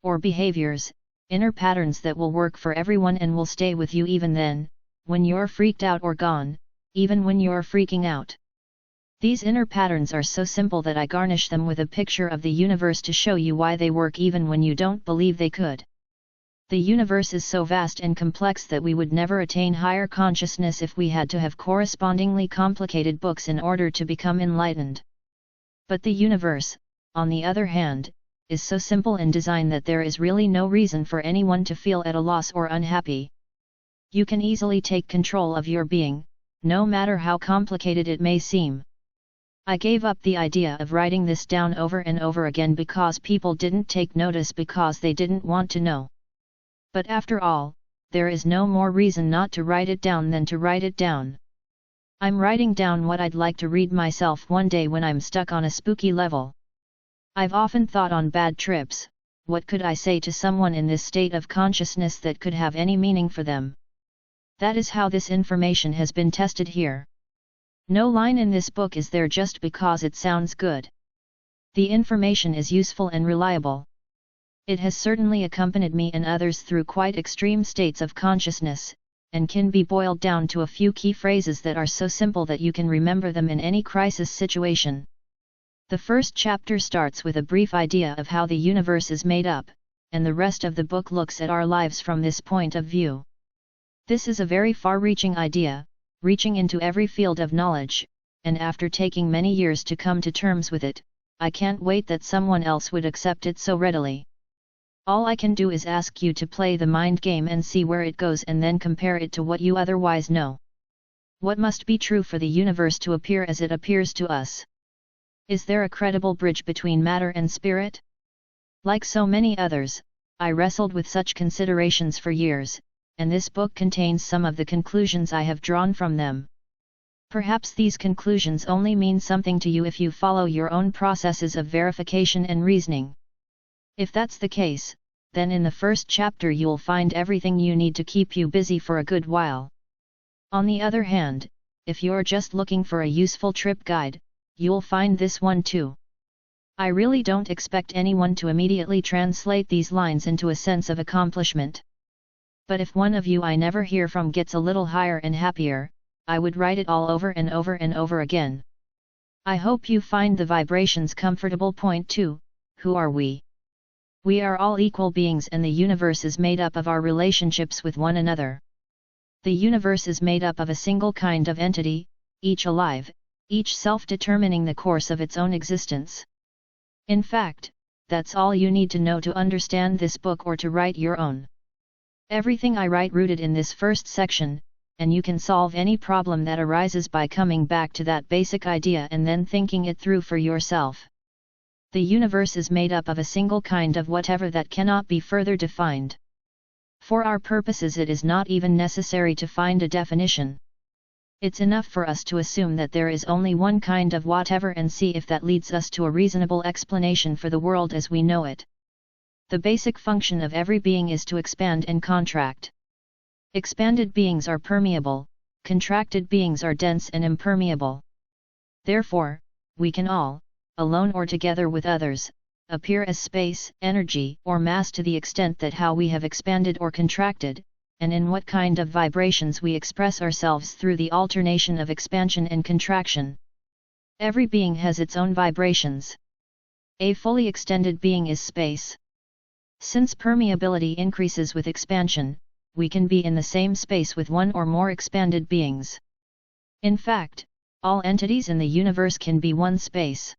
or behaviors, inner patterns that will work for everyone and will stay with you even then, when you're freaked out or gone, even when you're freaking out. These inner patterns are so simple that I garnish them with a picture of the universe to show you why they work even when you don't believe they could. The universe is so vast and complex that we would never attain higher consciousness if we had to have correspondingly complicated books in order to become enlightened. But the universe, on the other hand, is so simple in design that there is really no reason for anyone to feel at a loss or unhappy. You can easily take control of your being, no matter how complicated it may seem. I gave up the idea of writing this down over and over again because people didn't take notice because they didn't want to know. But after all, there is no more reason not to write it down than to write it down. I'm writing down what I'd like to read myself one day when I'm stuck on a spooky level. I've often thought on bad trips, what could I say to someone in this state of consciousness that could have any meaning for them? That is how this information has been tested here. No line in this book is there just because it sounds good. The information is useful and reliable. It has certainly accompanied me and others through quite extreme states of consciousness, and can be boiled down to a few key phrases that are so simple that you can remember them in any crisis situation. The first chapter starts with a brief idea of how the universe is made up, and the rest of the book looks at our lives from this point of view. This is a very far-reaching idea, reaching into every field of knowledge, and after taking many years to come to terms with it, I can't wait that someone else would accept it so readily. All I can do is ask you to play the mind game and see where it goes and then compare it to what you otherwise know. What must be true for the universe to appear as it appears to us? Is there a credible bridge between matter and spirit? Like so many others, I wrestled with such considerations for years, and this book contains some of the conclusions I have drawn from them. Perhaps these conclusions only mean something to you if you follow your own processes of verification and reasoning. If that's the case, then in the first chapter you'll find everything you need to keep you busy for a good while. On the other hand, if you're just looking for a useful trip guide, you'll find this one too. I really don't expect anyone to immediately translate these lines into a sense of accomplishment. But if one of you I never hear from gets a little higher and happier, I would write it all over and over and over again. I hope you find the vibrations comfortable. Point 2, who are we? We are all equal beings and the universe is made up of our relationships with one another. The universe is made up of a single kind of entity, each alive, each self-determining the course of its own existence. In fact, that's all you need to know to understand this book or to write your own. Everything I write rooted in this first section, and you can solve any problem that arises by coming back to that basic idea and then thinking it through for yourself. The universe is made up of a single kind of whatever that cannot be further defined. For our purposes it is not even necessary to find a definition. It's enough for us to assume that there is only one kind of whatever and see if that leads us to a reasonable explanation for the world as we know it. The basic function of every being is to expand and contract. Expanded beings are permeable, contracted beings are dense and impermeable. Therefore, we can all, alone or together with others, appear as space, energy, or mass to the extent that how we have expanded or contracted, and in what kind of vibrations we express ourselves through the alternation of expansion and contraction. Every being has its own vibrations. A fully extended being is space. Since permeability increases with expansion, we can be in the same space with one or more expanded beings. In fact, all entities in the universe can be one space.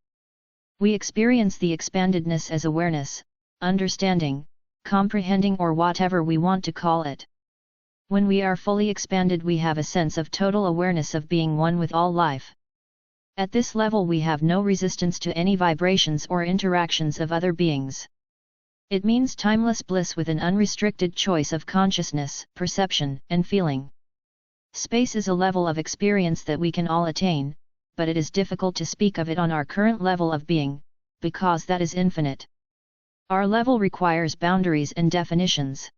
We experience the expandedness as awareness, understanding, comprehending, or whatever we want to call it. When we are fully expanded, we have a sense of total awareness of being one with all life. At this level we have no resistance to any vibrations or interactions of other beings. It means timeless bliss with an unrestricted choice of consciousness, perception, and feeling. Space is a level of experience that we can all attain, but it is difficult to speak of it on our current level of being, because that is infinite. Our level requires boundaries and definitions.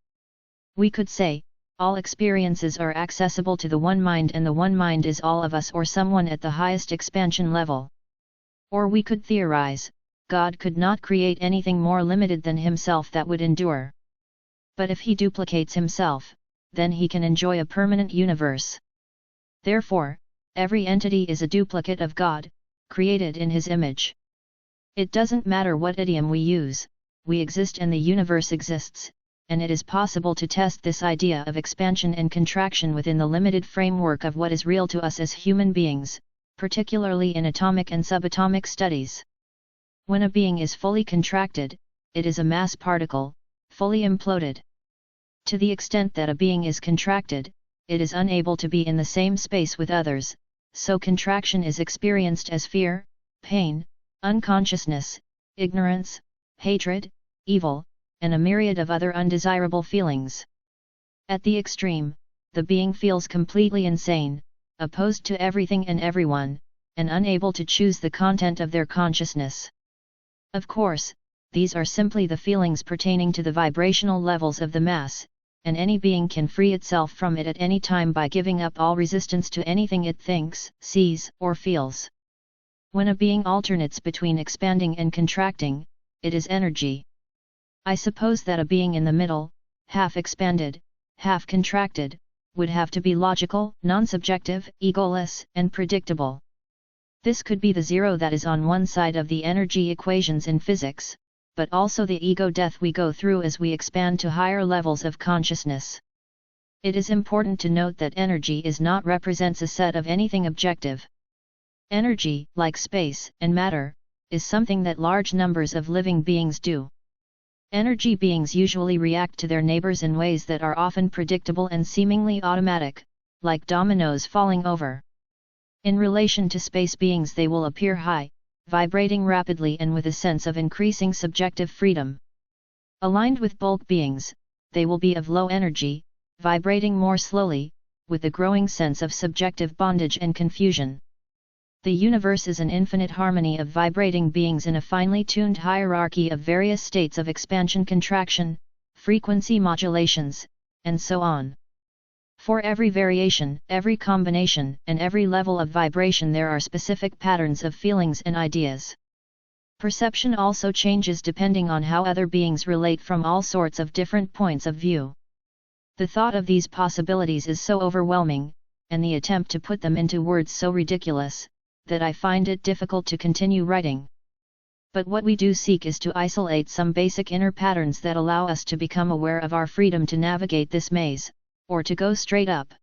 We could say, all experiences are accessible to the one mind and the one mind is all of us or someone at the highest expansion level. Or we could theorize, God could not create anything more limited than himself that would endure. But if he duplicates himself, then he can enjoy a permanent universe. Therefore, every entity is a duplicate of God, created in his image. It doesn't matter what idiom we use, we exist and the universe exists, and it is possible to test this idea of expansion and contraction within the limited framework of what is real to us as human beings, particularly in atomic and subatomic studies. When a being is fully contracted, it is a mass particle, fully imploded. To the extent that a being is contracted, it is unable to be in the same space with others, so contraction is experienced as fear, pain, unconsciousness, ignorance, hatred, evil, and a myriad of other undesirable feelings. At the extreme, the being feels completely insane, opposed to everything and everyone, and unable to choose the content of their consciousness. Of course, these are simply the feelings pertaining to the vibrational levels of the mass, and any being can free itself from it at any time by giving up all resistance to anything it thinks, sees, or feels. When a being alternates between expanding and contracting, it is energy. I suppose that a being in the middle, half expanded, half contracted, would have to be logical, non-subjective, egoless, and predictable. This could be the zero that is on one side of the energy equations in physics, but also the ego death we go through as we expand to higher levels of consciousness. It is important to note that energy is not represents a set of anything objective. Energy, like space and matter, is something that large numbers of living beings do. Energy beings usually react to their neighbors in ways that are often predictable and seemingly automatic, like dominoes falling over. In relation to space beings, they will appear high, vibrating rapidly and with a sense of increasing subjective freedom. Aligned with bulk beings, they will be of low energy, vibrating more slowly, with a growing sense of subjective bondage and confusion. The universe is an infinite harmony of vibrating beings in a finely tuned hierarchy of various states of expansion-contraction, frequency modulations, and so on. For every variation, every combination, and every level of vibration there are specific patterns of feelings and ideas. Perception also changes depending on how other beings relate from all sorts of different points of view. The thought of these possibilities is so overwhelming, and the attempt to put them into words so ridiculous, that I find it difficult to continue writing. But what we do seek is to isolate some basic inner patterns that allow us to become aware of our freedom to navigate this maze, or to go straight up.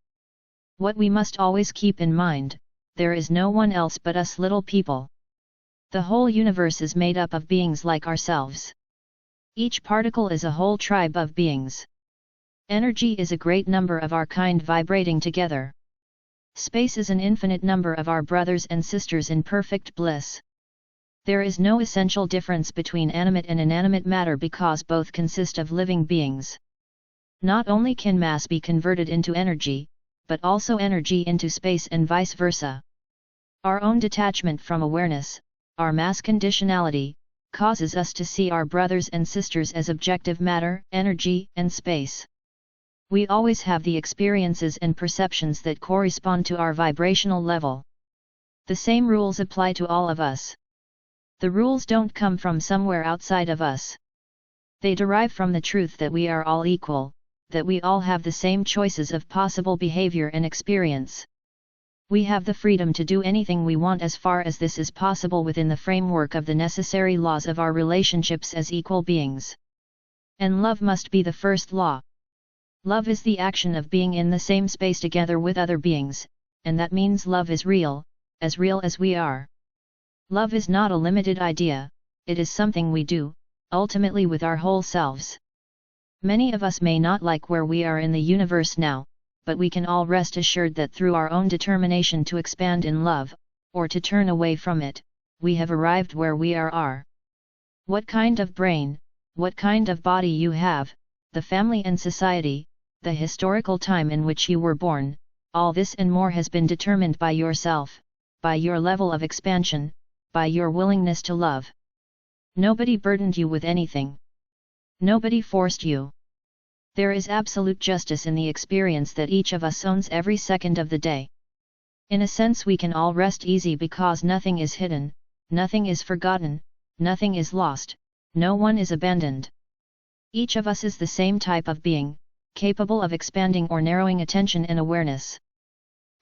What we must always keep in mind, there is no one else but us little people. The whole universe is made up of beings like ourselves. Each particle is a whole tribe of beings. Energy is a great number of our kind vibrating together. Space is an infinite number of our brothers and sisters in perfect bliss. There is no essential difference between animate and inanimate matter because both consist of living beings. Not only can mass be converted into energy, but also energy into space and vice versa. Our own detachment from awareness, our mass conditionality, causes us to see our brothers and sisters as objective matter, energy, and space. We always have the experiences and perceptions that correspond to our vibrational level. The same rules apply to all of us. The rules don't come from somewhere outside of us. They derive from the truth that we are all equal, that we all have the same choices of possible behavior and experience. We have the freedom to do anything we want as far as this is possible within the framework of the necessary laws of our relationships as equal beings. And love must be the first law. Love is the action of being in the same space together with other beings, and that means love is real as we are. Love is not a limited idea, it is something we do, ultimately with our whole selves. Many of us may not like where we are in the universe now, but we can all rest assured that through our own determination to expand in love, or to turn away from it, we have arrived where we are. What kind of brain, what kind of body you have, the family and society, the historical time in which you were born, all this and more has been determined by yourself, by your level of expansion, by your willingness to love. Nobody burdened you with anything. Nobody forced you. There is absolute justice in the experience that each of us owns every second of the day. In a sense we can all rest easy because nothing is hidden, nothing is forgotten, nothing is lost, no one is abandoned. Each of us is the same type of being, capable of expanding or narrowing attention and awareness.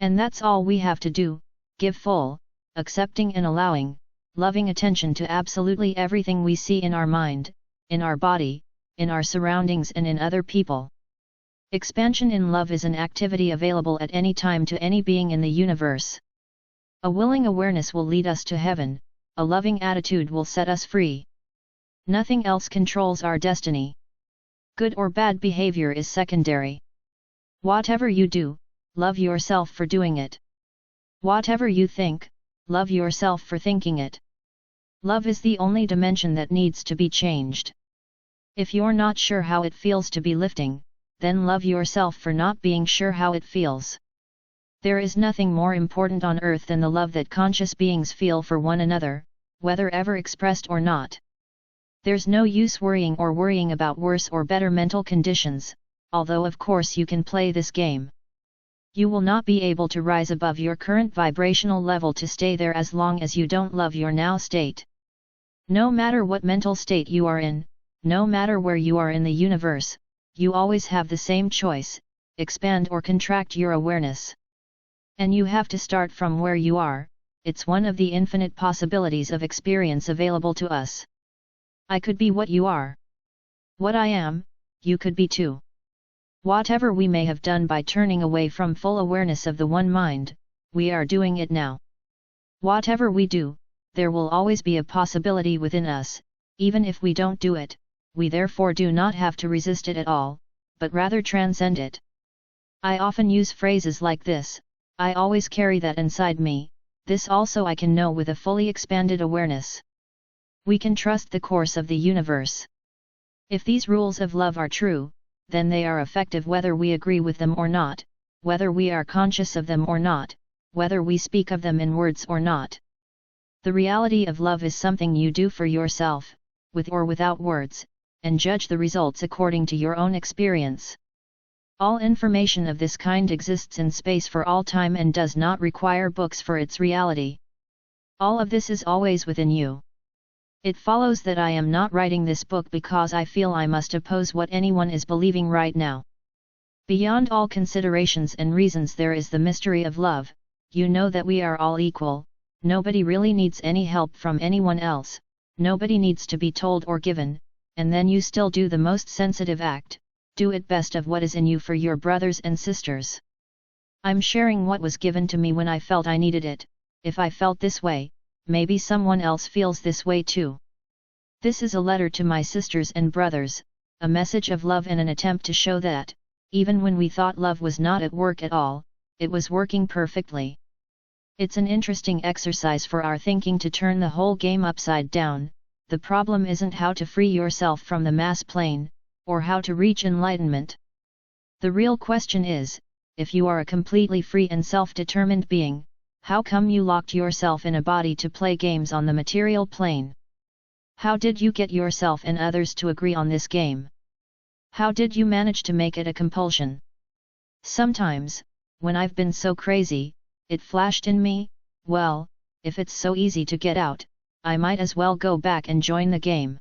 And that's all we have to do, give full, accepting and allowing, loving attention to absolutely everything we see in our mind, in our body, in our surroundings and in other people. Expansion in love is an activity available at any time to any being in the universe. A willing awareness will lead us to heaven, a loving attitude will set us free. Nothing else controls our destiny. Good or bad behavior is secondary. Whatever you do, love yourself for doing it. Whatever you think, love yourself for thinking it. Love is the only dimension that needs to be changed. If you're not sure how it feels to be lifting, then love yourself for not being sure how it feels. There is nothing more important on earth than the love that conscious beings feel for one another, whether ever expressed or not. There's no use worrying about worse or better mental conditions, although of course you can play this game. You will not be able to rise above your current vibrational level to stay there as long as you don't love your now state. No matter what mental state you are in, no matter where you are in the universe, you always have the same choice: expand or contract your awareness. And you have to start from where you are. It's one of the infinite possibilities of experience available to us. I could be what you are. What I am, you could be too. Whatever we may have done by turning away from full awareness of the one mind, we are doing it now. Whatever we do, there will always be a possibility within us. Even if we don't do it, we therefore do not have to resist it at all, but rather transcend it. I often use phrases like this: I always carry that inside me. This also I can know with a fully expanded awareness. We can trust the course of the universe. If these rules of love are true, then they are effective whether we agree with them or not, whether we are conscious of them or not, whether we speak of them in words or not. The reality of love is something you do for yourself, with or without words, and judge the results according to your own experience. All information of this kind exists in space for all time and does not require books for its reality. All of this is always within you. It follows that I am not writing this book because I feel I must oppose what anyone is believing right now. Beyond all considerations and reasons there is the mystery of love. You know that we are all equal. Nobody really needs any help from anyone else, nobody needs to be told or given, and then you still do the most sensitive act, do it best of what is in you for your brothers and sisters. I'm sharing what was given to me when I felt I needed it. If I felt this way, maybe someone else feels this way too. This is a letter to my sisters and brothers, a message of love and an attempt to show that, even when we thought love was not at work at all, it was working perfectly. It's an interesting exercise for our thinking to turn the whole game upside down. The problem isn't how to free yourself from the mass plane, or how to reach enlightenment. The real question is, if you are a completely free and self-determined being, how come you locked yourself in a body to play games on the material plane? How did you get yourself and others to agree on this game? How did you manage to make it a compulsion? Sometimes, when I've been so crazy, it flashed in me, well, if it's so easy to get out, I might as well go back and join the game.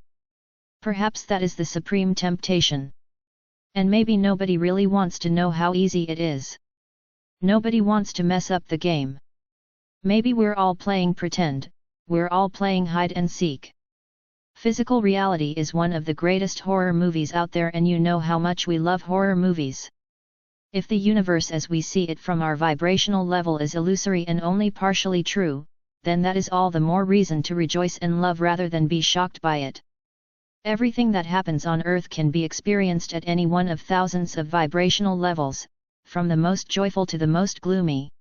Perhaps that is the supreme temptation. And maybe nobody really wants to know how easy it is. Nobody wants to mess up the game. Maybe we're all playing pretend, we're all playing hide and seek. Physical reality is one of the greatest horror movies out there, and you know how much we love horror movies. If the universe as we see it from our vibrational level is illusory and only partially true, then that is all the more reason to rejoice and love rather than be shocked by it. Everything that happens on Earth can be experienced at any one of thousands of vibrational levels, from the most joyful to the most gloomy.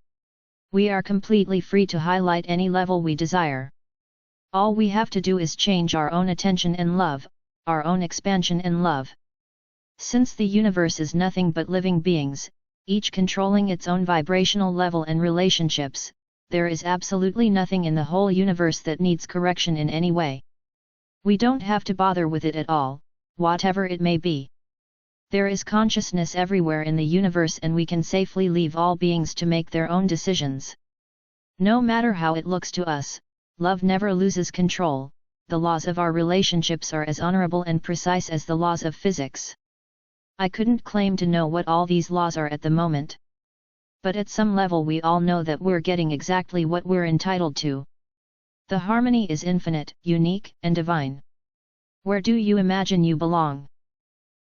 We are completely free to highlight any level we desire. All we have to do is change our own attention and love, our own expansion and love. Since the universe is nothing but living beings, each controlling its own vibrational level and relationships, there is absolutely nothing in the whole universe that needs correction in any way. We don't have to bother with it at all, whatever it may be. There is consciousness everywhere in the universe, and we can safely leave all beings to make their own decisions. No matter how it looks to us, love never loses control. The laws of our relationships are as honorable and precise as the laws of physics. I couldn't claim to know what all these laws are at the moment. But at some level we all know that we're getting exactly what we're entitled to. The harmony is infinite, unique, and divine. Where do you imagine you belong?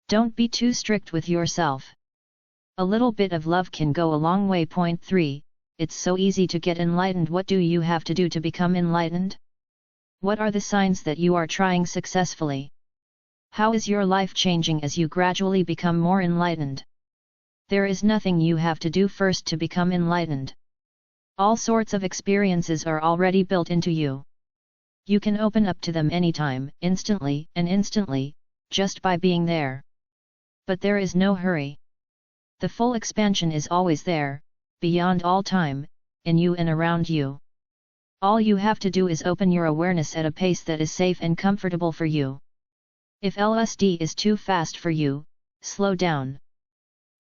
Don't be too strict with yourself. A little bit of love can go a long way. Point 3. It's so easy to get enlightened. What do you have to do to become enlightened? What are the signs that you are trying successfully? How is your life changing as you gradually become more enlightened? There is nothing you have to do first to become enlightened. All sorts of experiences are already built into you. You can open up to them anytime, instantly, just by being there. But there is no hurry. The full expansion is always there, beyond all time, in you and around you. All you have to do is open your awareness at a pace that is safe and comfortable for you. If LSD is too fast for you, slow down.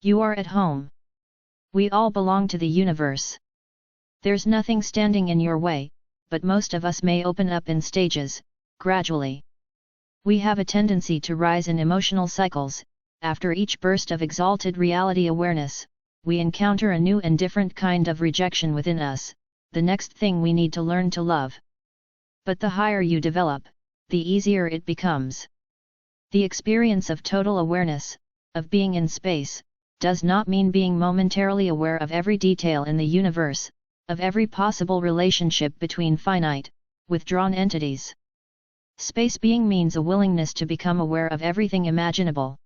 You are at home. We all belong to the universe. There's nothing standing in your way, but most of us may open up in stages, gradually. We have a tendency to rise in emotional cycles. After each burst of exalted reality awareness, we encounter a new and different kind of rejection within us, the next thing we need to learn to love. But the higher you develop, the easier it becomes. The experience of total awareness, of being in space, does not mean being momentarily aware of every detail in the universe, of every possible relationship between finite, withdrawn entities. Space being means a willingness to become aware of everything imaginable.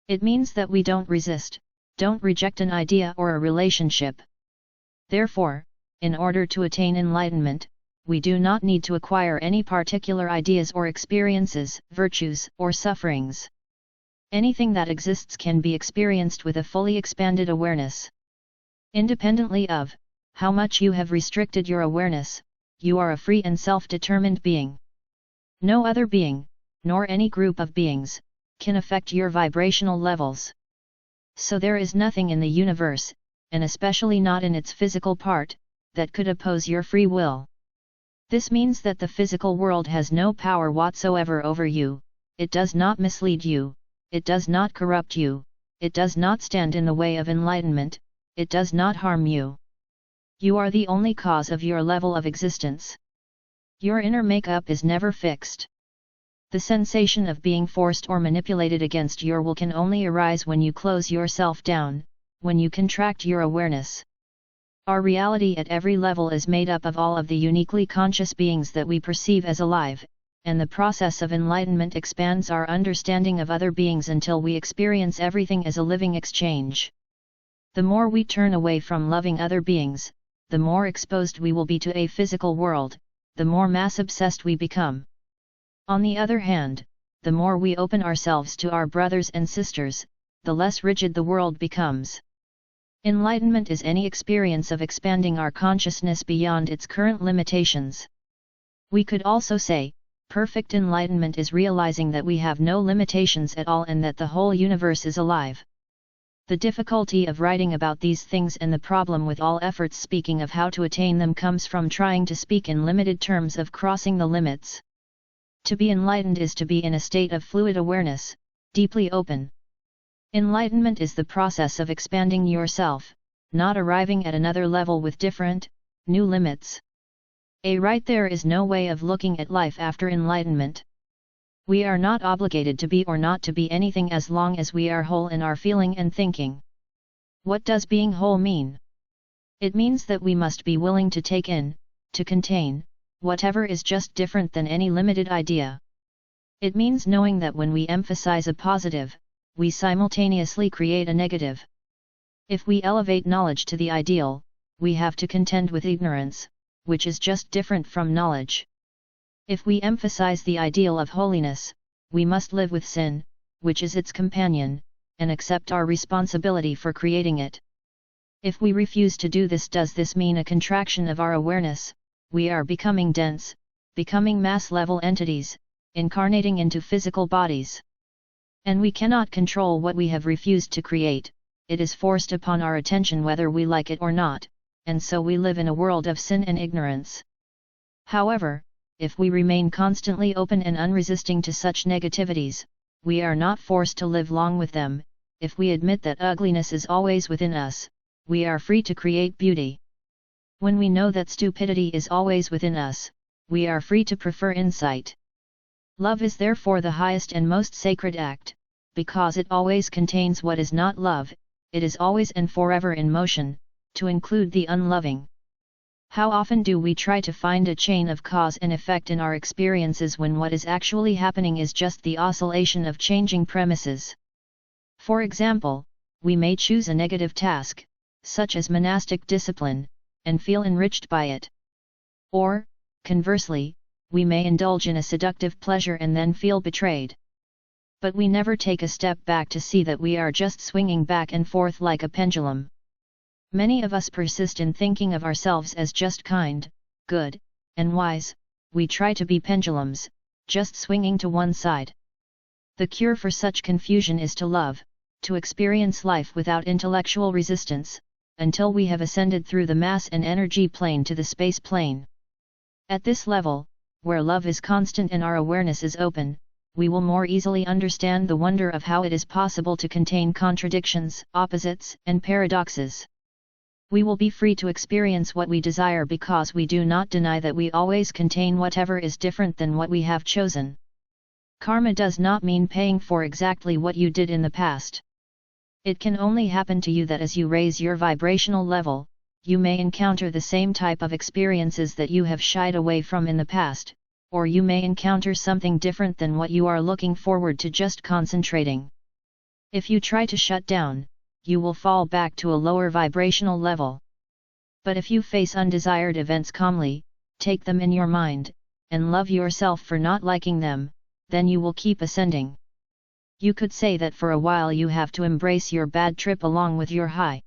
It means that we don't resist, don't reject an idea or a relationship. Therefore, in order to attain enlightenment, we do not need to acquire any particular ideas or experiences, virtues, or sufferings. Anything that exists can be experienced with a fully expanded awareness. Independently of how much you have restricted your awareness, you are a free and self-determined being. No other being, nor any group of beings, can affect your vibrational levels. So there is nothing in the universe, and especially not in its physical part, that could oppose your free will. This means that the physical world has no power whatsoever over you, it does not mislead you, it does not corrupt you, it does not stand in the way of enlightenment, it does not harm you. You are the only cause of your level of existence. Your inner makeup is never fixed. The sensation of being forced or manipulated against your will can only arise when you close yourself down, when you contract your awareness. Our reality at every level is made up of all of the uniquely conscious beings that we perceive as alive, and the process of enlightenment expands our understanding of other beings until we experience everything as a living exchange. The more we turn away from loving other beings, the more exposed we will be to a physical world, the more mass-obsessed we become. On the other hand, the more we open ourselves to our brothers and sisters, the less rigid the world becomes. Enlightenment is any experience of expanding our consciousness beyond its current limitations. We could also say, perfect enlightenment is realizing that we have no limitations at all and that the whole universe is alive. The difficulty of writing about these things and the problem with all efforts speaking of how to attain them comes from trying to speak in limited terms of crossing the limits. To be enlightened is to be in a state of fluid awareness, deeply open. Enlightenment is the process of expanding yourself, not arriving at another level with different, new limits. Right there is no way of looking at life after enlightenment. We are not obligated to be or not to be anything as long as we are whole in our feeling and thinking. What does being whole mean? It means that we must be willing to take in, to contain, whatever is just different than any limited idea. It means knowing that when we emphasize a positive, we simultaneously create a negative. If we elevate knowledge to the ideal, we have to contend with ignorance, which is just different from knowledge. If we emphasize the ideal of holiness, we must live with sin, which is its companion, and accept our responsibility for creating it. If we refuse to do this, does this mean a contraction of our awareness? We are becoming dense, becoming mass-level entities, incarnating into physical bodies. And we cannot control what we have refused to create, it is forced upon our attention whether we like it or not, and so we live in a world of sin and ignorance. However, if we remain constantly open and unresisting to such negativities, we are not forced to live long with them. If we admit that ugliness is always within us, we are free to create beauty. When we know that stupidity is always within us, we are free to prefer insight. Love is therefore the highest and most sacred act, because it always contains what is not love, it is always and forever in motion, to include the unloving. How often do we try to find a chain of cause and effect in our experiences when what is actually happening is just the oscillation of changing premises? For example, we may choose a negative task, such as monastic discipline, and feel enriched by it. Or, conversely, we may indulge in a seductive pleasure and then feel betrayed. But we never take a step back to see that we are just swinging back and forth like a pendulum. Many of us persist in thinking of ourselves as just kind, good, and wise. We try to be pendulums, just swinging to one side. The cure for such confusion is to love, to experience life without intellectual resistance, until we have ascended through the mass and energy plane to the space plane. At this level, where love is constant and our awareness is open, we will more easily understand the wonder of how it is possible to contain contradictions, opposites, and paradoxes. We will be free to experience what we desire because we do not deny that we always contain whatever is different than what we have chosen. Karma does not mean paying for exactly what you did in the past. It can only happen to you that as you raise your vibrational level, you may encounter the same type of experiences that you have shied away from in the past, or you may encounter something different than what you are looking forward to just concentrating. If you try to shut down, you will fall back to a lower vibrational level. But if you face undesired events calmly, take them in your mind, and love yourself for not liking them, then you will keep ascending. You could say that for a while you have to embrace your bad trip along with your high.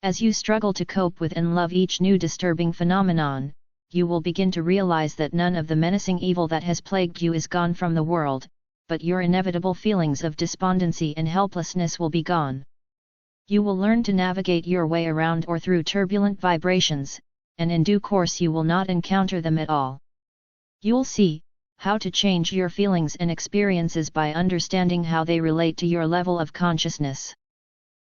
As you struggle to cope with and love each new disturbing phenomenon, you will begin to realize that none of the menacing evil that has plagued you is gone from the world, but your inevitable feelings of despondency and helplessness will be gone. You will learn to navigate your way around or through turbulent vibrations, and in due course you will not encounter them at all. You'll see how to change your feelings and experiences by understanding how they relate to your level of consciousness.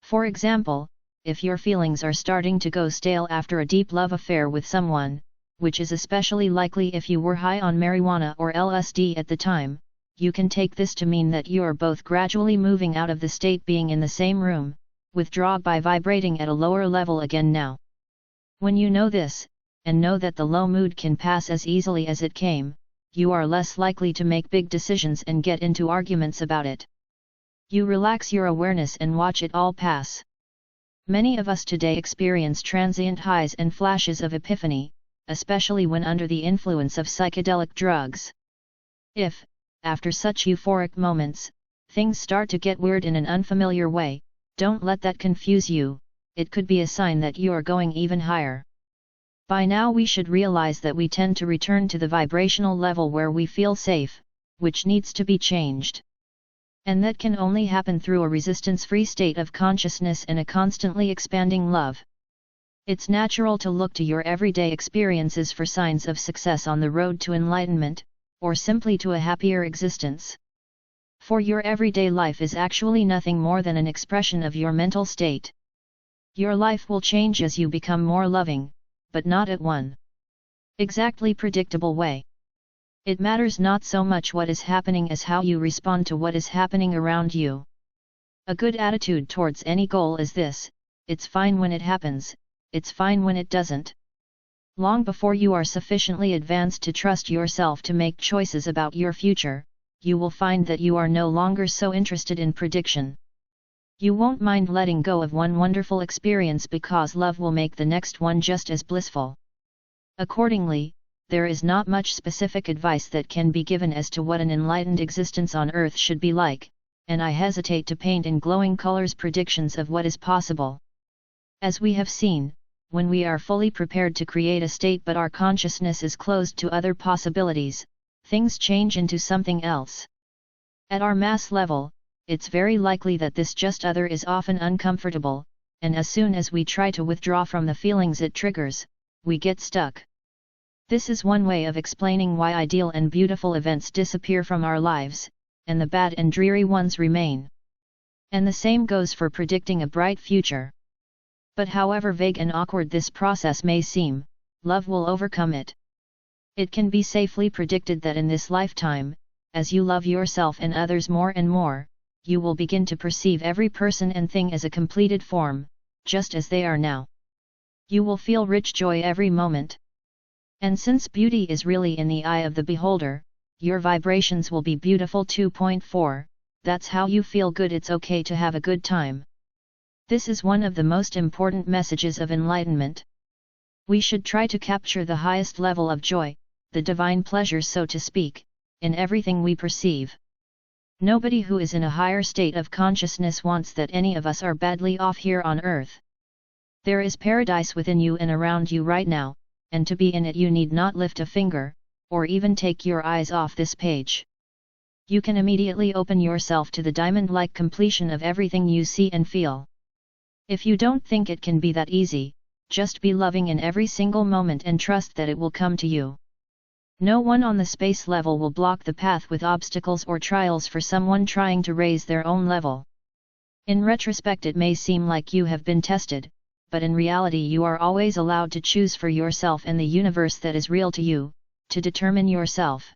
For example, if your feelings are starting to go stale after a deep love affair with someone, which is especially likely if you were high on marijuana or LSD at the time, you can take this to mean that you are both gradually moving out of the state being in the same room, withdraw by vibrating at a lower level again now. When you know this, and know that the low mood can pass as easily as it came, you are less likely to make big decisions and get into arguments about it. You relax your awareness and watch it all pass. Many of us today experience transient highs and flashes of epiphany, especially when under the influence of psychedelic drugs. If, after such euphoric moments, things start to get weird in an unfamiliar way, don't let that confuse you. It could be a sign that you are going even higher. By now we should realize that we tend to return to the vibrational level where we feel safe, which needs to be changed. And that can only happen through a resistance-free state of consciousness and a constantly expanding love. It's natural to look to your everyday experiences for signs of success on the road to enlightenment, or simply to a happier existence. For your everyday life is actually nothing more than an expression of your mental state. Your life will change as you become more loving, but not at one exactly predictable way. It matters not so much what is happening as how you respond to what is happening around you. A good attitude towards any goal is this: it's fine when it happens, it's fine when it doesn't. Long before you are sufficiently advanced to trust yourself to make choices about your future, you will find that you are no longer so interested in prediction. You won't mind letting go of one wonderful experience because love will make the next one just as blissful. Accordingly, there is not much specific advice that can be given as to what an enlightened existence on earth should be like, and I hesitate to paint in glowing colors predictions of what is possible. As we have seen, when we are fully prepared to create a state but our consciousness is closed to other possibilities, things change into something else. At our mass level, it's very likely that this just other is often uncomfortable, and as soon as we try to withdraw from the feelings it triggers, we get stuck. This is one way of explaining why ideal and beautiful events disappear from our lives, and the bad and dreary ones remain. And the same goes for predicting a bright future. But however vague and awkward this process may seem, love will overcome it. It can be safely predicted that in this lifetime, as you love yourself and others more and more, you will begin to perceive every person and thing as a completed form, just as they are now. You will feel rich joy every moment. And since beauty is really in the eye of the beholder, your vibrations will be beautiful. 2.4 That's how you feel good. It's okay to have a good time. This is one of the most important messages of enlightenment. We should try to capture the highest level of joy, the divine pleasure, so to speak, in everything we perceive. Nobody who is in a higher state of consciousness wants that any of us are badly off here on earth. There is paradise within you and around you right now, and to be in it you need not lift a finger, or even take your eyes off this page. You can immediately open yourself to the diamond-like completion of everything you see and feel. If you don't think it can be that easy, just be loving in every single moment and trust that it will come to you. No one on the space level will block the path with obstacles or trials for someone trying to raise their own level. In retrospect, it may seem like you have been tested, but in reality you are always allowed to choose for yourself and the universe that is real to you, to determine yourself.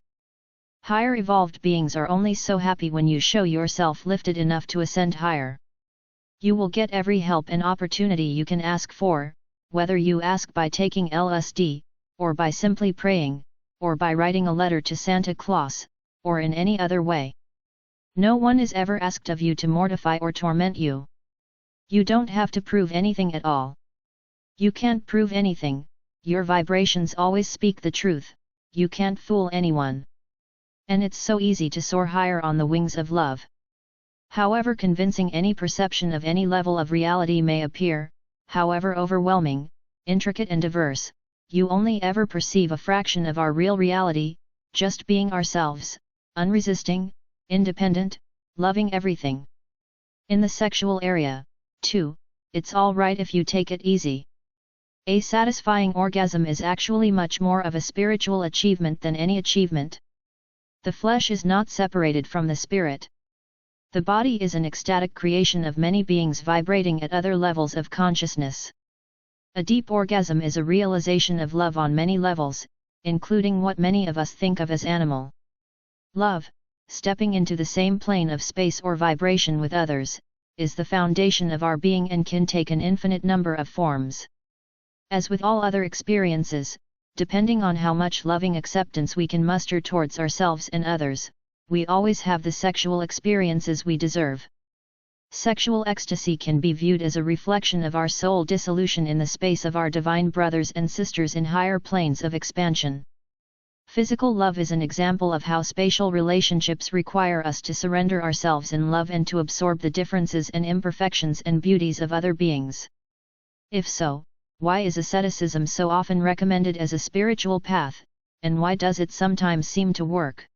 Higher evolved beings are only so happy when you show yourself lifted enough to ascend higher. You will get every help and opportunity you can ask for, whether you ask by taking LSD, or by simply praying, or by writing a letter to Santa Claus, or in any other way. No one is ever asked of you to mortify or torment you. You don't have to prove anything at all. You can't prove anything, your vibrations always speak the truth, you can't fool anyone. And it's so easy to soar higher on the wings of love. However convincing any perception of any level of reality may appear, however overwhelming, intricate and diverse, you only ever perceive a fraction of our real reality, just being ourselves, unresisting, independent, loving everything. In the sexual area, too, it's all right if you take it easy. A satisfying orgasm is actually much more of a spiritual achievement than any achievement. The flesh is not separated from the spirit. The body is an ecstatic creation of many beings vibrating at other levels of consciousness. A deep orgasm is a realization of love on many levels, including what many of us think of as animal love. Stepping into the same plane of space or vibration with others, is the foundation of our being and can take an infinite number of forms. As with all other experiences, depending on how much loving acceptance we can muster towards ourselves and others, we always have the sexual experiences we deserve. Sexual ecstasy can be viewed as a reflection of our soul dissolution in the space of our divine brothers and sisters in higher planes of expansion. Physical love is an example of how spatial relationships require us to surrender ourselves in love and to absorb the differences and imperfections and beauties of other beings. If so, why is asceticism so often recommended as a spiritual path, and why does it sometimes seem to work?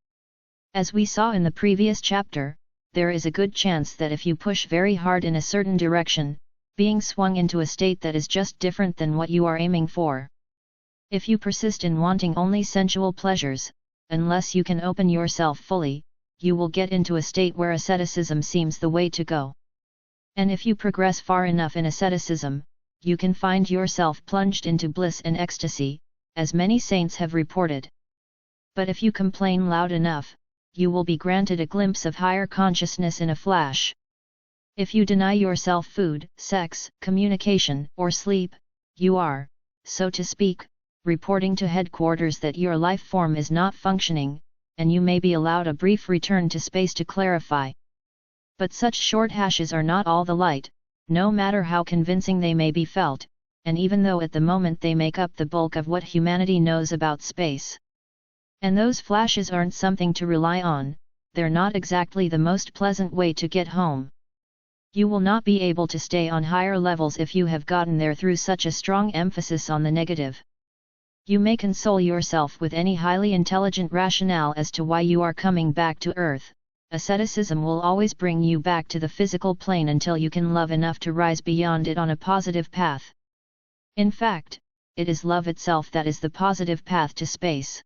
As we saw in the previous chapter, there is a good chance that if you push very hard in a certain direction, being swung into a state that is just different than what you are aiming for. If you persist in wanting only sensual pleasures, unless you can open yourself fully, you will get into a state where asceticism seems the way to go. And if you progress far enough in asceticism, you can find yourself plunged into bliss and ecstasy, as many saints have reported. But if you complain loud enough, you will be granted a glimpse of higher consciousness in a flash. If you deny yourself food, sex, communication, or sleep, you are, so to speak, reporting to headquarters that your life form is not functioning, and you may be allowed a brief return to space to clarify. But such short hashes are not all the light, no matter how convincing they may be felt, and even though at the moment they make up the bulk of what humanity knows about space. And those flashes aren't something to rely on, they're not exactly the most pleasant way to get home. You will not be able to stay on higher levels if you have gotten there through such a strong emphasis on the negative. You may console yourself with any highly intelligent rationale as to why you are coming back to Earth. Asceticism will always bring you back to the physical plane until you can love enough to rise beyond it on a positive path. In fact, it is love itself that is the positive path to space.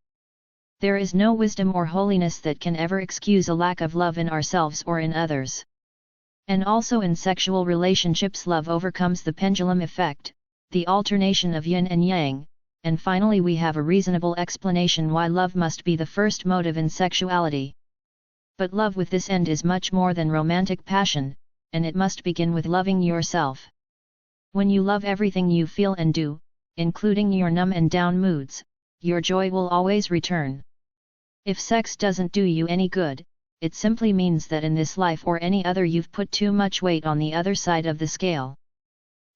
There is no wisdom or holiness that can ever excuse a lack of love in ourselves or in others. And also in sexual relationships, love overcomes the pendulum effect, the alternation of yin and yang. And finally we have a reasonable explanation why love must be the first motive in sexuality. But love with this end is much more than romantic passion, and it must begin with loving yourself. When you love everything you feel and do, including your numb and down moods, your joy will always return. If sex doesn't do you any good, it simply means that in this life or any other you've put too much weight on the other side of the scale.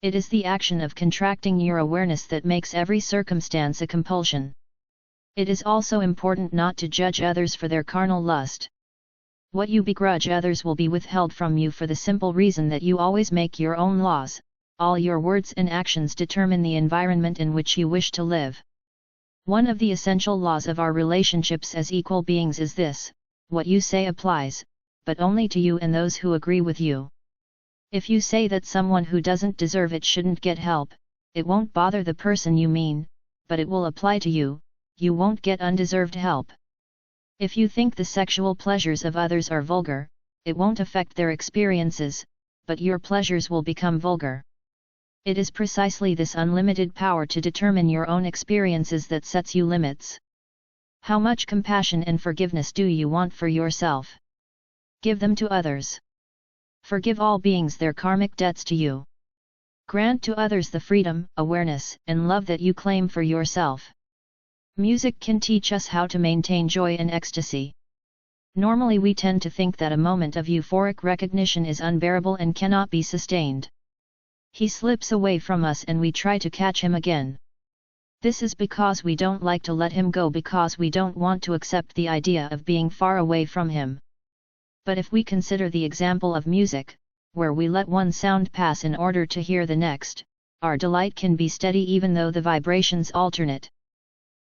It is the action of contracting your awareness that makes every circumstance a compulsion. It is also important not to judge others for their carnal lust. What you begrudge others will be withheld from you for the simple reason that you always make your own laws. All your words and actions determine the environment in which you wish to live. One of the essential laws of our relationships as equal beings is this: what you say applies, but only to you and those who agree with you. If you say that someone who doesn't deserve it shouldn't get help, it won't bother the person you mean, but it will apply to you. You won't get undeserved help. If you think the sexual pleasures of others are vulgar, it won't affect their experiences, but your pleasures will become vulgar. It is precisely this unlimited power to determine your own experiences that sets you limits. How much compassion and forgiveness do you want for yourself? Give them to others. Forgive all beings their karmic debts to you. Grant to others the freedom, awareness, and love that you claim for yourself. Music can teach us how to maintain joy and ecstasy. Normally we tend to think that a moment of euphoric recognition is unbearable and cannot be sustained. He slips away from us and we try to catch him again. This is because we don't like to let him go, because we don't want to accept the idea of being far away from him. But if we consider the example of music, where we let one sound pass in order to hear the next, our delight can be steady even though the vibrations alternate.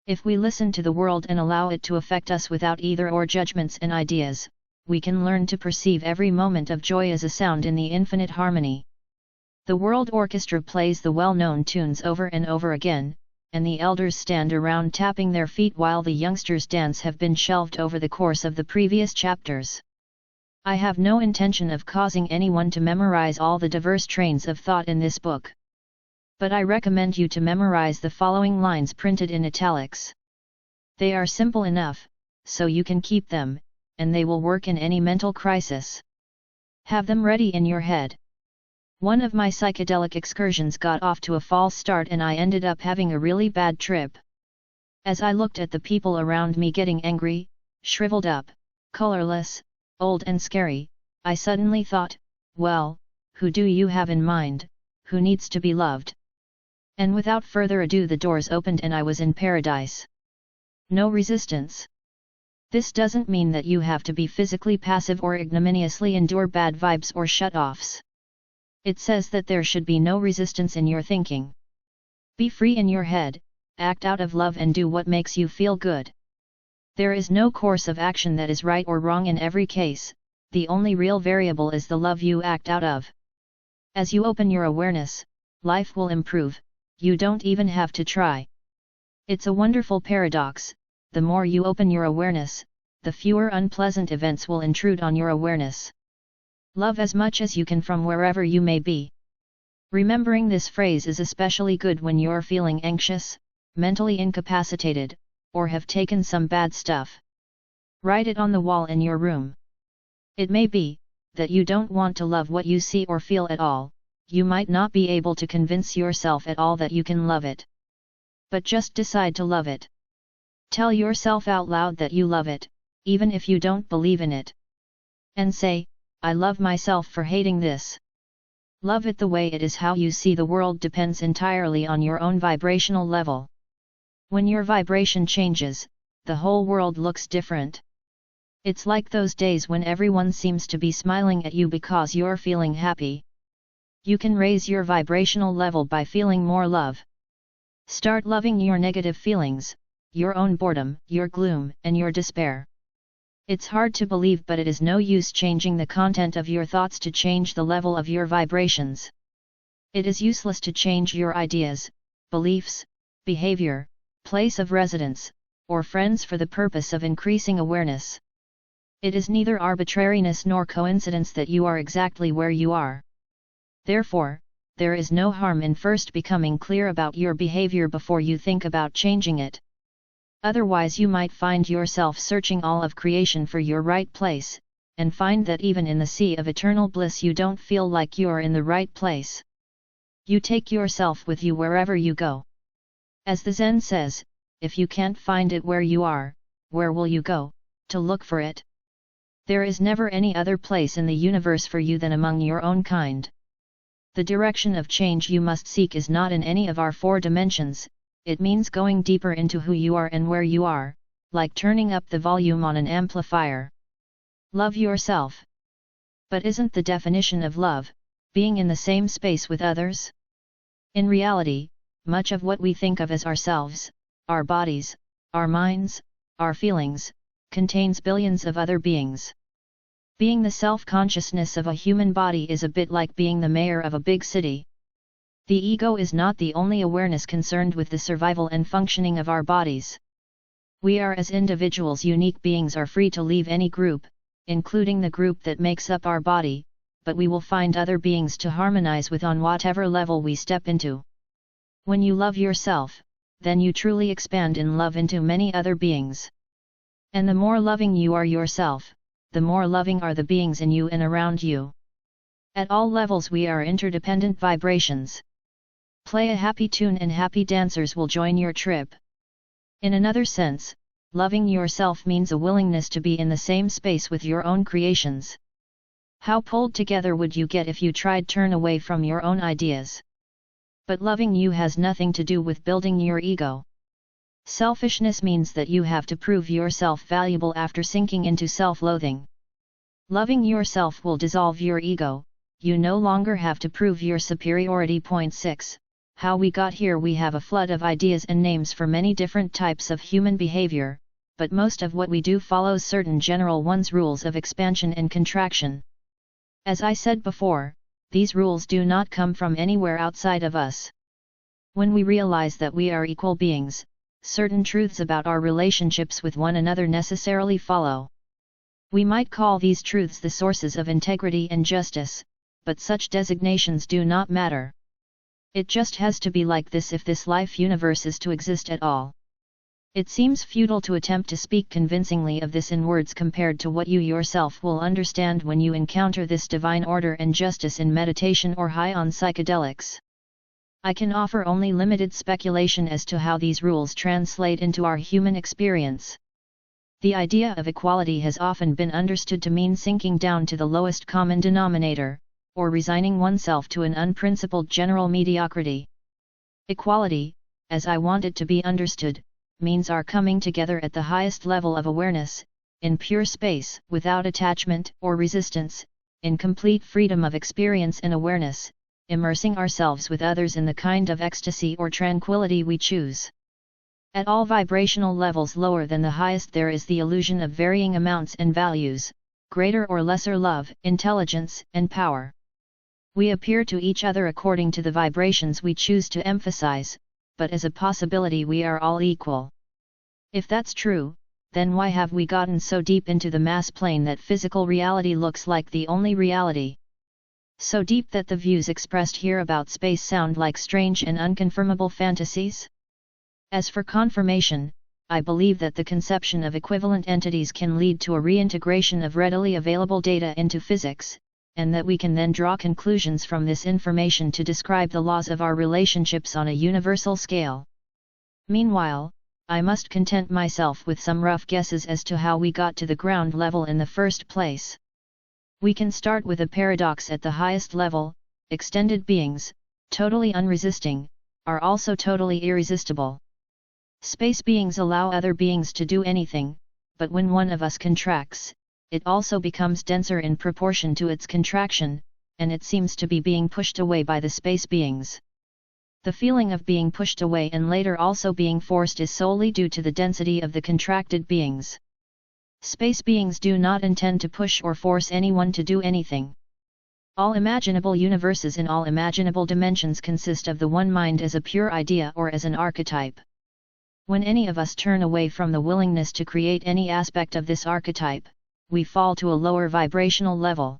If we listen to the world and allow it to affect us without either-or judgments and ideas, we can learn to perceive every moment of joy as a sound in the infinite harmony. The world orchestra plays the well-known tunes over and over again, and the elders stand around tapping their feet while the youngsters dance have been shelved over the course of the previous chapters. I have no intention of causing anyone to memorize all the diverse trains of thought in this book. But I recommend you to memorize the following lines printed in italics. They are simple enough, so you can keep them, and they will work in any mental crisis. Have them ready in your head. One of my psychedelic excursions got off to a false start and I ended up having a really bad trip. As I looked at the people around me getting angry, shriveled up, colorless, old and scary, I suddenly thought, well, who do you have in mind, who needs to be loved? And without further ado the doors opened and I was in paradise. No resistance. This doesn't mean that you have to be physically passive or ignominiously endure bad vibes or shut-offs. It says that there should be no resistance in your thinking. Be free in your head, act out of love and do what makes you feel good. There is no course of action that is right or wrong in every case, the only real variable is the love you act out of. As you open your awareness, life will improve, you don't even have to try. It's a wonderful paradox, the more you open your awareness, the fewer unpleasant events will intrude on your awareness. Love as much as you can from wherever you may be. Remembering this phrase is especially good when you're feeling anxious, mentally incapacitated, or have taken some bad stuff. Write it on the wall in your room. It may be that you don't want to love what you see or feel at all, you might not be able to convince yourself at all that you can love it. But just decide to love it. Tell yourself out loud that you love it, even if you don't believe in it. And say, I love myself for hating this. Love it the way it is. How you see the world depends entirely on your own vibrational level. When your vibration changes, the whole world looks different. It's like those days when everyone seems to be smiling at you because you're feeling happy. You can raise your vibrational level by feeling more love. Start loving your negative feelings, your own boredom, your gloom, and your despair. It's hard to believe, but it is no use changing the content of your thoughts to change the level of your vibrations. It is useless to change your ideas, beliefs, behavior, place of residence, or friends for the purpose of increasing awareness. It is neither arbitrariness nor coincidence that you are exactly where you are. Therefore, there is no harm in first becoming clear about your behavior before you think about changing it. Otherwise you might find yourself searching all of creation for your right place, and find that even in the sea of eternal bliss you don't feel like you're in the right place. You take yourself with you wherever you go. As the Zen says, if you can't find it where you are, where will you go, to look for it? There is never any other place in the universe for you than among your own kind. The direction of change you must seek is not in any of our 4 dimensions, it means going deeper into who you are and where you are, like turning up the volume on an amplifier. Love yourself. But isn't the definition of love, being in the same space with others? In reality, much of what we think of as ourselves, our bodies, our minds, our feelings, contains billions of other beings. Being the self-consciousness of a human body is a bit like being the mayor of a big city. The ego is not the only awareness concerned with the survival and functioning of our bodies. We are as individuals unique beings are free to leave any group, including the group that makes up our body, but we will find other beings to harmonize with on whatever level we step into. When you love yourself, then you truly expand in love into many other beings. And the more loving you are yourself, the more loving are the beings in you and around you. At all levels we are interdependent vibrations. Play a happy tune and happy dancers will join your trip. In another sense, loving yourself means a willingness to be in the same space with your own creations. How pulled together would you get if you tried to turn away from your own ideas? But loving you has nothing to do with building your ego. Selfishness means that you have to prove yourself valuable after sinking into self-loathing. Loving yourself will dissolve your ego, you no longer have to prove your superiority. 6. How we got here. We have a flood of ideas and names for many different types of human behavior, but most of what we do follows certain general ones rules of expansion and contraction. As I said before, these rules do not come from anywhere outside of us. When we realize that we are equal beings, certain truths about our relationships with one another necessarily follow. We might call these truths the sources of integrity and justice, but such designations do not matter. It just has to be like this if this life universe is to exist at all. It seems futile to attempt to speak convincingly of this in words compared to what you yourself will understand when you encounter this divine order and justice in meditation or high on psychedelics. I can offer only limited speculation as to how these rules translate into our human experience. The idea of equality has often been understood to mean sinking down to the lowest common denominator, or resigning oneself to an unprincipled general mediocrity. Equality, as I want it to be understood, means our coming together at the highest level of awareness, in pure space, without attachment or resistance, in complete freedom of experience and awareness, immersing ourselves with others in the kind of ecstasy or tranquility we choose. At all vibrational levels lower than the highest there is the illusion of varying amounts and values, greater or lesser love, intelligence, and power. We appear to each other according to the vibrations we choose to emphasize, but as a possibility we are all equal. If that's true, then why have we gotten so deep into the mass plane that physical reality looks like the only reality? So deep that the views expressed here about space sound like strange and unconfirmable fantasies? As for confirmation, I believe that the conception of equivalent entities can lead to a reintegration of readily available data into physics, and that we can then draw conclusions from this information to describe the laws of our relationships on a universal scale. Meanwhile, I must content myself with some rough guesses as to how we got to the ground level in the first place. We can start with a paradox at the highest level: extended beings, totally unresisting, are also totally irresistible. Space beings allow other beings to do anything, but when one of us contracts, it also becomes denser in proportion to its contraction, and it seems to be being pushed away by the space beings. The feeling of being pushed away and later also being forced is solely due to the density of the contracted beings. Space beings do not intend to push or force anyone to do anything. All imaginable universes in all imaginable dimensions consist of the one mind as a pure idea or as an archetype. When any of us turn away from the willingness to create any aspect of this archetype, we fall to a lower vibrational level.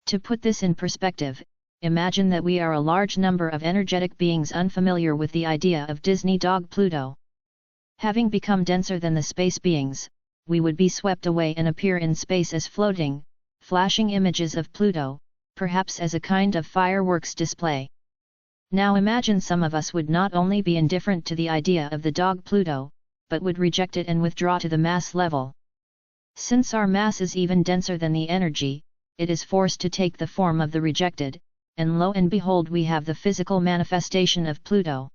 To put this in perspective, imagine that we are a large number of energetic beings unfamiliar with the idea of Disney dog Pluto. Having become denser than the space beings, we would be swept away and appear in space as floating, flashing images of Pluto, perhaps as a kind of fireworks display. Now imagine some of us would not only be indifferent to the idea of the dog Pluto, but would reject it and withdraw to the mass level. Since our mass is even denser than the energy, it is forced to take the form of the rejected, and lo and behold we have the physical manifestation of Pluto.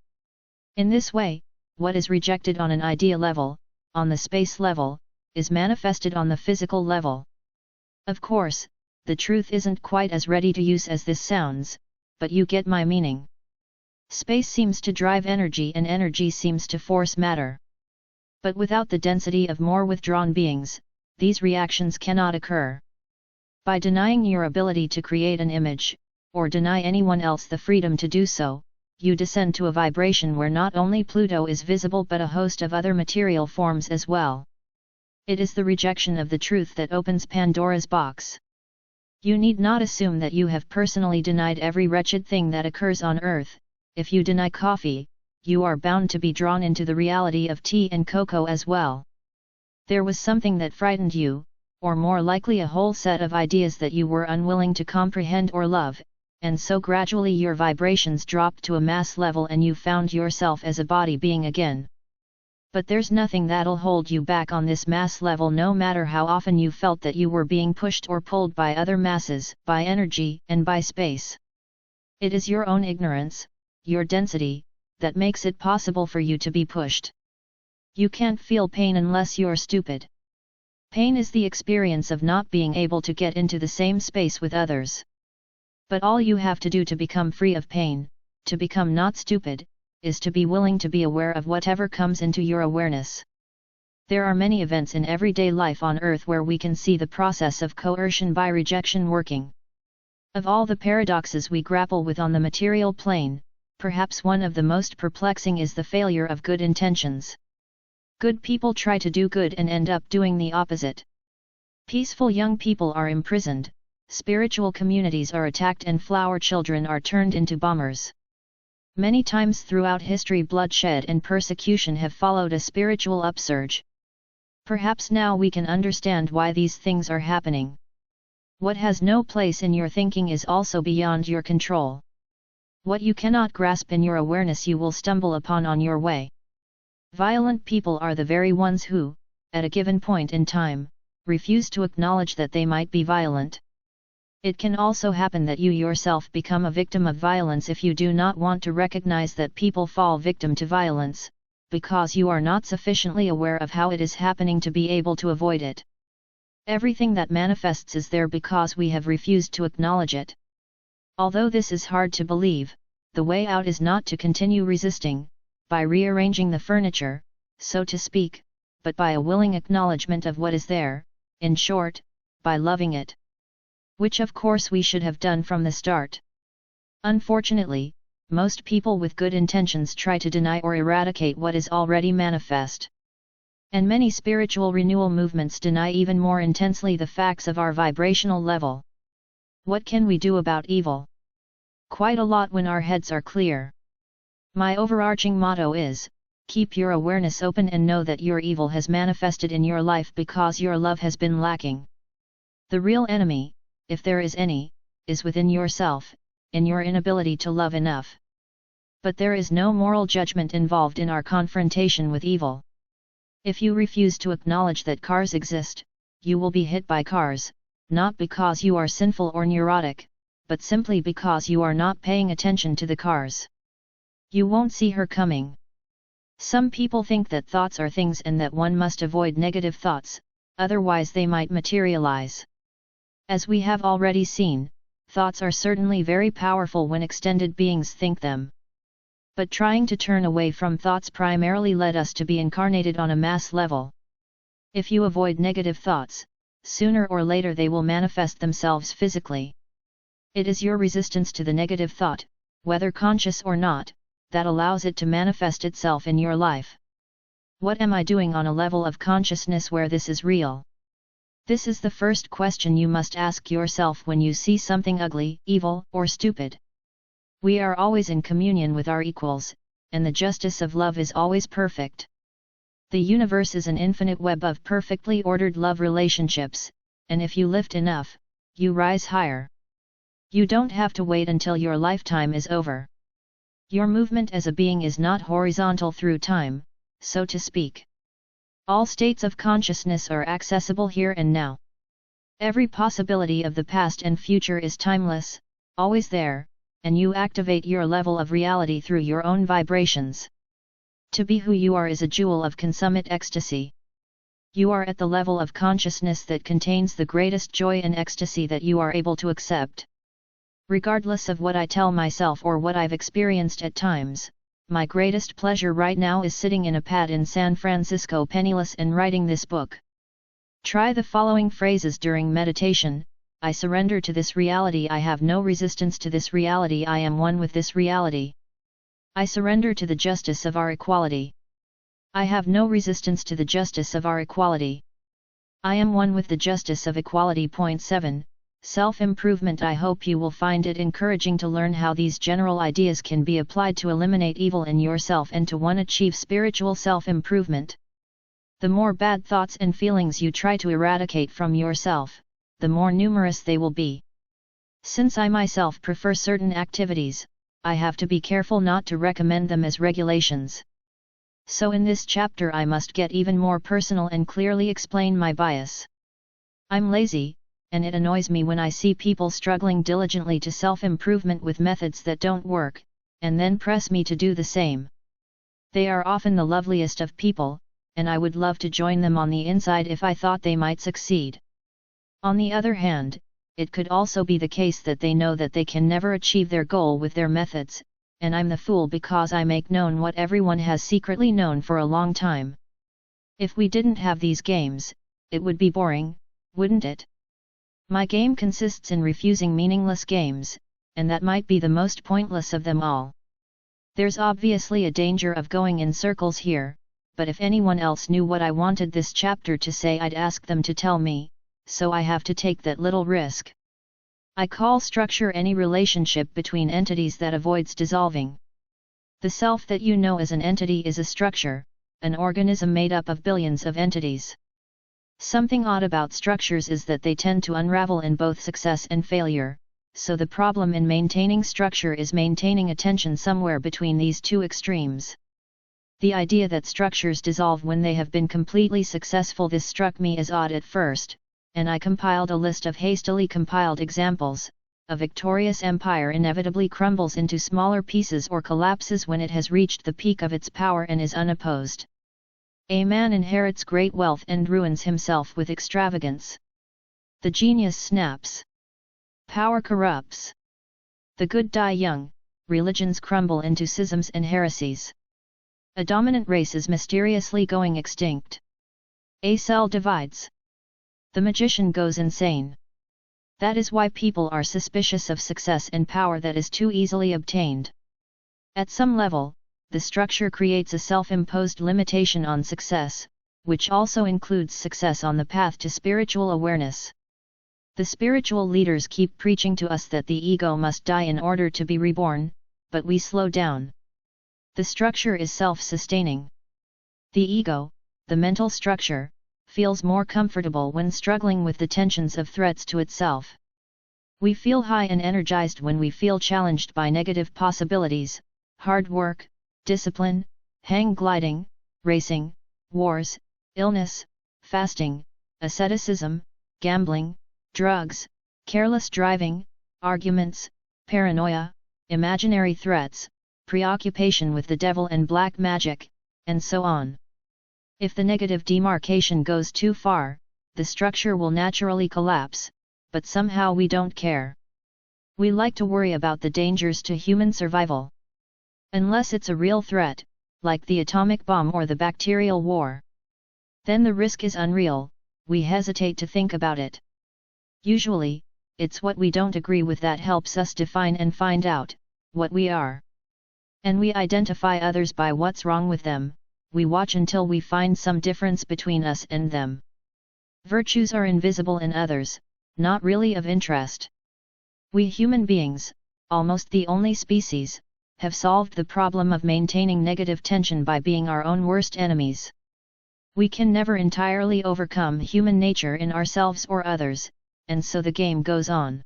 In this way, what is rejected on an idea level, on the space level, is manifested on the physical level. Of course, the truth isn't quite as ready to use as this sounds, but you get my meaning. Space seems to drive energy and energy seems to force matter. But without the density of more withdrawn beings, these reactions cannot occur. By denying your ability to create an image, or deny anyone else the freedom to do so, you descend to a vibration where not only Pluto is visible but a host of other material forms as well. It is the rejection of the truth that opens Pandora's box. You need not assume that you have personally denied every wretched thing that occurs on earth. If you deny coffee, you are bound to be drawn into the reality of tea and cocoa as well. There was something that frightened you, or more likely a whole set of ideas that you were unwilling to comprehend or love, and so gradually your vibrations dropped to a mass level and you found yourself as a body being again. But there's nothing that'll hold you back on this mass level, no matter how often you felt that you were being pushed or pulled by other masses, by energy, and by space. It is your own ignorance, your density, that makes it possible for you to be pushed. You can't feel pain unless you're stupid. Pain is the experience of not being able to get into the same space with others. But all you have to do to become free of pain, to become not stupid, is to be willing to be aware of whatever comes into your awareness. There are many events in everyday life on earth where we can see the process of coercion by rejection working. Of all the paradoxes we grapple with on the material plane, perhaps one of the most perplexing is the failure of good intentions. Good people try to do good and end up doing the opposite. Peaceful young people are imprisoned, spiritual communities are attacked and flower children are turned into bombers. Many times throughout history bloodshed and persecution have followed a spiritual upsurge. Perhaps now we can understand why these things are happening. What has no place in your thinking is also beyond your control. What you cannot grasp in your awareness you will stumble upon on your way. Violent people are the very ones who, at a given point in time, refuse to acknowledge that they might be violent. It can also happen that you yourself become a victim of violence if you do not want to recognize that people fall victim to violence, because you are not sufficiently aware of how it is happening to be able to avoid it. Everything that manifests is there because we have refused to acknowledge it. Although this is hard to believe, the way out is not to continue resisting, by rearranging the furniture, so to speak, but by a willing acknowledgement of what is there, in short, by loving it. Which of course we should have done from the start. Unfortunately, most people with good intentions try to deny or eradicate what is already manifest. And many spiritual renewal movements deny even more intensely the facts of our vibrational level. What can we do about evil? Quite a lot when our heads are clear. My overarching motto is, keep your awareness open and know that your evil has manifested in your life because your love has been lacking. The real enemy, if there is any, is within yourself, in your inability to love enough. But there is no moral judgment involved in our confrontation with evil. If you refuse to acknowledge that cars exist, you will be hit by cars, not because you are sinful or neurotic, but simply because you are not paying attention to the cars. You won't see her coming. Some people think that thoughts are things and that one must avoid negative thoughts, otherwise they might materialize. As we have already seen, thoughts are certainly very powerful when extended beings think them. But trying to turn away from thoughts primarily led us to be incarnated on a mass level. If you avoid negative thoughts, sooner or later they will manifest themselves physically. It is your resistance to the negative thought, whether conscious or not, that allows it to manifest itself in your life. What am I doing on a level of consciousness where this is real? This is the first question you must ask yourself when you see something ugly, evil, or stupid. We are always in communion with our equals, and the justice of love is always perfect. The universe is an infinite web of perfectly ordered love relationships, and if you lift enough, you rise higher. You don't have to wait until your lifetime is over. Your movement as a being is not horizontal through time, so to speak. All states of consciousness are accessible here and now. Every possibility of the past and future is timeless, always there, and you activate your level of reality through your own vibrations. To be who you are is a jewel of consummate ecstasy. You are at the level of consciousness that contains the greatest joy and ecstasy that you are able to accept. Regardless of what I tell myself or what I've experienced at times, my greatest pleasure right now is sitting in a pad in San Francisco penniless and writing this book. Try the following phrases during meditation: I surrender to this reality, I have no resistance to this reality, I am one with this reality. I surrender to the justice of our equality. I have no resistance to the justice of our equality. I am one with the justice of equality. 7. Self-improvement. I hope you will find it encouraging to learn how these general ideas can be applied to eliminate evil in yourself and to achieve spiritual self-improvement. The more bad thoughts and feelings you try to eradicate from yourself, the more numerous they will be. Since I myself prefer certain activities, I have to be careful not to recommend them as regulations. So in this chapter I must get even more personal and clearly explain my bias. I'm lazy, and it annoys me when I see people struggling diligently to self-improvement with methods that don't work, and then press me to do the same. They are often the loveliest of people, and I would love to join them on the inside if I thought they might succeed. On the other hand, it could also be the case that they know that they can never achieve their goal with their methods, and I'm the fool because I make known what everyone has secretly known for a long time. If we didn't have these games, it would be boring, wouldn't it? My game consists in refusing meaningless games, and that might be the most pointless of them all. There's obviously a danger of going in circles here, but if anyone else knew what I wanted this chapter to say, I'd ask them to tell me, so I have to take that little risk. I call structure any relationship between entities that avoids dissolving. The self that you know as an entity is a structure, an organism made up of billions of entities. Something odd about structures is that they tend to unravel in both success and failure, so the problem in maintaining structure is maintaining attention somewhere between these two extremes. The idea that structures dissolve when they have been completely successful, this struck me as odd at first, and I compiled a list of hastily compiled examples. A victorious empire inevitably crumbles into smaller pieces or collapses when it has reached the peak of its power and is unopposed. A man inherits great wealth and ruins himself with extravagance. The genius snaps. Power corrupts. The good die young, religions crumble into schisms and heresies. A dominant race is mysteriously going extinct. A cell divides. The magician goes insane. That is why people are suspicious of success and power that is too easily obtained. At some level, the structure creates a self-imposed limitation on success, which also includes success on the path to spiritual awareness. The spiritual leaders keep preaching to us that the ego must die in order to be reborn, but we slow down. The structure is self-sustaining. The ego, the mental structure, feels more comfortable when struggling with the tensions of threats to itself. We feel high and energized when we feel challenged by negative possibilities, hard work, discipline, hang gliding, racing, wars, illness, fasting, asceticism, gambling, drugs, careless driving, arguments, paranoia, imaginary threats, preoccupation with the devil and black magic, and so on. If the negative demarcation goes too far, the structure will naturally collapse, but somehow we don't care. We like to worry about the dangers to human survival. Unless it's a real threat, like the atomic bomb or the bacterial war. Then the risk is unreal, we hesitate to think about it. Usually, it's what we don't agree with that helps us define and find out what we are. And we identify others by what's wrong with them. We watch until we find some difference between us and them. Virtues are invisible in others, not really of interest. We human beings, almost the only species, have solved the problem of maintaining negative tension by being our own worst enemies. We can never entirely overcome human nature in ourselves or others, and so the game goes on.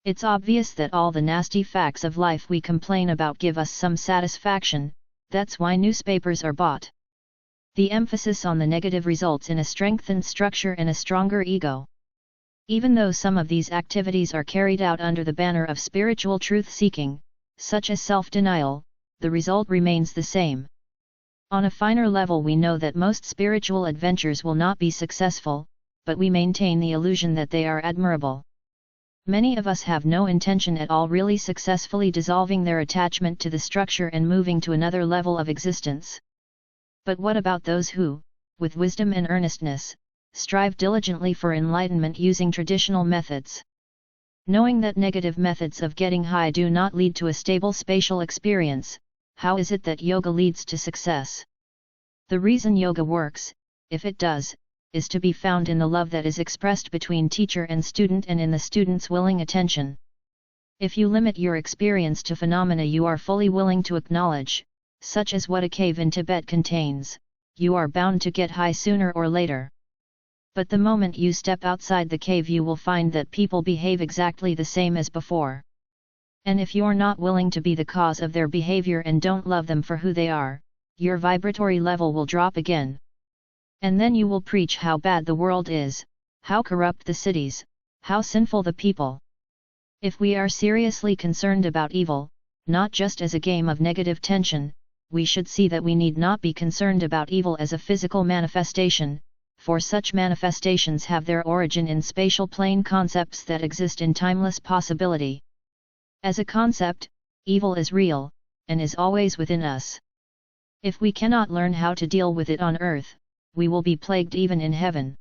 It's obvious that all the nasty facts of life we complain about give us some satisfaction, that's why newspapers are bought. The emphasis on the negative results in a strengthened structure and a stronger ego. Even though some of these activities are carried out under the banner of spiritual truth-seeking, such as self-denial, the result remains the same. On a finer level we know that most spiritual adventures will not be successful, but we maintain the illusion that they are admirable. Many of us have no intention at all really successfully dissolving their attachment to the structure and moving to another level of existence. But what about those who, with wisdom and earnestness, strive diligently for enlightenment using traditional methods? Knowing that negative methods of getting high do not lead to a stable spatial experience, how is it that yoga leads to success? The reason yoga works, if it does, is to be found in the love that is expressed between teacher and student and in the student's willing attention. If you limit your experience to phenomena you are fully willing to acknowledge, such as what a cave in Tibet contains, you are bound to get high sooner or later. But the moment you step outside the cave you will find that people behave exactly the same as before. And if you're not willing to be the cause of their behavior and don't love them for who they are, your vibratory level will drop again. And then you will preach how bad the world is, how corrupt the cities, how sinful the people. If we are seriously concerned about evil, not just as a game of negative tension, we should see that we need not be concerned about evil as a physical manifestation, for such manifestations have their origin in spatial plane concepts that exist in timeless possibility. As a concept, evil is real, and is always within us. If we cannot learn how to deal with it on earth, we will be plagued even in heaven.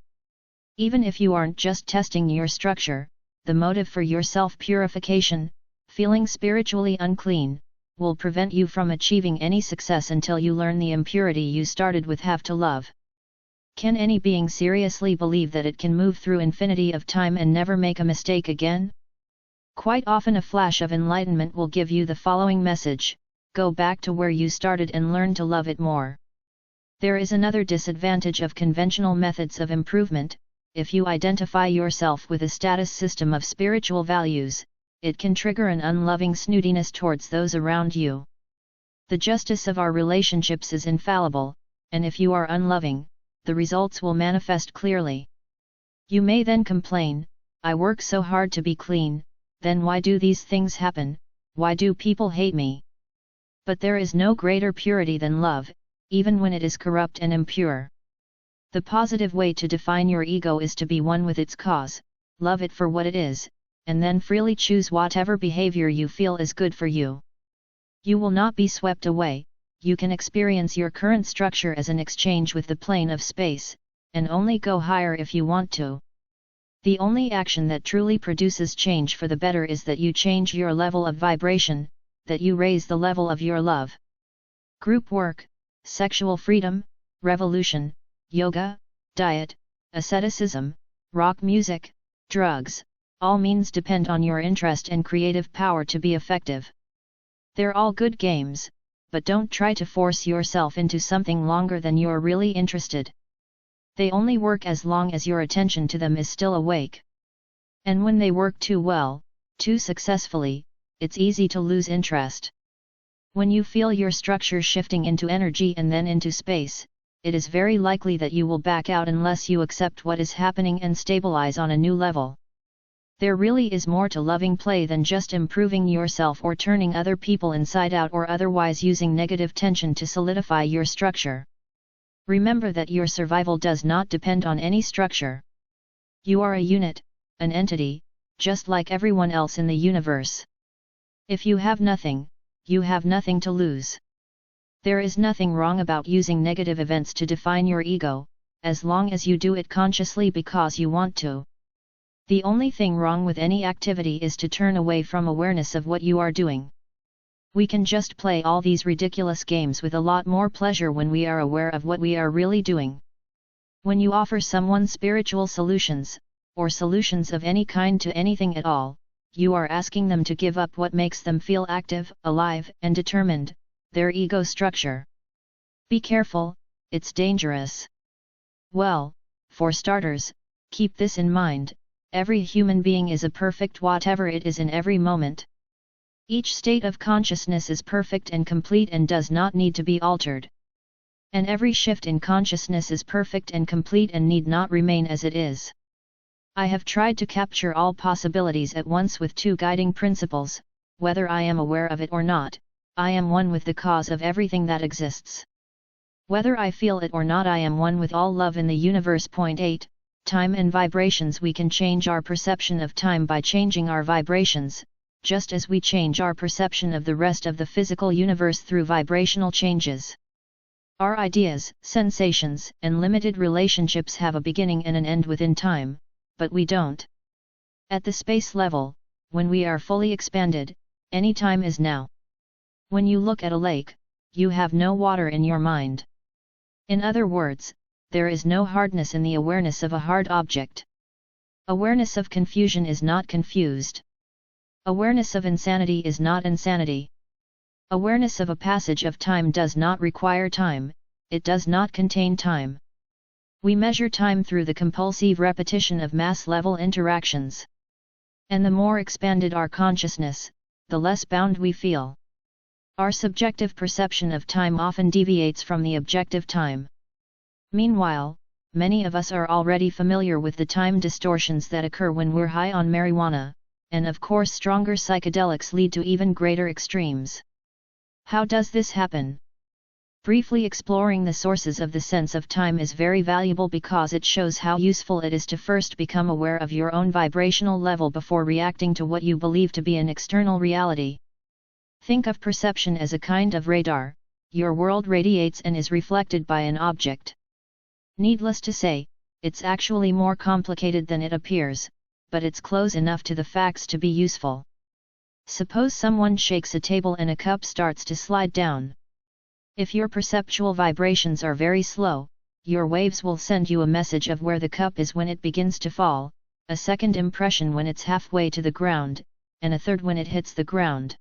Even if you aren't just testing your structure, the motive for your self-purification, feeling spiritually unclean, will prevent you from achieving any success until you learn the impurity you started with have to love. Can any being seriously believe that it can move through infinity of time and never make a mistake again? Quite often a flash of enlightenment will give you the following message: go back to where you started and learn to love it more. There is another disadvantage of conventional methods of improvement: if you identify yourself with a status system of spiritual values, it can trigger an unloving snootiness towards those around you. The justice of our relationships is infallible, and if you are unloving, the results will manifest clearly. You may then complain, I work so hard to be clean, then why do these things happen, why do people hate me? But there is no greater purity than love, even when it is corrupt and impure. The positive way to define your ego is to be one with its cause, love it for what it is, and then freely choose whatever behavior you feel is good for you. You will not be swept away. You can experience your current structure as an exchange with the plane of space, and only go higher if you want to. The only action that truly produces change for the better is that you change your level of vibration, that you raise the level of your love. Group work, sexual freedom, revolution, yoga, diet, asceticism, rock music, drugs, all means depend on your interest and creative power to be effective. They're all good games, but don't try to force yourself into something longer than you're really interested. They only work as long as your attention to them is still awake. And when they work too well, too successfully, it's easy to lose interest. When you feel your structure shifting into energy and then into space, it is very likely that you will back out unless you accept what is happening and stabilize on a new level. There really is more to loving play than just improving yourself or turning other people inside out or otherwise using negative tension to solidify your structure. Remember that your survival does not depend on any structure. You are a unit, an entity, just like everyone else in the universe. If you have nothing, you have nothing to lose. There is nothing wrong about using negative events to define your ego, as long as you do it consciously because you want to. The only thing wrong with any activity is to turn away from awareness of what you are doing. We can just play all these ridiculous games with a lot more pleasure when we are aware of what we are really doing. When you offer someone spiritual solutions, or solutions of any kind to anything at all, you are asking them to give up what makes them feel active, alive, and determined, their ego structure. Be careful, it's dangerous. Well, for starters, keep this in mind: Every human being is a perfect whatever it is in every moment. Each state of consciousness is perfect and complete and does not need to be altered. And every shift in consciousness is perfect and complete and need not remain as it is. I have tried to capture all possibilities at once with two guiding principles: whether I am aware of it or not, I am one with the cause of everything that exists. Whether I feel it or not, I am one with all love in the universe. Point 8. Time and vibrations. We can change our perception of time by changing our vibrations, just as we change our perception of the rest of the physical universe through vibrational changes. Our ideas, sensations, and limited relationships have a beginning and an end within time, but we don't. At the space level, when we are fully expanded, any time is now. When you look at a lake, you have no water in your mind. In other words, there is no hardness in the awareness of a hard object. Awareness of confusion is not confused. Awareness of insanity is not insanity. Awareness of a passage of time does not require time, it does not contain time. We measure time through the compulsive repetition of mass-level interactions. And the more expanded our consciousness, the less bound we feel. Our subjective perception of time often deviates from the objective time. Meanwhile, many of us are already familiar with the time distortions that occur when we're high on marijuana, and of course stronger psychedelics lead to even greater extremes. How does this happen? Briefly exploring the sources of the sense of time is very valuable because it shows how useful it is to first become aware of your own vibrational level before reacting to what you believe to be an external reality. Think of perception as a kind of radar. Your world radiates and is reflected by an object. Needless to say, it's actually more complicated than it appears, but it's close enough to the facts to be useful. Suppose someone shakes a table and a cup starts to slide down. If your perceptual vibrations are very slow, your waves will send you a message of where the cup is when it begins to fall, a second impression when it's halfway to the ground, and a third when it hits the ground.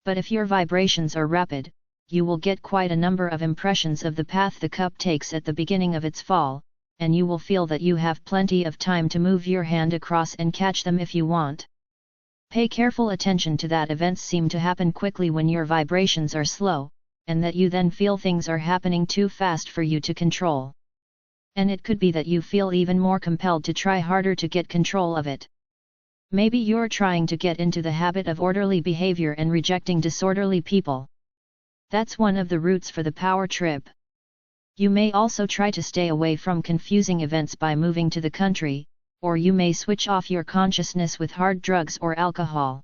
But if your vibrations are rapid, you will get quite a number of impressions of the path the cup takes at the beginning of its fall, and you will feel that you have plenty of time to move your hand across and catch them if you want. Pay careful attention to that. Events seem to happen quickly when your vibrations are slow, and that you then feel things are happening too fast for you to control. And it could be that you feel even more compelled to try harder to get control of it. Maybe you're trying to get into the habit of orderly behavior and rejecting disorderly people. That's one of the roots for the power trip. You may also try to stay away from confusing events by moving to the country, or you may switch off your consciousness with hard drugs or alcohol.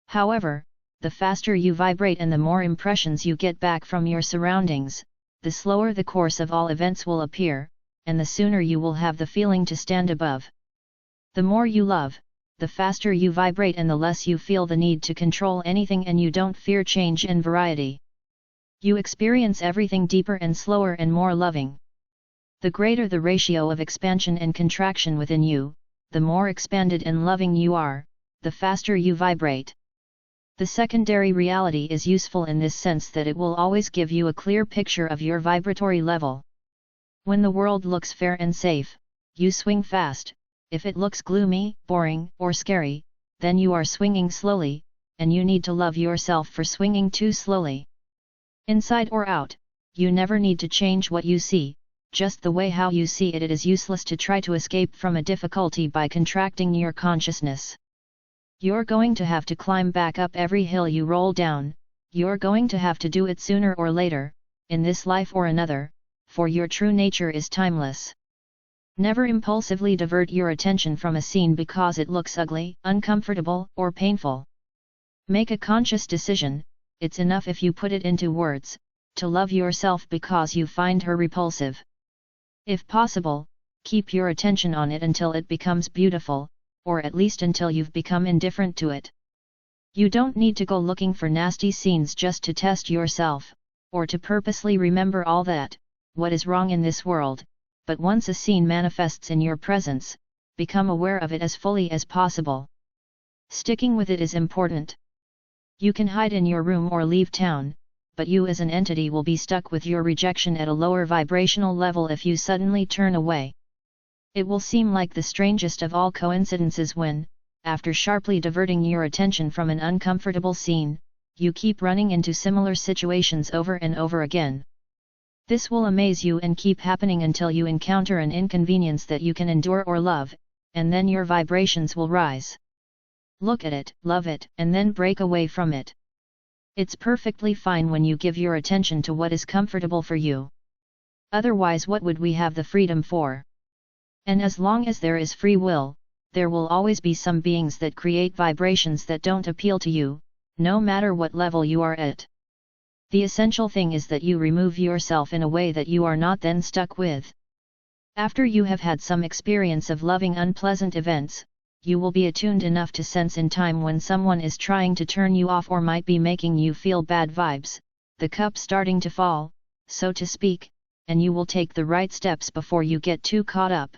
However, the faster you vibrate and the more impressions you get back from your surroundings, the slower the course of all events will appear, and the sooner you will have the feeling to stand above. The more you love, the faster you vibrate and the less you feel the need to control anything, and you don't fear change and variety. You experience everything deeper and slower and more loving. The greater the ratio of expansion and contraction within you, the more expanded and loving you are, the faster you vibrate. The secondary reality is useful in this sense that it will always give you a clear picture of your vibratory level. When the world looks fair and safe, you swing fast. If it looks gloomy, boring, or scary, then you are swinging slowly, and you need to love yourself for swinging too slowly. Inside or out, you never need to change what you see, just the way how you see it. It is useless to try to escape from a difficulty by contracting your consciousness. You're going to have to climb back up every hill you roll down, you're going to have to do it sooner or later, in this life or another, for your true nature is timeless. Never impulsively divert your attention from a scene because it looks ugly, uncomfortable, or painful. Make a conscious decision. It's enough if you put it into words, to love yourself because you find her repulsive. If possible, keep your attention on it until it becomes beautiful, or at least until you've become indifferent to it. You don't need to go looking for nasty scenes just to test yourself, or to purposely remember all that, what is wrong in this world, but once a scene manifests in your presence, become aware of it as fully as possible. Sticking with it is important. You can hide in your room or leave town, but you as an entity will be stuck with your rejection at a lower vibrational level if you suddenly turn away. It will seem like the strangest of all coincidences when, after sharply diverting your attention from an uncomfortable scene, you keep running into similar situations over and over again. This will amaze you and keep happening until you encounter an inconvenience that you can endure or love, and then your vibrations will rise. Look at it, love it, and then break away from it. It's perfectly fine when you give your attention to what is comfortable for you. Otherwise, what would we have the freedom for? And as long as there is free will, there will always be some beings that create vibrations that don't appeal to you, no matter what level you are at. The essential thing is that you remove yourself in a way that you are not then stuck with. After you have had some experience of loving unpleasant events, you will be attuned enough to sense in time when someone is trying to turn you off or might be making you feel bad vibes, the cup starting to fall, so to speak, and you will take the right steps before you get too caught up.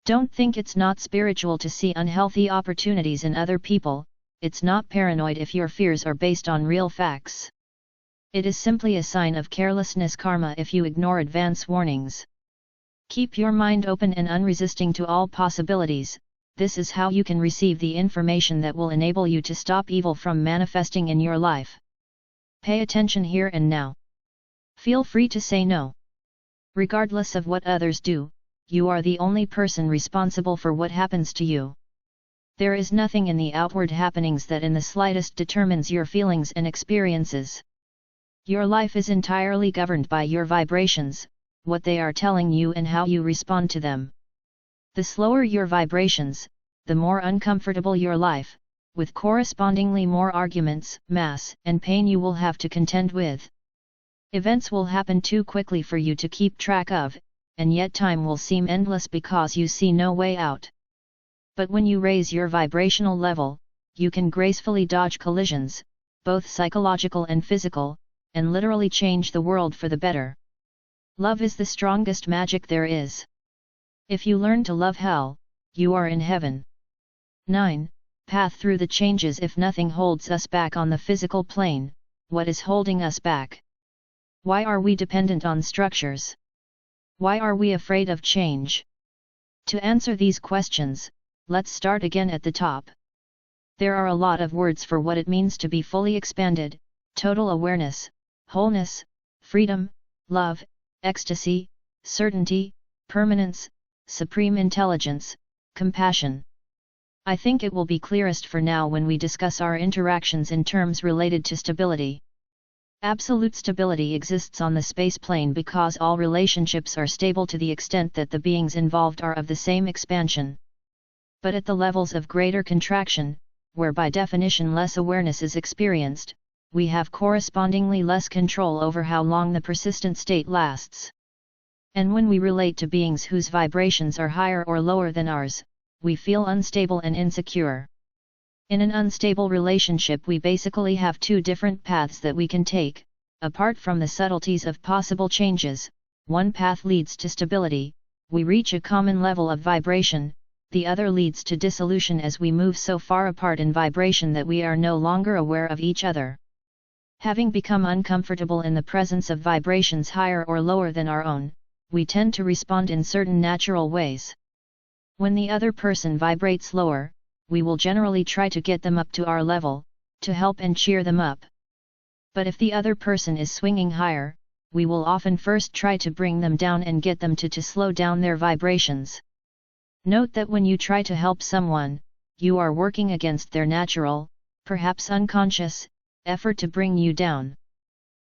Don't think it's not spiritual to see unhealthy opportunities in other people, it's not paranoid if your fears are based on real facts. It is simply a sign of carelessness karma if you ignore advance warnings. Keep your mind open and unresisting to all possibilities. This is how you can receive the information that will enable you to stop evil from manifesting in your life. Pay attention here and now. Feel free to say no. Regardless of what others do, you are the only person responsible for what happens to you. There is nothing in the outward happenings that in the slightest determines your feelings and experiences. Your life is entirely governed by your vibrations, what they are telling you and how you respond to them. The slower your vibrations, the more uncomfortable your life, with correspondingly more arguments, mass, and pain you will have to contend with. Events will happen too quickly for you to keep track of, and yet time will seem endless because you see no way out. But when you raise your vibrational level, you can gracefully dodge collisions, both psychological and physical, and literally change the world for the better. Love is the strongest magic there is. If you learn to love hell, you are in heaven. 9. Path through the changes. If nothing holds us back on the physical plane, what is holding us back? Why are we dependent on structures? Why are we afraid of change? To answer these questions, let's start again at the top. There are a lot of words for what it means to be fully expanded: total awareness, wholeness, freedom, love, ecstasy, certainty, permanence, supreme intelligence, compassion. I think it will be clearest for now when we discuss our interactions in terms related to stability. Absolute stability exists on the space plane because all relationships are stable to the extent that the beings involved are of the same expansion. But at the levels of greater contraction, where by definition less awareness is experienced, we have correspondingly less control over how long the persistent state lasts. And when we relate to beings whose vibrations are higher or lower than ours, we feel unstable and insecure. In an unstable relationship, we basically have two different paths that we can take. Apart from the subtleties of possible changes, one path leads to stability, we reach a common level of vibration, the other leads to dissolution as we move so far apart in vibration that we are no longer aware of each other. Having become uncomfortable in the presence of vibrations higher or lower than our own, we tend to respond in certain natural ways. When the other person vibrates lower, we will generally try to get them up to our level, to help and cheer them up. But if the other person is swinging higher, we will often first try to bring them down and get them to slow down their vibrations. Note that when you try to help someone, you are working against their natural, perhaps unconscious, effort to bring you down.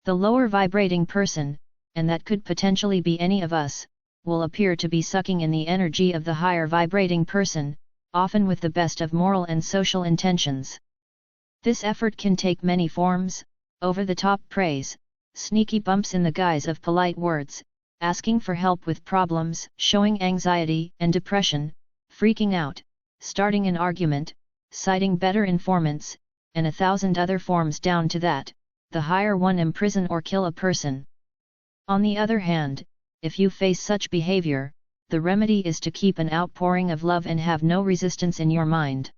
The lower vibrating person, and that could potentially be any of us, will appear to be sucking in the energy of the higher vibrating person, often with the best of moral and social intentions. This effort can take many forms: over-the-top praise, sneaky bumps in the guise of polite words, asking for help with problems, showing anxiety and depression, freaking out, starting an argument, citing better informants, and 1,000 other forms down to that, the higher one imprison or kill a person. On the other hand, if you face such behavior, the remedy is to keep an outpouring of love and have no resistance in your mind.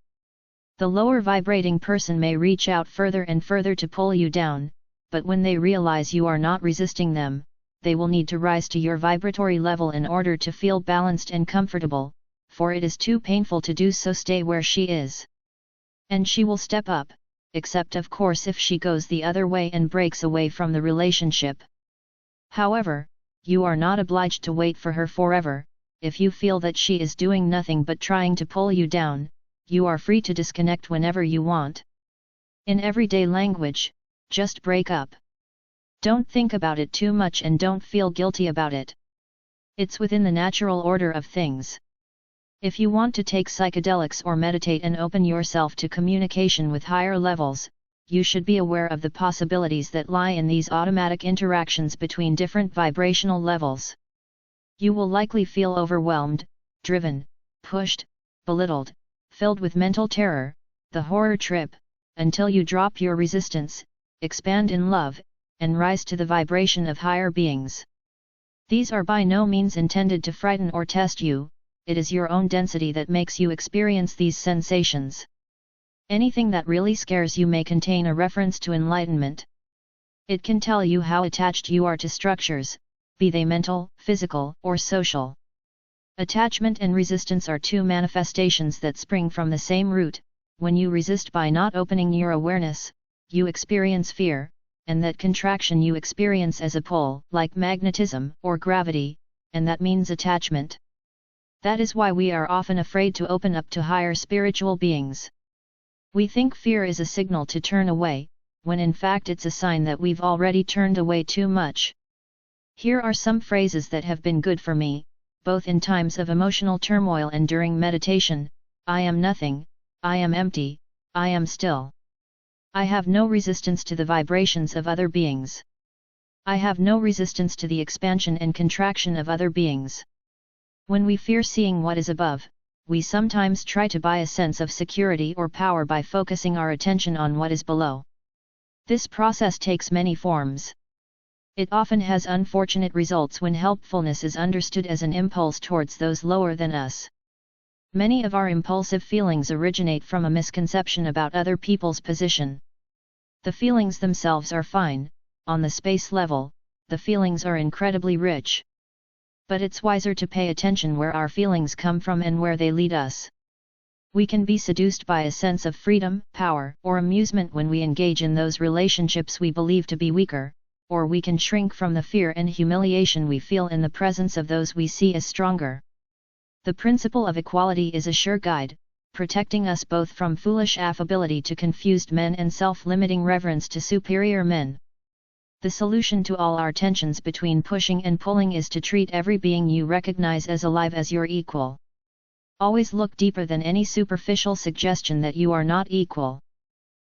The lower vibrating person may reach out further and further to pull you down, but when they realize you are not resisting them, they will need to rise to your vibratory level in order to feel balanced and comfortable, for it is too painful to do so. Stay where she is. And she will step up, except of course if she goes the other way and breaks away from the relationship. However, you are not obliged to wait for her forever. If you feel that she is doing nothing but trying to pull you down, you are free to disconnect whenever you want. In everyday language, just break up. Don't think about it too much and don't feel guilty about it. It's within the natural order of things. If you want to take psychedelics or meditate and open yourself to communication with higher levels, you should be aware of the possibilities that lie in these automatic interactions between different vibrational levels. You will likely feel overwhelmed, driven, pushed, belittled, filled with mental terror, the horror trip, until you drop your resistance, expand in love, and rise to the vibration of higher beings. These are by no means intended to frighten or test you, it is your own density that makes you experience these sensations. Anything that really scares you may contain a reference to enlightenment. It can tell you how attached you are to structures, be they mental, physical, or social. Attachment and resistance are two manifestations that spring from the same root. When you resist by not opening your awareness, you experience fear, and that contraction you experience as a pull, like magnetism or gravity, and that means attachment. That is why we are often afraid to open up to higher spiritual beings. We think fear is a signal to turn away, when in fact it's a sign that we've already turned away too much. Here are some phrases that have been good for me, both in times of emotional turmoil and during meditation. I am nothing, I am empty, I am still. I have no resistance to the vibrations of other beings. I have no resistance to the expansion and contraction of other beings. When we fear seeing what is above, we sometimes try to buy a sense of security or power by focusing our attention on what is below. This process takes many forms. It often has unfortunate results when helpfulness is understood as an impulse towards those lower than us. Many of our impulsive feelings originate from a misconception about other people's position. The feelings themselves are fine, on the space level, the feelings are incredibly rich. But it's wiser to pay attention where our feelings come from and where they lead us. We can be seduced by a sense of freedom, power, or amusement when we engage in those relationships we believe to be weaker, or we can shrink from the fear and humiliation we feel in the presence of those we see as stronger. The principle of equality is a sure guide, protecting us both from foolish affability to confused men and self-limiting reverence to superior men. The solution to all our tensions between pushing and pulling is to treat every being you recognize as alive as your equal. Always look deeper than any superficial suggestion that you are not equal.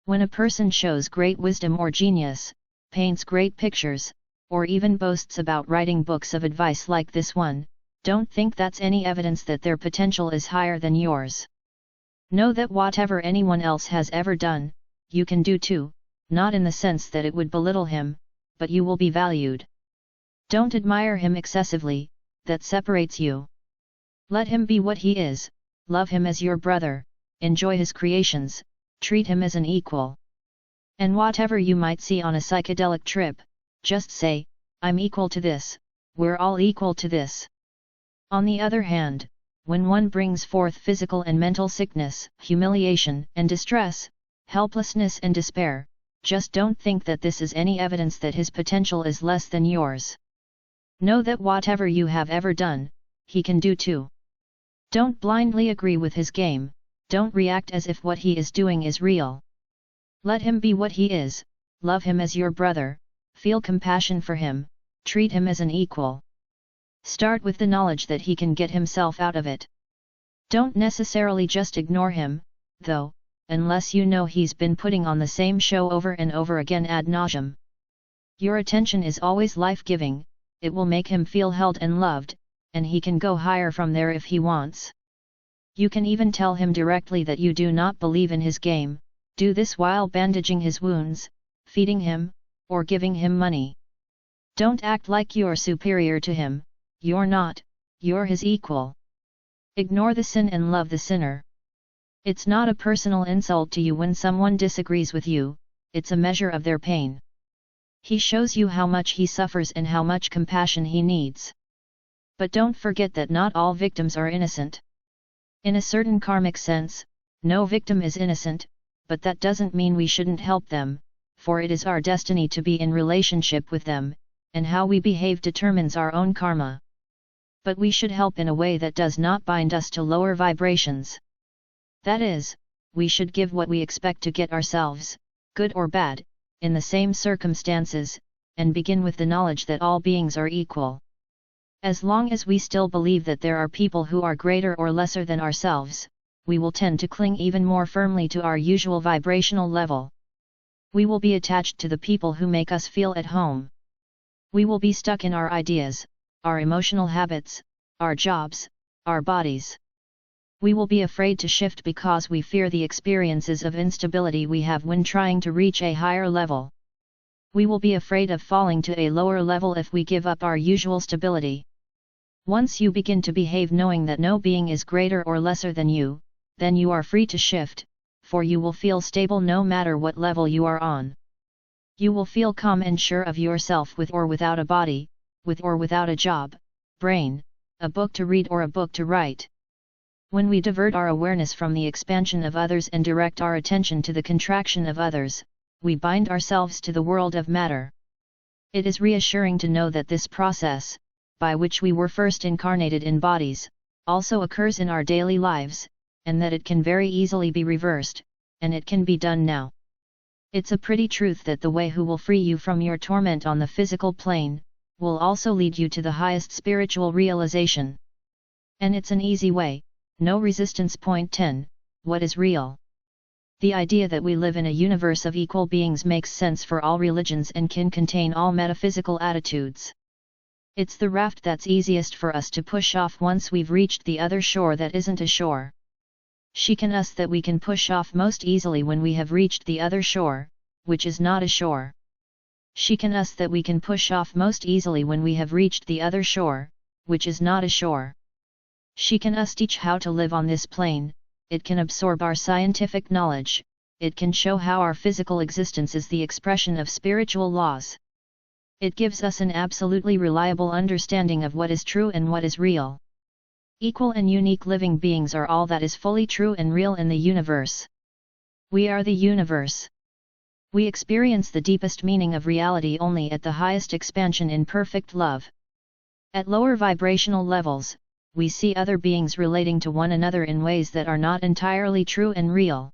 When a person shows great wisdom or genius, paints great pictures, or even boasts about writing books of advice like this one, don't think that's any evidence that their potential is higher than yours. Know that whatever anyone else has ever done, you can do too, not in the sense that it would belittle him, but you will be valued. Don't admire him excessively, that separates you. Let him be what he is, love him as your brother, enjoy his creations, treat him as an equal. And whatever you might see on a psychedelic trip, just say, I'm equal to this, we're all equal to this. On the other hand, when one brings forth physical and mental sickness, humiliation and distress, helplessness and despair, just don't think that this is any evidence that his potential is less than yours. Know that whatever you have ever done, he can do too. Don't blindly agree with his game, don't react as if what he is doing is real. Let him be what he is, love him as your brother, feel compassion for him, treat him as an equal. Start with the knowledge that he can get himself out of it. Don't necessarily just ignore him, though, unless you know he's been putting on the same show over and over again ad nauseum. Your attention is always life-giving, it will make him feel held and loved, and he can go higher from there if he wants. You can even tell him directly that you do not believe in his game. Do this while bandaging his wounds, feeding him, or giving him money. Don't act like you're superior to him, you're not, you're his equal. Ignore the sin and love the sinner. It's not a personal insult to you when someone disagrees with you, it's a measure of their pain. He shows you how much he suffers and how much compassion he needs. But don't forget that not all victims are innocent. In a certain karmic sense, no victim is innocent, but that doesn't mean we shouldn't help them, for it is our destiny to be in relationship with them, and how we behave determines our own karma. But we should help in a way that does not bind us to lower vibrations. That is, we should give what we expect to get ourselves, good or bad, in the same circumstances, and begin with the knowledge that all beings are equal. As long as we still believe that there are people who are greater or lesser than ourselves, we will tend to cling even more firmly to our usual vibrational level. We will be attached to the people who make us feel at home. We will be stuck in our ideas, our emotional habits, our jobs, our bodies. We will be afraid to shift because we fear the experiences of instability we have when trying to reach a higher level. We will be afraid of falling to a lower level if we give up our usual stability. Once you begin to behave knowing that no being is greater or lesser than you, then you are free to shift, for you will feel stable no matter what level you are on. You will feel calm and sure of yourself with or without a body, with or without a job, brain, a book to read or a book to write. When we divert our awareness from the expansion of others and direct our attention to the contraction of others, we bind ourselves to the world of matter. It is reassuring to know that this process, by which we were first incarnated in bodies, also occurs in our daily lives, and that it can very easily be reversed, and it can be done now. It's a pretty truth that the way who will free you from your torment on the physical plane, will also lead you to the highest spiritual realization. And it's an easy way, no resistance. Point 10, what is real? The idea that we live in a universe of equal beings makes sense for all religions and can contain all metaphysical attitudes. It's the raft that's easiest for us to push off once we've reached the other shore that isn't a shore. Chicken us that we can push off most easily when we have reached the other shore, which is not a shore. Chicken us that we can push off most easily when we have reached the other shore, which is not a shore. She can us teach how to live on this plane, it can absorb our scientific knowledge, it can show how our physical existence is the expression of spiritual laws. It gives us an absolutely reliable understanding of what is true and what is real. Equal and unique living beings are all that is fully true and real in the universe. We are the universe. We experience the deepest meaning of reality only at the highest expansion in perfect love. At lower vibrational levels, we see other beings relating to one another in ways that are not entirely true and real.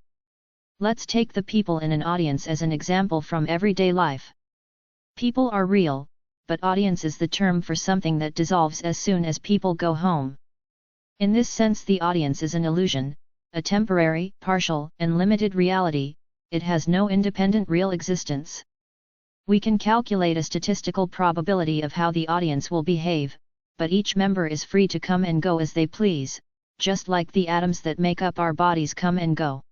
Let's take the people in an audience as an example from everyday life. People are real, but audience is the term for something that dissolves as soon as people go home. In this sense, the audience is an illusion, a temporary, partial, and limited reality. It has no independent real existence. We can calculate a statistical probability of how the audience will behave, but each member is free to come and go as they please, just like the atoms that make up our bodies come and go.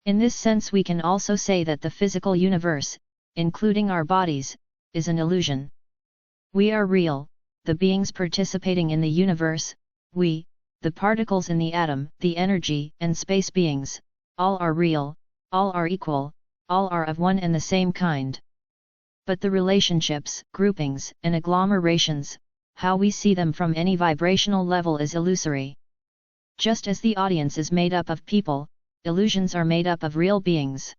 In this sense, we can also say that the physical universe, including our bodies, is an illusion. We are real, the beings participating in the universe, we, the particles in the atom, the energy and space beings, all are real, all are equal, all are of one and the same kind. But the relationships, groupings, and agglomerations, how we see them from any vibrational level is illusory. Just as the audience is made up of people, illusions are made up of real beings.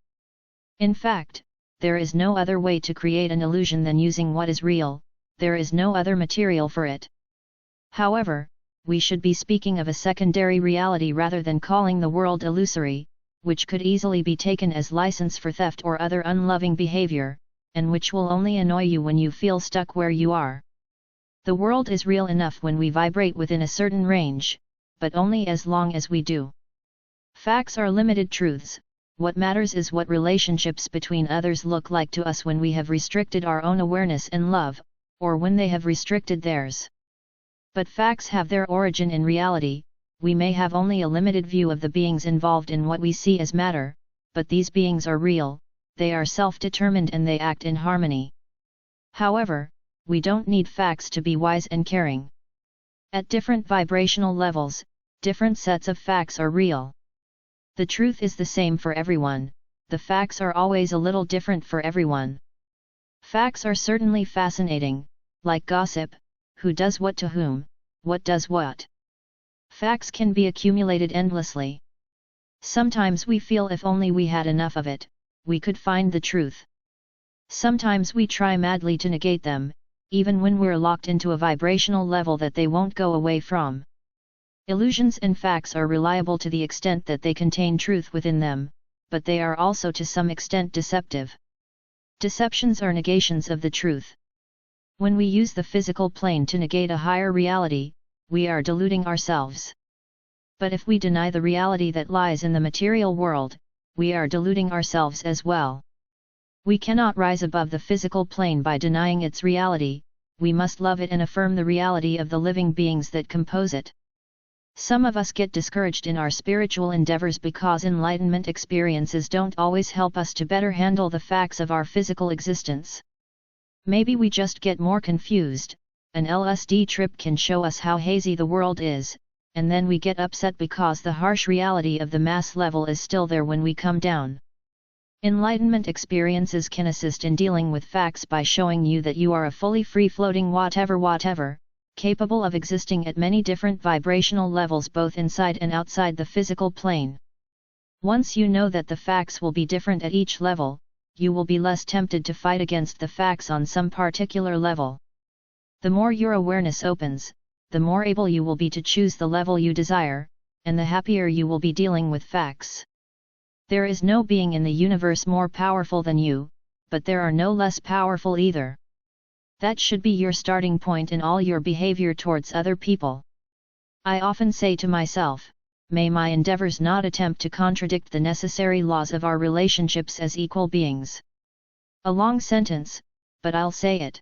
In fact, there is no other way to create an illusion than using what is real, there is no other material for it. However, we should be speaking of a secondary reality rather than calling the world illusory, which could easily be taken as license for theft or other unloving behavior, and which will only annoy you when you feel stuck where you are. The world is real enough when we vibrate within a certain range, but only as long as we do. Facts are limited truths. What matters is what relationships between others look like to us when we have restricted our own awareness and love, or when they have restricted theirs. But facts have their origin in reality. We may have only a limited view of the beings involved in what we see as matter, but these beings are real, they are self-determined and they act in harmony. However, we don't need facts to be wise and caring. At different vibrational levels, different sets of facts are real. The truth is the same for everyone, the facts are always a little different for everyone. Facts are certainly fascinating, like gossip, who does what to whom, what does what. Facts can be accumulated endlessly. Sometimes we feel if only we had enough of it, we could find the truth. Sometimes we try madly to negate them, even when we're locked into a vibrational level that they won't go away from. Illusions and facts are reliable to the extent that they contain truth within them, but they are also to some extent deceptive. Deceptions are negations of the truth. When we use the physical plane to negate a higher reality, we are deluding ourselves. But if we deny the reality that lies in the material world, we are deluding ourselves as well. We cannot rise above the physical plane by denying its reality, we must love it and affirm the reality of the living beings that compose it. Some of us get discouraged in our spiritual endeavors because enlightenment experiences don't always help us to better handle the facts of our physical existence. Maybe we just get more confused. An LSD trip can show us how hazy the world is, and then we get upset because the harsh reality of the mass level is still there when we come down. Enlightenment experiences can assist in dealing with facts by showing you that you are a fully free-floating whatever, capable of existing at many different vibrational levels both inside and outside the physical plane. Once you know that the facts will be different at each level, you will be less tempted to fight against the facts on some particular level. The more your awareness opens, the more able you will be to choose the level you desire, and the happier you will be dealing with facts. There is no being in the universe more powerful than you, but there are no less powerful either. That should be your starting point in all your behavior towards other people. I often say to myself, may my endeavors not attempt to contradict the necessary laws of our relationships as equal beings. A long sentence, but I'll say it.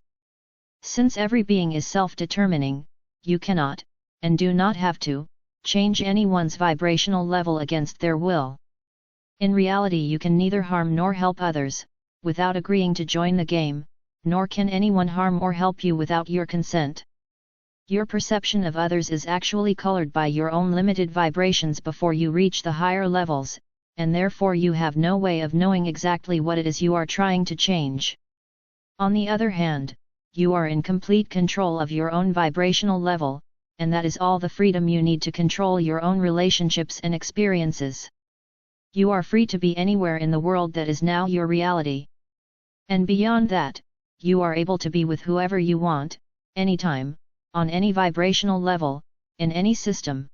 Since every being is self-determining, you cannot, and do not have to, change anyone's vibrational level against their will. In reality you can neither harm nor help others, without agreeing to join the game, nor can anyone harm or help you without your consent. Your perception of others is actually colored by your own limited vibrations before you reach the higher levels, and therefore you have no way of knowing exactly what it is you are trying to change. On the other hand, you are in complete control of your own vibrational level, and that is all the freedom you need to control your own relationships and experiences. You are free to be anywhere in the world that is now your reality. And beyond that, you are able to be with whoever you want, anytime, on any vibrational level, in any system.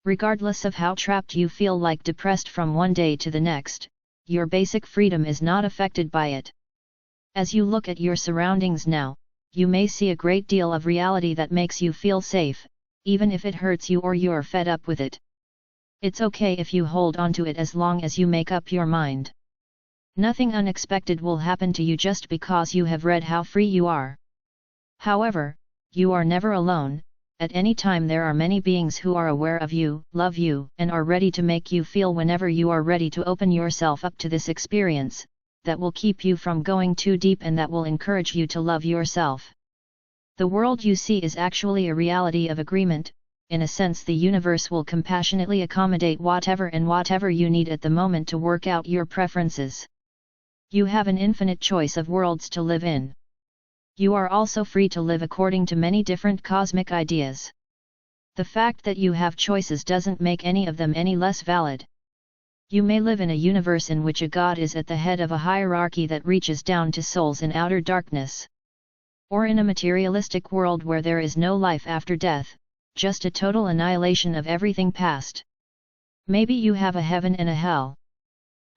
Regardless of how trapped you feel, like depressed from one day to the next, your basic freedom is not affected by it. As you look at your surroundings now, you may see a great deal of reality that makes you feel safe, even if it hurts you or you're fed up with it. It's okay if you hold on to it as long as you make up your mind. Nothing unexpected will happen to you just because you have read how free you are. However, you are never alone. At any time there are many beings who are aware of you, love you, and are ready to make you feel whenever you are ready to open yourself up to this experience, that will keep you from going too deep and that will encourage you to love yourself. The world you see is actually a reality of agreement. In a sense, the universe will compassionately accommodate whatever you need at the moment to work out your preferences. You have an infinite choice of worlds to live in. You are also free to live according to many different cosmic ideas. The fact that you have choices doesn't make any of them any less valid. You may live in a universe in which a god is at the head of a hierarchy that reaches down to souls in outer darkness. Or in a materialistic world where there is no life after death, just a total annihilation of everything past. Maybe you have a heaven and a hell.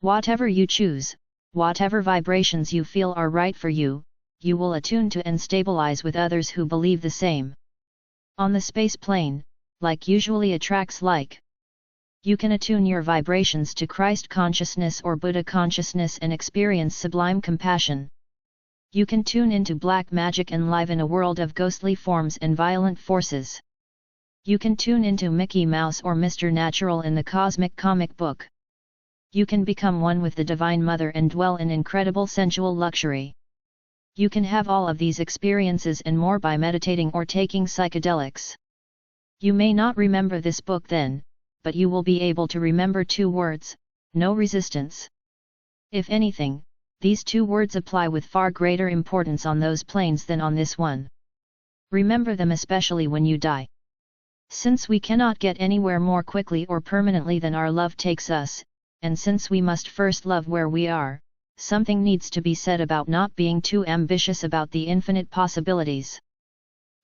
Whatever you choose, whatever vibrations you feel are right for you, you will attune to and stabilize with others who believe the same. On the space plane, like usually attracts like. You can attune your vibrations to Christ consciousness or Buddha consciousness and experience sublime compassion. You can tune into black magic and live in a world of ghostly forms and violent forces. You can tune into Mickey Mouse or Mr. Natural in the cosmic comic book. You can become one with the Divine Mother and dwell in incredible sensual luxury. You can have all of these experiences and more by meditating or taking psychedelics. You may not remember this book then, but you will be able to remember two words: no resistance. If anything, These two words apply with far greater importance on those planes than on this one. Remember them especially when you die. Since we cannot get anywhere more quickly or permanently than our love takes us, and since we must first love where we are, something needs to be said about not being too ambitious about the infinite possibilities.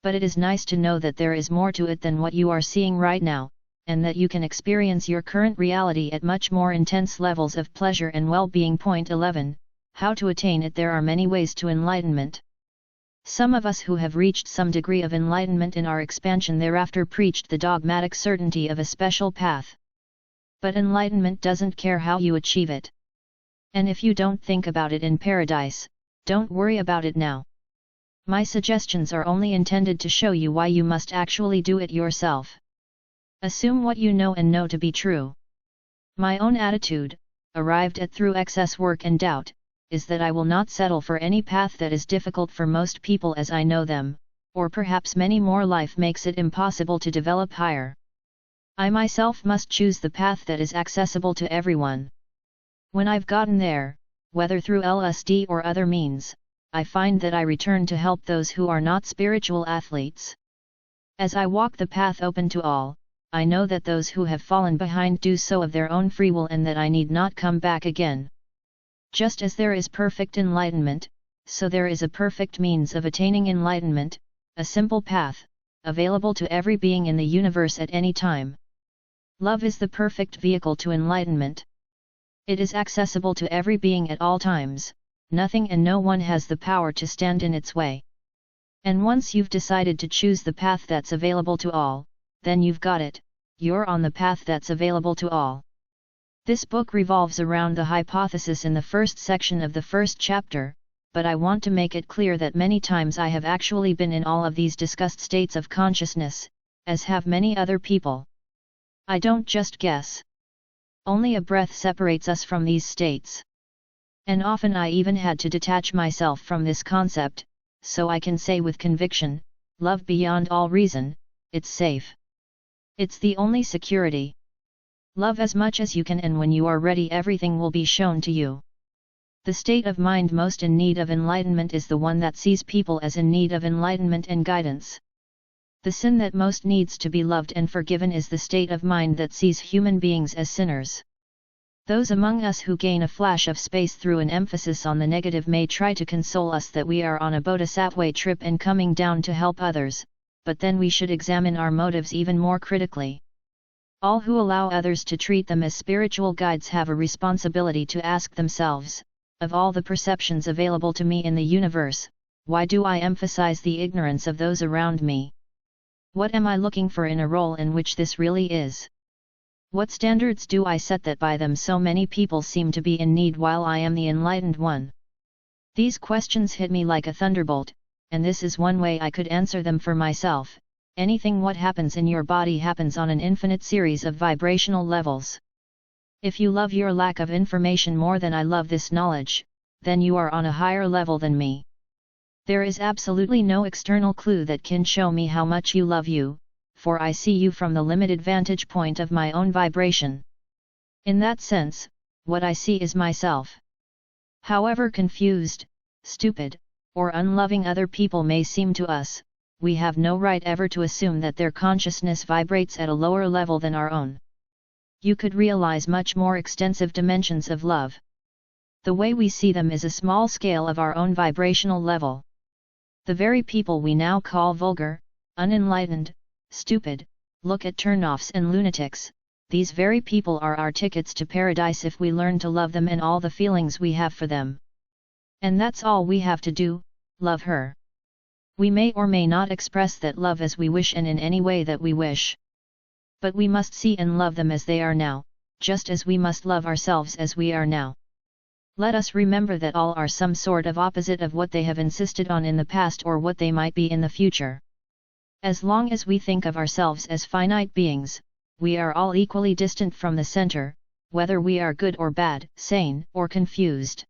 But it is nice to know that there is more to it than what you are seeing right now, and that you can experience your current reality at much more intense levels of pleasure and well-being. Point 11. How to attain it. There are many ways to enlightenment. Some of us who have reached some degree of enlightenment in our expansion thereafter preached the dogmatic certainty of a special path. But enlightenment doesn't care how you achieve it. And if you don't think about it in paradise, don't worry about it now. My suggestions are only intended to show you why you must actually do it yourself. Assume what you know and know to be true. My own attitude, arrived at through excess work and doubt, is that I will not settle for any path that is difficult for most people as I know them, or perhaps many more. Life makes it impossible to develop higher. I myself must choose the path that is accessible to everyone. When I've gotten there, whether through LSD or other means, I find that I return to help those who are not spiritual athletes. As I walk the path open to all, I know that those who have fallen behind do so of their own free will and that I need not come back again. Just as there is perfect enlightenment, so there is a perfect means of attaining enlightenment, a simple path, available to every being in the universe at any time. Love is the perfect vehicle to enlightenment. It is accessible to every being at all times, nothing and no one has the power to stand in its way. And once you've decided to choose the path that's available to all, then you've got it, you're on the path that's available to all. This book revolves around the hypothesis in the first section of the first chapter, but I want to make it clear that many times I have actually been in all of these discussed states of consciousness, as have many other people. I don't just guess. Only a breath separates us from these states. And often I even had to detach myself from this concept, so I can say with conviction, love beyond all reason, it's safe. It's the only security. Love as much as you can, and when you are ready everything will be shown to you. The state of mind most in need of enlightenment is the one that sees people as in need of enlightenment and guidance. The sin that most needs to be loved and forgiven is the state of mind that sees human beings as sinners. Those among us who gain a flash of space through an emphasis on the negative may try to console us that we are on a bodhisattva trip and coming down to help others, but then we should examine our motives even more critically. All who allow others to treat them as spiritual guides have a responsibility to ask themselves, of all the perceptions available to me in the universe, why do I emphasize the ignorance of those around me? What am I looking for in a role in which this really is? What standards do I set that by them so many people seem to be in need while I am the enlightened one? These questions hit me like a thunderbolt, and this is one way I could answer them for myself. Anything what happens in your body happens on an infinite series of vibrational levels. If you love your lack of information more than I love this knowledge, then you are on a higher level than me. There is absolutely no external clue that can show me how much you love you, for I see you from the limited vantage point of my own vibration. In that sense, what I see is myself. However confused, stupid, or unloving other people may seem to us, we have no right ever to assume that their consciousness vibrates at a lower level than our own. You could realize much more extensive dimensions of love. The way we see them is a small scale of our own vibrational level. The very people we now call vulgar, unenlightened, stupid, look at turn-offs and lunatics, these very people are our tickets to paradise if we learn to love them and all the feelings we have for them. And that's all we have to do, love her. We may or may not express that love as we wish and in any way that we wish. But we must see and love them as they are now, just as we must love ourselves as we are now. Let us remember that all are some sort of opposite of what they have insisted on in the past or what they might be in the future. As long as we think of ourselves as finite beings, we are all equally distant from the center, whether we are good or bad, sane or confused.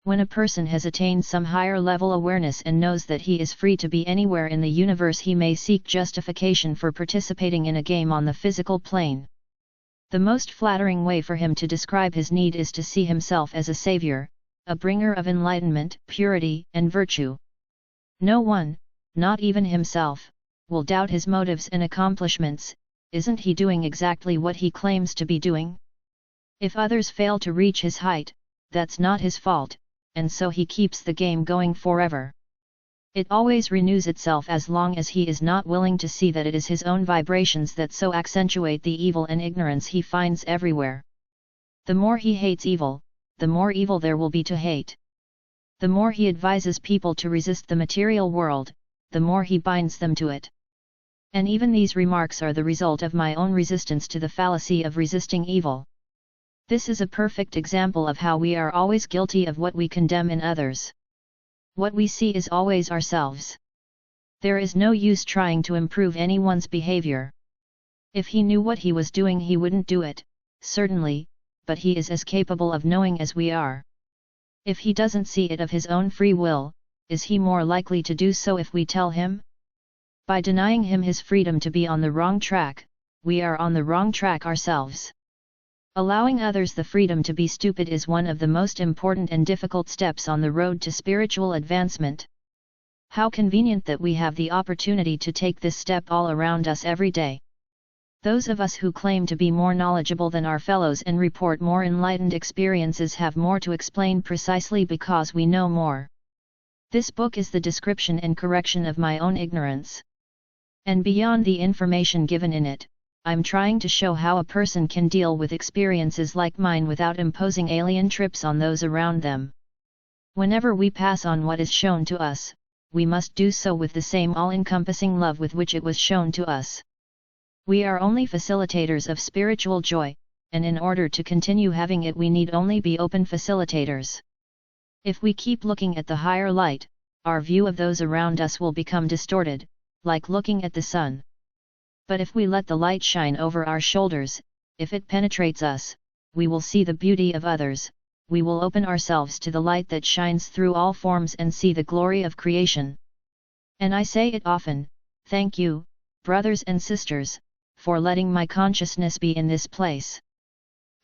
When a person has attained some higher level awareness and knows that he is free to be anywhere in the universe, he may seek justification for participating in a game on the physical plane. The most flattering way for him to describe his need is to see himself as a savior, a bringer of enlightenment, purity, and virtue. No one, not even himself, will doubt his motives and accomplishments. Isn't he doing exactly what he claims to be doing? If others fail to reach his height, that's not his fault, and so he keeps the game going forever. It always renews itself as long as he is not willing to see that it is his own vibrations that so accentuate the evil and ignorance he finds everywhere. The more he hates evil, the more evil there will be to hate. The more he advises people to resist the material world, the more he binds them to it. And even these remarks are the result of my own resistance to the fallacy of resisting evil. This is a perfect example of how we are always guilty of what we condemn in others. What we see is always ourselves. There is no use trying to improve anyone's behavior. If he knew what he was doing, he wouldn't do it, certainly, but he is as capable of knowing as we are. If he doesn't see it of his own free will, is he more likely to do so if we tell him? By denying him his freedom to be on the wrong track, we are on the wrong track ourselves. Allowing others the freedom to be stupid is one of the most important and difficult steps on the road to spiritual advancement. How convenient that we have the opportunity to take this step all around us every day. Those of us who claim to be more knowledgeable than our fellows and report more enlightened experiences have more to explain precisely because we know more. This book is the description and correction of my own ignorance. And beyond the information given in it, I'm trying to show how a person can deal with experiences like mine without imposing alien trips on those around them. Whenever we pass on what is shown to us, we must do so with the same all-encompassing love with which it was shown to us. We are only facilitators of spiritual joy, and in order to continue having it we need only be open facilitators. If we keep looking at the higher light, our view of those around us will become distorted, like looking at the sun. But if we let the light shine over our shoulders, if it penetrates us, we will see the beauty of others, we will open ourselves to the light that shines through all forms and see the glory of creation. And I say it often, thank you, brothers and sisters, for letting my consciousness be in this place.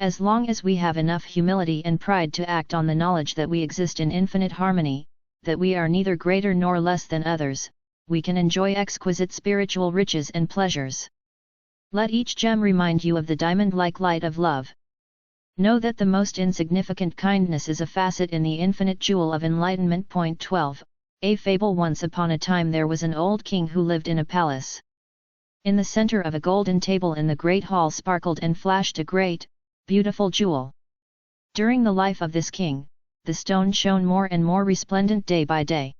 As long as we have enough humility and pride to act on the knowledge that we exist in infinite harmony, that we are neither greater nor less than others, we can enjoy exquisite spiritual riches and pleasures. Let each gem remind you of the diamond-like light of love. Know that the most insignificant kindness is a facet in the infinite jewel of enlightenment. 12. A fable. Once upon a time there was an old king who lived in a palace. In the center of a golden table in the great hall sparkled and flashed a great, beautiful jewel. During the life of this king, the stone shone more and more resplendent day by day.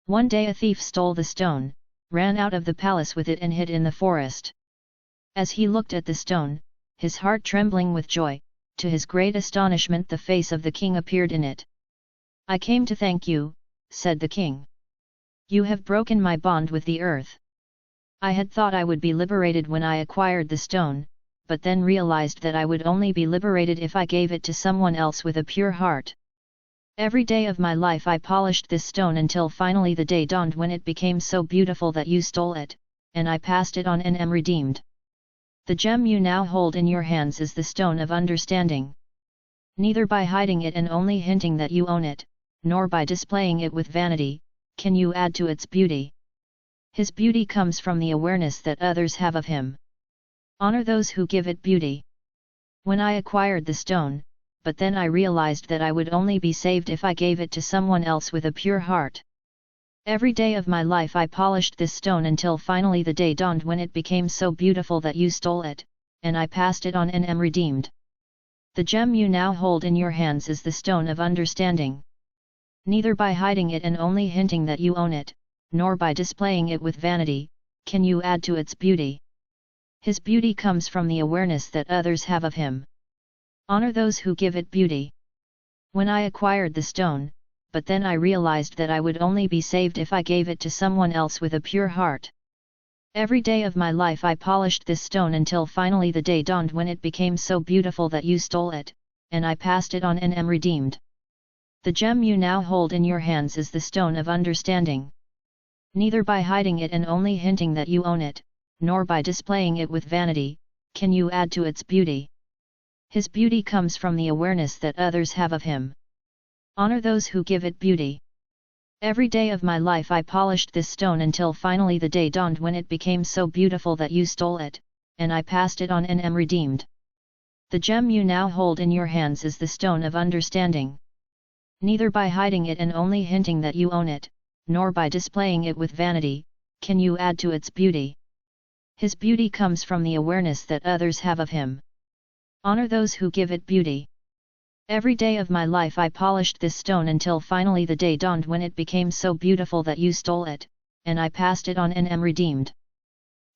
One day a thief stole the stone, ran out of the palace with it and hid in the forest. As he looked at the stone, his heart trembling with joy, to his great astonishment the face of the king appeared in it. "I came to thank you," said the king. "You have broken my bond with the earth. I had thought I would be liberated when I acquired the stone, but then realized that I would only be liberated if I gave it to someone else with a pure heart. Every day of my life I polished this stone until finally the day dawned when it became so beautiful that you stole it, and I passed it on and am redeemed. The gem you now hold in your hands is the stone of understanding. Neither by hiding it and only hinting that you own it, nor by displaying it with vanity, can you add to its beauty. His beauty comes from the awareness that others have of him. Honor those who give it beauty. When I acquired the stone, but then I realized that I would only be saved if I gave it to someone else with a pure heart. Every day of my life I polished this stone until finally the day dawned when it became so beautiful that you stole it, and I passed it on and am redeemed. The gem you now hold in your hands is the stone of understanding. Neither by hiding it and only hinting that you own it, nor by displaying it with vanity, can you add to its beauty. His beauty comes from the awareness that others have of him. Honor those who give it beauty. When I acquired the stone, but then I realized that I would only be saved if I gave it to someone else with a pure heart. Every day of my life I polished this stone until finally the day dawned when it became so beautiful that you stole it, and I passed it on and am redeemed. The gem you now hold in your hands is the stone of understanding. Neither by hiding it and only hinting that you own it, nor by displaying it with vanity, can you add to its beauty. His beauty comes from the awareness that others have of him. Honor those who give it beauty. Every day of my life I polished this stone until finally the day dawned when it became so beautiful that you stole it, and I passed it on and am redeemed. The gem you now hold in your hands is the stone of understanding. Neither by hiding it and only hinting that you own it, nor by displaying it with vanity, can you add to its beauty. His beauty comes from the awareness that others have of him. Honor those who give it beauty. Every day of my life I polished this stone until finally the day dawned when it became so beautiful that you stole it, and I passed it on and am redeemed.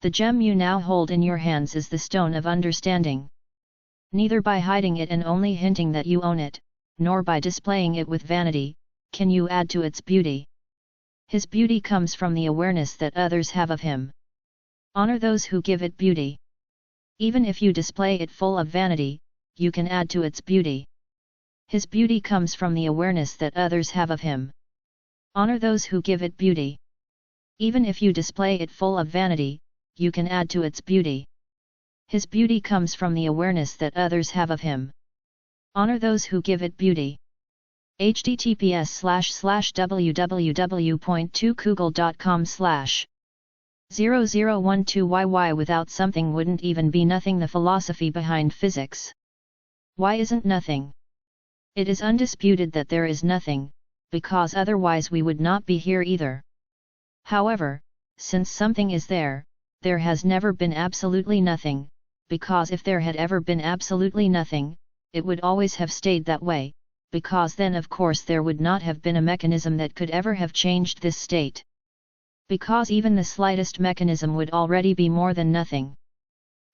The gem you now hold in your hands is the stone of understanding. Neither by hiding it and only hinting that you own it, nor by displaying it with vanity, can you add to its beauty. His beauty comes from the awareness that others have of him. Honor those who give it beauty. Even if you display it full of vanity, you can add to its beauty. His beauty comes from the awareness that others have of him. Honor those who give it beauty. Even if you display it full of vanity, you can add to its beauty. His beauty comes from the awareness that others have of him. Honor those who give it beauty. https://www.2google.com/0012yy Without something wouldn't even be nothing. The philosophy behind physics. Why isn't nothing? It is undisputed that there is nothing, because otherwise we would not be here either. However, since something is there, there has never been absolutely nothing, because if there had ever been absolutely nothing, it would always have stayed that way, because then of course there would not have been a mechanism that could ever have changed this state. Because even the slightest mechanism would already be more than nothing.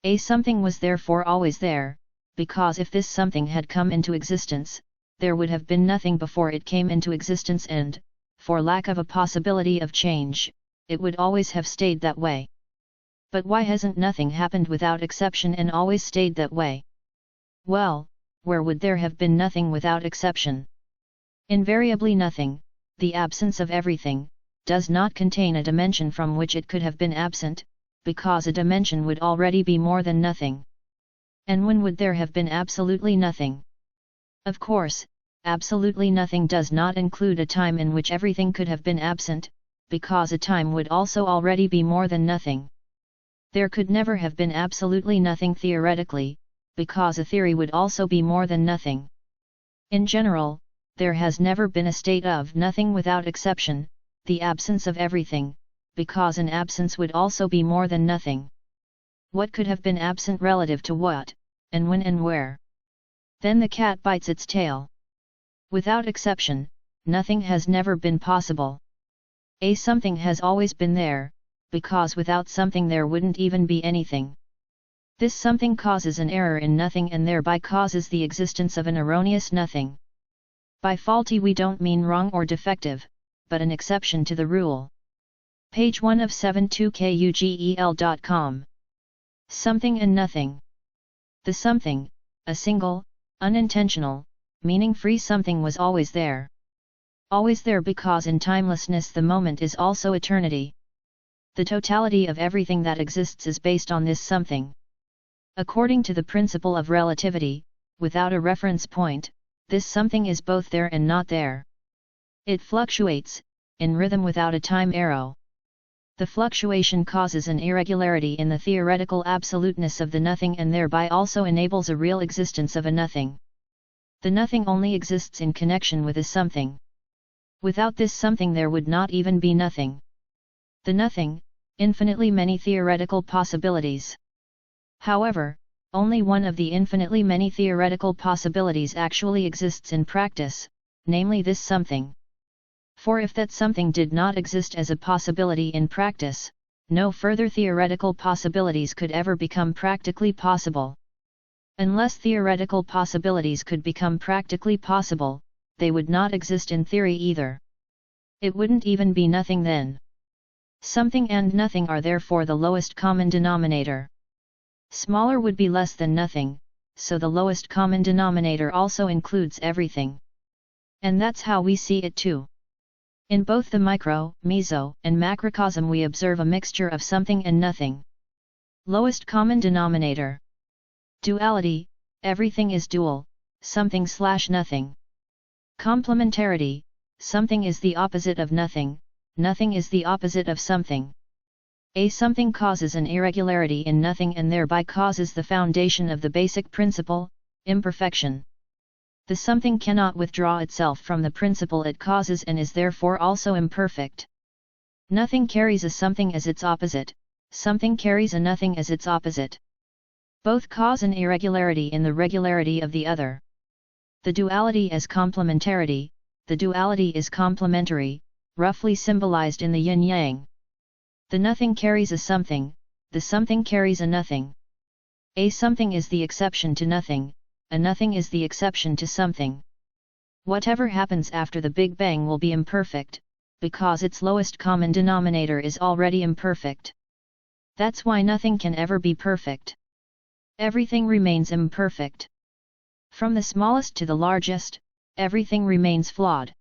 A something was therefore always there, because if this something had come into existence, there would have been nothing before it came into existence and, for lack of a possibility of change, it would always have stayed that way. But why hasn't nothing happened without exception and always stayed that way? Well, where would there have been nothing without exception? Invariably nothing, the absence of everything, does not contain a dimension from which it could have been absent, because a dimension would already be more than nothing. And when would there have been absolutely nothing? Of course, absolutely nothing does not include a time in which everything could have been absent, because a time would also already be more than nothing. There could never have been absolutely nothing theoretically, because a theory would also be more than nothing. In general, there has never been a state of nothing without exception, the absence of everything, because an absence would also be more than nothing. What could have been absent relative to what, and when and where? Then the cat bites its tail. Without exception, nothing has never been possible. A something has always been there, because without something there wouldn't even be anything. This something causes an error in nothing and thereby causes the existence of an erroneous nothing. By faulty we don't mean wrong or defective, but an exception to the rule. Page 1 of 72kugel.com. Something and nothing. The something, a single, unintentional, meaning-free something was always there. Always there because in timelessness the moment is also eternity. The totality of everything that exists is based on this something. According to the principle of relativity, without a reference point, this something is both there and not there. It fluctuates, in rhythm without a time arrow. The fluctuation causes an irregularity in the theoretical absoluteness of the nothing and thereby also enables a real existence of a nothing. The nothing only exists in connection with a something. Without this something there would not even be nothing. The nothing, infinitely many theoretical possibilities. However, only one of the infinitely many theoretical possibilities actually exists in practice, namely this something. For if that something did not exist as a possibility in practice, no further theoretical possibilities could ever become practically possible. Unless theoretical possibilities could become practically possible, they would not exist in theory either. It wouldn't even be nothing then. Something and nothing are therefore the lowest common denominator. Smaller would be less than nothing, so the lowest common denominator also includes everything. And that's how we see it too. In both the micro, meso, and macrocosm we observe a mixture of something and nothing. Lowest common denominator. Duality, everything is dual, something/nothing. Complementarity, something is the opposite of nothing, nothing is the opposite of something. A something causes an irregularity in nothing and thereby causes the foundation of the basic principle, imperfection. The something cannot withdraw itself from the principle it causes and is therefore also imperfect. Nothing carries a something as its opposite, something carries a nothing as its opposite. Both cause an irregularity in the regularity of the other. The duality as complementarity, the duality is complementary, roughly symbolized in the yin-yang. The nothing carries a something, the something carries a nothing. A something is the exception to nothing, a nothing is the exception to something. Whatever happens after the Big Bang will be imperfect, because its lowest common denominator is already imperfect. That's why nothing can ever be perfect. Everything remains imperfect. From the smallest to the largest, everything remains flawed.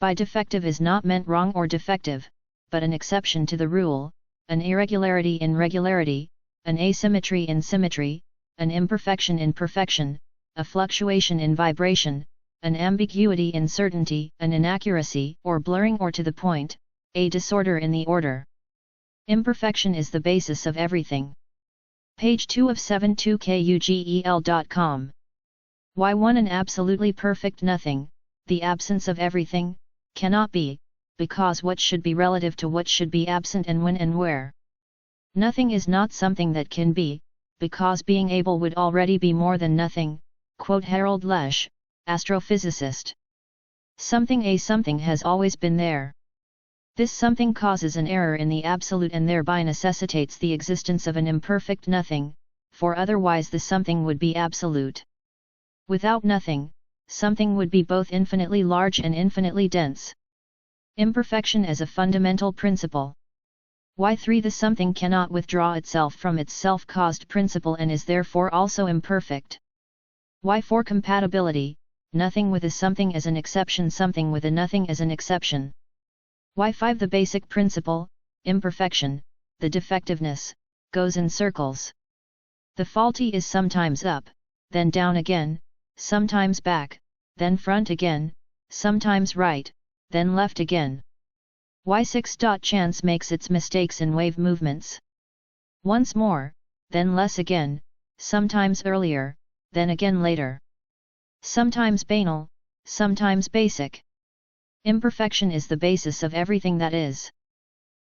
By defective is not meant wrong or defective, but an exception to the rule, an irregularity in regularity, an asymmetry in symmetry, an imperfection in perfection, a fluctuation in vibration, an ambiguity in certainty, an inaccuracy or blurring or to the point, a disorder in the order. Imperfection is the basis of everything. Page 2 of 72kugel.com. Why one an absolutely perfect nothing, the absence of everything, cannot be, because what should be relative to what should be absent and when and where. Nothing is not something that can be, because being able would already be more than nothing, quote Harold Lesch, astrophysicist. Something has always been there. This something causes an error in the absolute and thereby necessitates the existence of an imperfect nothing, for otherwise the something would be absolute. Without nothing, something would be both infinitely large and infinitely dense. Imperfection as a fundamental principle. Why 3 the something cannot withdraw itself from its self-caused principle and is therefore also imperfect. Why 4 compatibility, nothing with a something as an exception, something with a nothing as an exception. Why 5 the basic principle, imperfection, the defectiveness, goes in circles. The faulty is sometimes up, then down again, sometimes back, then front again, sometimes right, then left again. Why 6 chance makes its mistakes in wave movements. Once more, then less again, sometimes earlier, then again later. Sometimes banal, sometimes basic. Imperfection is the basis of everything that is.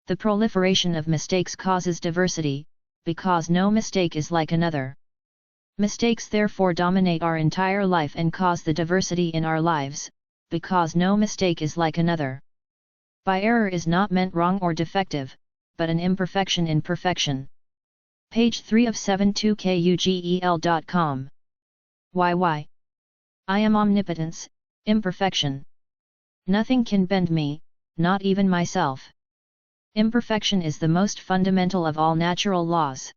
The proliferation of mistakes causes diversity, because no mistake is like another. Mistakes therefore dominate our entire life and cause the diversity in our lives, because no mistake is like another. By error is not meant wrong or defective, but an imperfection in perfection. Page 3 of 72kugel.com. Why? I am omnipotence, imperfection. Nothing can bend me, not even myself. Imperfection is the most fundamental of all natural laws.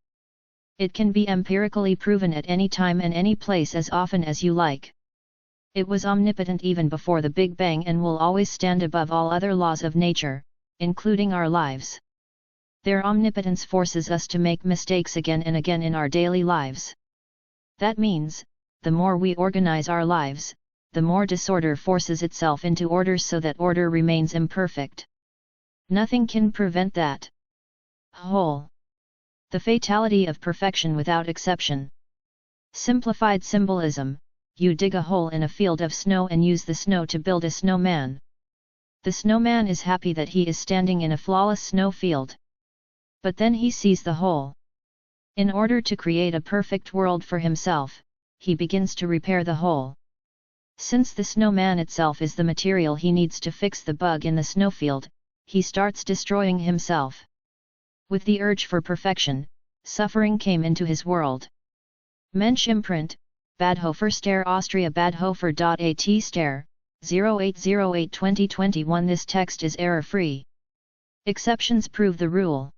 It can be empirically proven at any time and any place as often as you like. It was omnipotent even before the Big Bang and will always stand above all other laws of nature, including our lives. Their omnipotence forces us to make mistakes again and again in our daily lives. That means, the more we organize our lives, the more disorder forces itself into order so that order remains imperfect. Nothing can prevent that. Whole. The fatality of perfection without exception. Simplified symbolism, you dig a hole in a field of snow and use the snow to build a snowman. The snowman is happy that he is standing in a flawless snow field. But then he sees the hole. In order to create a perfect world for himself, he begins to repair the hole. Since the snowman itself is the material he needs to fix the bug in the snowfield, he starts destroying himself. With the urge for perfection, suffering came into his world. Mensch imprint, Badhofer Stare Austria Badhofer.at Stare, 0808-2021. This text is error-free. Exceptions prove the rule.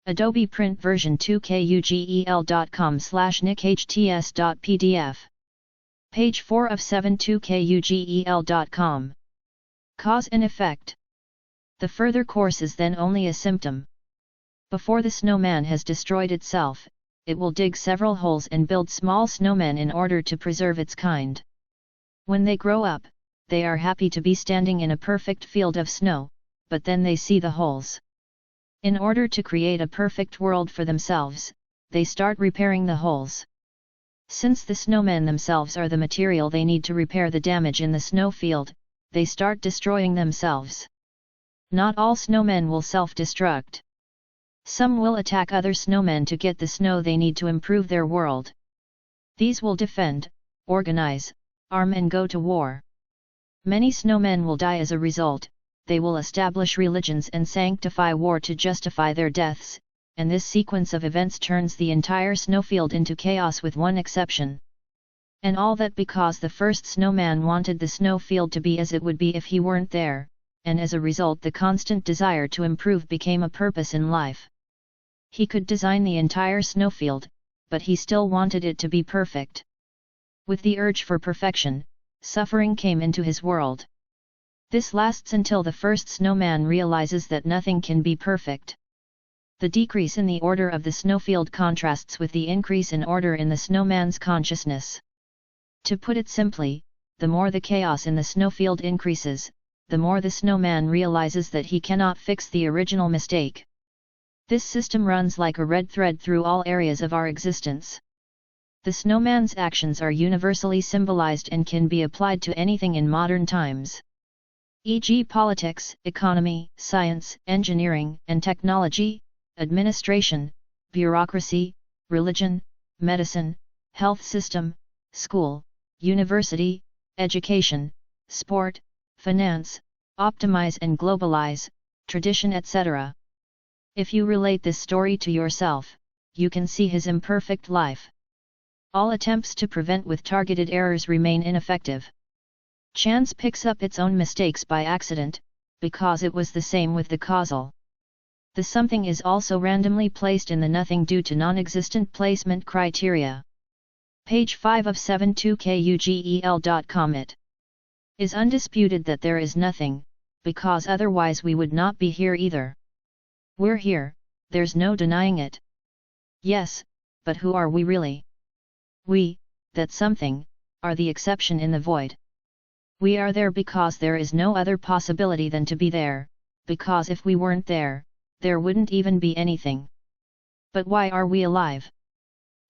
Adobe Print version 2kugel.com/nichts.pdf. Page 4 of 72kugel.com. Cause and effect. The further course is then only a symptom. Before the snowman has destroyed itself, it will dig several holes and build small snowmen in order to preserve its kind. When they grow up, they are happy to be standing in a perfect field of snow, but then they see the holes. In order to create a perfect world for themselves, they start repairing the holes. Since the snowmen themselves are the material they need to repair the damage in the snow field, they start destroying themselves. Not all snowmen will self-destruct. Some will attack other snowmen to get the snow they need to improve their world. These will defend, organize, arm and go to war. Many snowmen will die as a result. They will establish religions and sanctify war to justify their deaths, and this sequence of events turns the entire snowfield into chaos with one exception. And all that because the first snowman wanted the snowfield to be as it would be if he weren't there, and as a result the constant desire to improve became a purpose in life. He could design the entire snowfield, but he still wanted it to be perfect. With the urge for perfection, suffering came into his world. This lasts until the first snowman realizes that nothing can be perfect. The decrease in the order of the snowfield contrasts with the increase in order in the snowman's consciousness. To put it simply, the more the chaos in the snowfield increases, the more the snowman realizes that he cannot fix the original mistake. This system runs like a red thread through all areas of our existence. The snowman's actions are universally symbolized and can be applied to anything in modern times. E.g. politics, economy, science, engineering and technology, administration, bureaucracy, religion, medicine, health system, school, university, education, sport, finance, optimize and globalize, tradition etc. If you relate this story to yourself, you can see his imperfect life. All attempts to prevent with targeted errors remain ineffective. Chance picks up its own mistakes by accident, because it was the same with the causal. The something is also randomly placed in the nothing due to non-existent placement criteria. Page 5 of 72kugel.com. It is undisputed that there is nothing, because otherwise we would not be here either. We're here, there's no denying it. Yes, but who are we really? We, that something, are the exception in the void. We are there because there is no other possibility than to be there, because if we weren't there, there wouldn't even be anything. But why are we alive?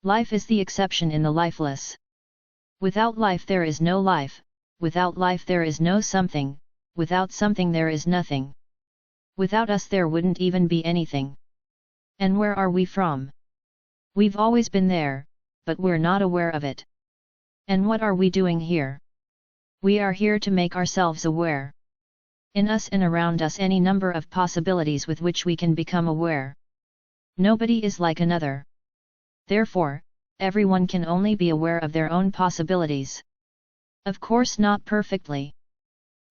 Life is the exception in the lifeless. Without life there is no life, without life there is no something, without something there is nothing. Without us there wouldn't even be anything. And where are we from? We've always been there, but we're not aware of it. And what are we doing here? We are here to make ourselves aware. In us and around us any number of possibilities with which we can become aware. Nobody is like another. Therefore, everyone can only be aware of their own possibilities. Of course not perfectly.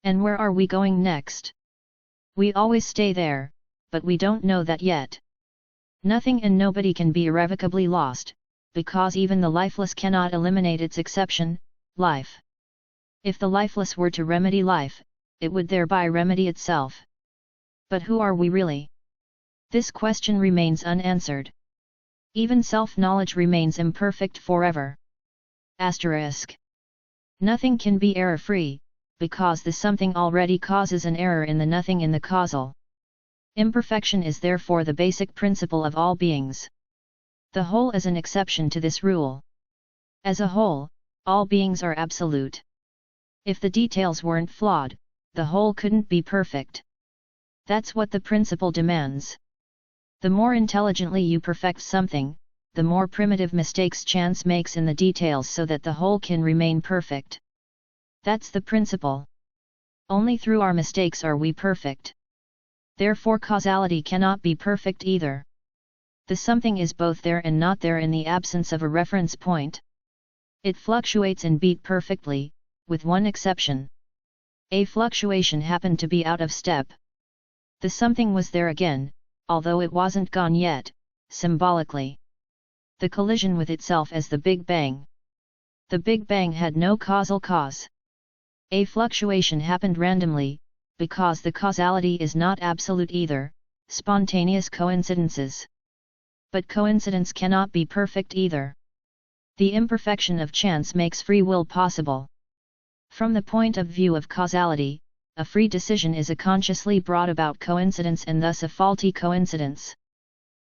And where are we going next? We always stay there, but we don't know that yet. Nothing and nobody can be irrevocably lost, because even the lifeless cannot eliminate its exception, life. If the lifeless were to remedy life, it would thereby remedy itself. But who are we really? This question remains unanswered. Even self-knowledge remains imperfect forever. Asterisk. Nothing can be error-free, because the something already causes an error in the nothing in the causal. Imperfection is therefore the basic principle of all beings. The whole is an exception to this rule. As a whole, all beings are absolute. If the details weren't flawed, the whole couldn't be perfect. That's what the principle demands. The more intelligently you perfect something, the more primitive mistakes chance makes in the details so that the whole can remain perfect. That's the principle. Only through our mistakes are we perfect. Therefore causality cannot be perfect either. The something is both there and not there in the absence of a reference point. It fluctuates in beat perfectly, with one exception. A fluctuation happened to be out of step. The something was there again, although it wasn't gone yet, symbolically. The collision with itself as the Big Bang. The Big Bang had no causal cause. A fluctuation happened randomly, because the causality is not absolute either, spontaneous coincidences. But coincidence cannot be perfect either. The imperfection of chance makes free will possible. From the point of view of causality, a free decision is a consciously brought about coincidence and thus a faulty coincidence.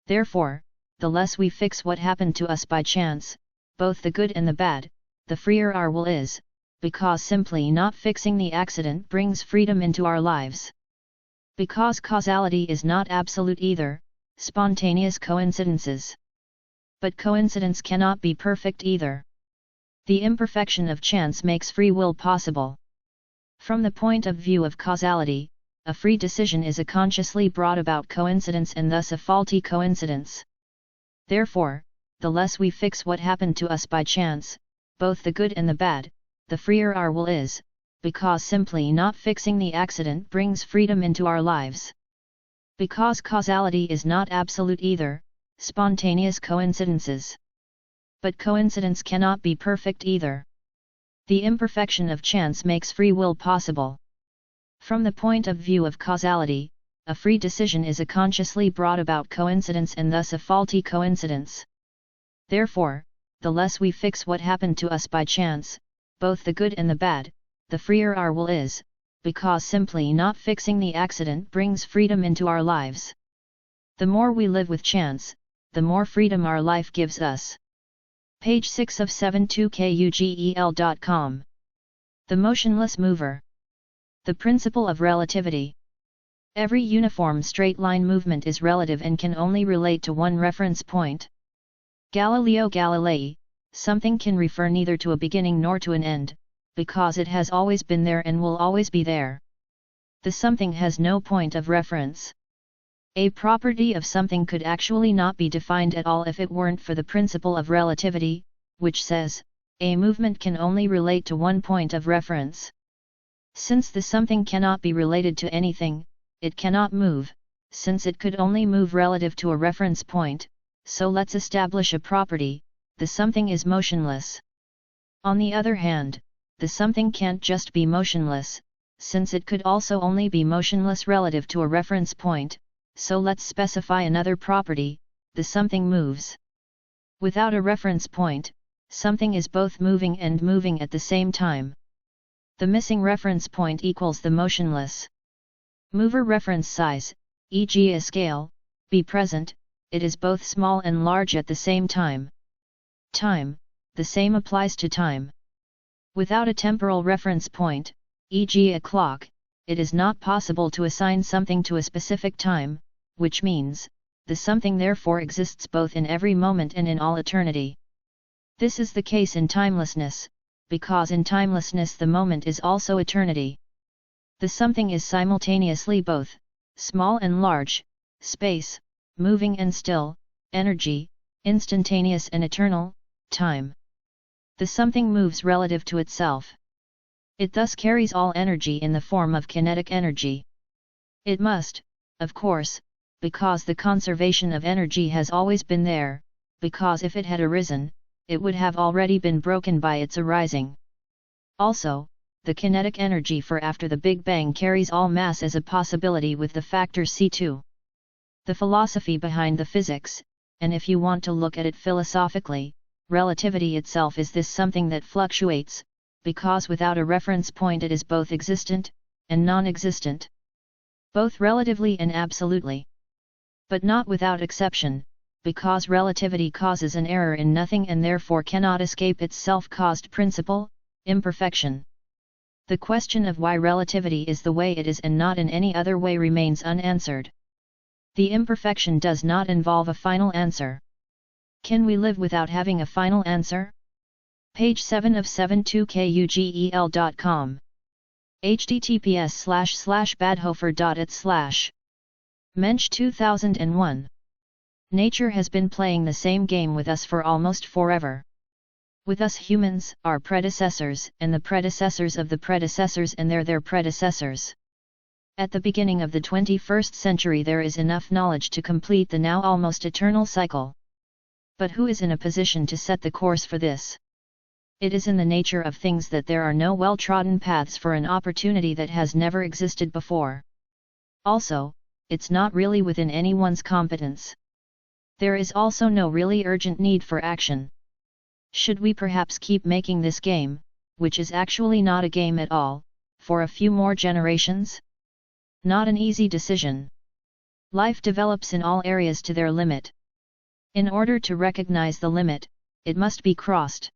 Therefore, the less we fix what happened to us by chance, both the good and the bad, the freer our will is, because simply not fixing the accident brings freedom into our lives. Because causality is not absolute either, spontaneous coincidences. But coincidence cannot be perfect either. The imperfection of chance makes free will possible. From the point of view of causality, a free decision is a consciously brought about coincidence and thus a faulty coincidence. Therefore, the less we fix what happened to us by chance, both the good and the bad, the freer our will is, because simply not fixing the accident brings freedom into our lives. Because causality is not absolute either, spontaneous coincidences. But coincidence cannot be perfect either. The imperfection of chance makes free will possible. From the point of view of causality, a free decision is a consciously brought about coincidence and thus a faulty coincidence. Therefore, the less we fix what happened to us by chance, both the good and the bad, the freer our will is, because simply not fixing the accident brings freedom into our lives. The more we live with chance, the more freedom our life gives us. Page 6 of 72kugel.com. The motionless mover. The principle of relativity. Every uniform straight-line movement is relative and can only relate to one reference point. Galileo Galilei, something can refer neither to a beginning nor to an end, because it has always been there and will always be there. The something has no point of reference. A property of something could actually not be defined at all if it weren't for the principle of relativity, which says, a movement can only relate to one point of reference. Since the something cannot be related to anything, it cannot move, since it could only move relative to a reference point, so let's establish a property, the something is motionless. On the other hand, the something can't just be motionless, since it could also only be motionless relative to a reference point, so let's specify another property, the something moves. Without a reference point, something is both moving and moving at the same time. The missing reference point equals the motionless mover reference size, e.g. a scale, be present, it is both small and large at the same time. Time, the same applies to time. Without a temporal reference point, e.g. a clock, it is not possible to assign something to a specific time, which means, the something therefore exists both in every moment and in all eternity. This is the case in timelessness, because in timelessness the moment is also eternity. The something is simultaneously both, small and large, space, moving and still, energy, instantaneous and eternal, time. The something moves relative to itself. It thus carries all energy in the form of kinetic energy. It must, of course, because the conservation of energy has always been there, because if it had arisen, it would have already been broken by its arising. Also, the kinetic energy for after the Big Bang carries all mass as a possibility with the factor C2. The philosophy behind the physics, and if you want to look at it philosophically, relativity itself is this something that fluctuates, because without a reference point it is both existent and non-existent. Both relatively and absolutely. But not without exception, because relativity causes an error in nothing and therefore cannot escape its self-caused principle, imperfection. The question of why relativity is the way it is and not in any other way remains unanswered. The imperfection does not involve a final answer. Can we live without having a final answer? Page 7 of 72kugel.com. https://badhofer.it/ Mensch 2001. Nature has been playing the same game with us for almost forever. With us humans, our predecessors, and the predecessors of the predecessors and their predecessors. At the beginning of the 21st century there is enough knowledge to complete the now almost eternal cycle. But who is in a position to set the course for this? It is in the nature of things that there are no well-trodden paths for an opportunity that has never existed before. Also, it's not really within anyone's competence. There is also no really urgent need for action. Should we perhaps keep making this game, which is actually not a game at all, for a few more generations? Not an easy decision. Life develops in all areas to their limit. In order to recognize the limit, it must be crossed.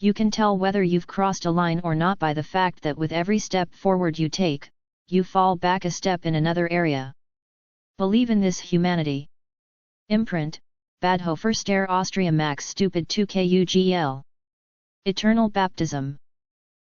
You can tell whether you've crossed a line or not by the fact that with every step forward you take, you fall back a step in another area. Believe in this humanity. Imprint, Badhofer der Austria Max Stupid 2 KUGL. Eternal Baptism.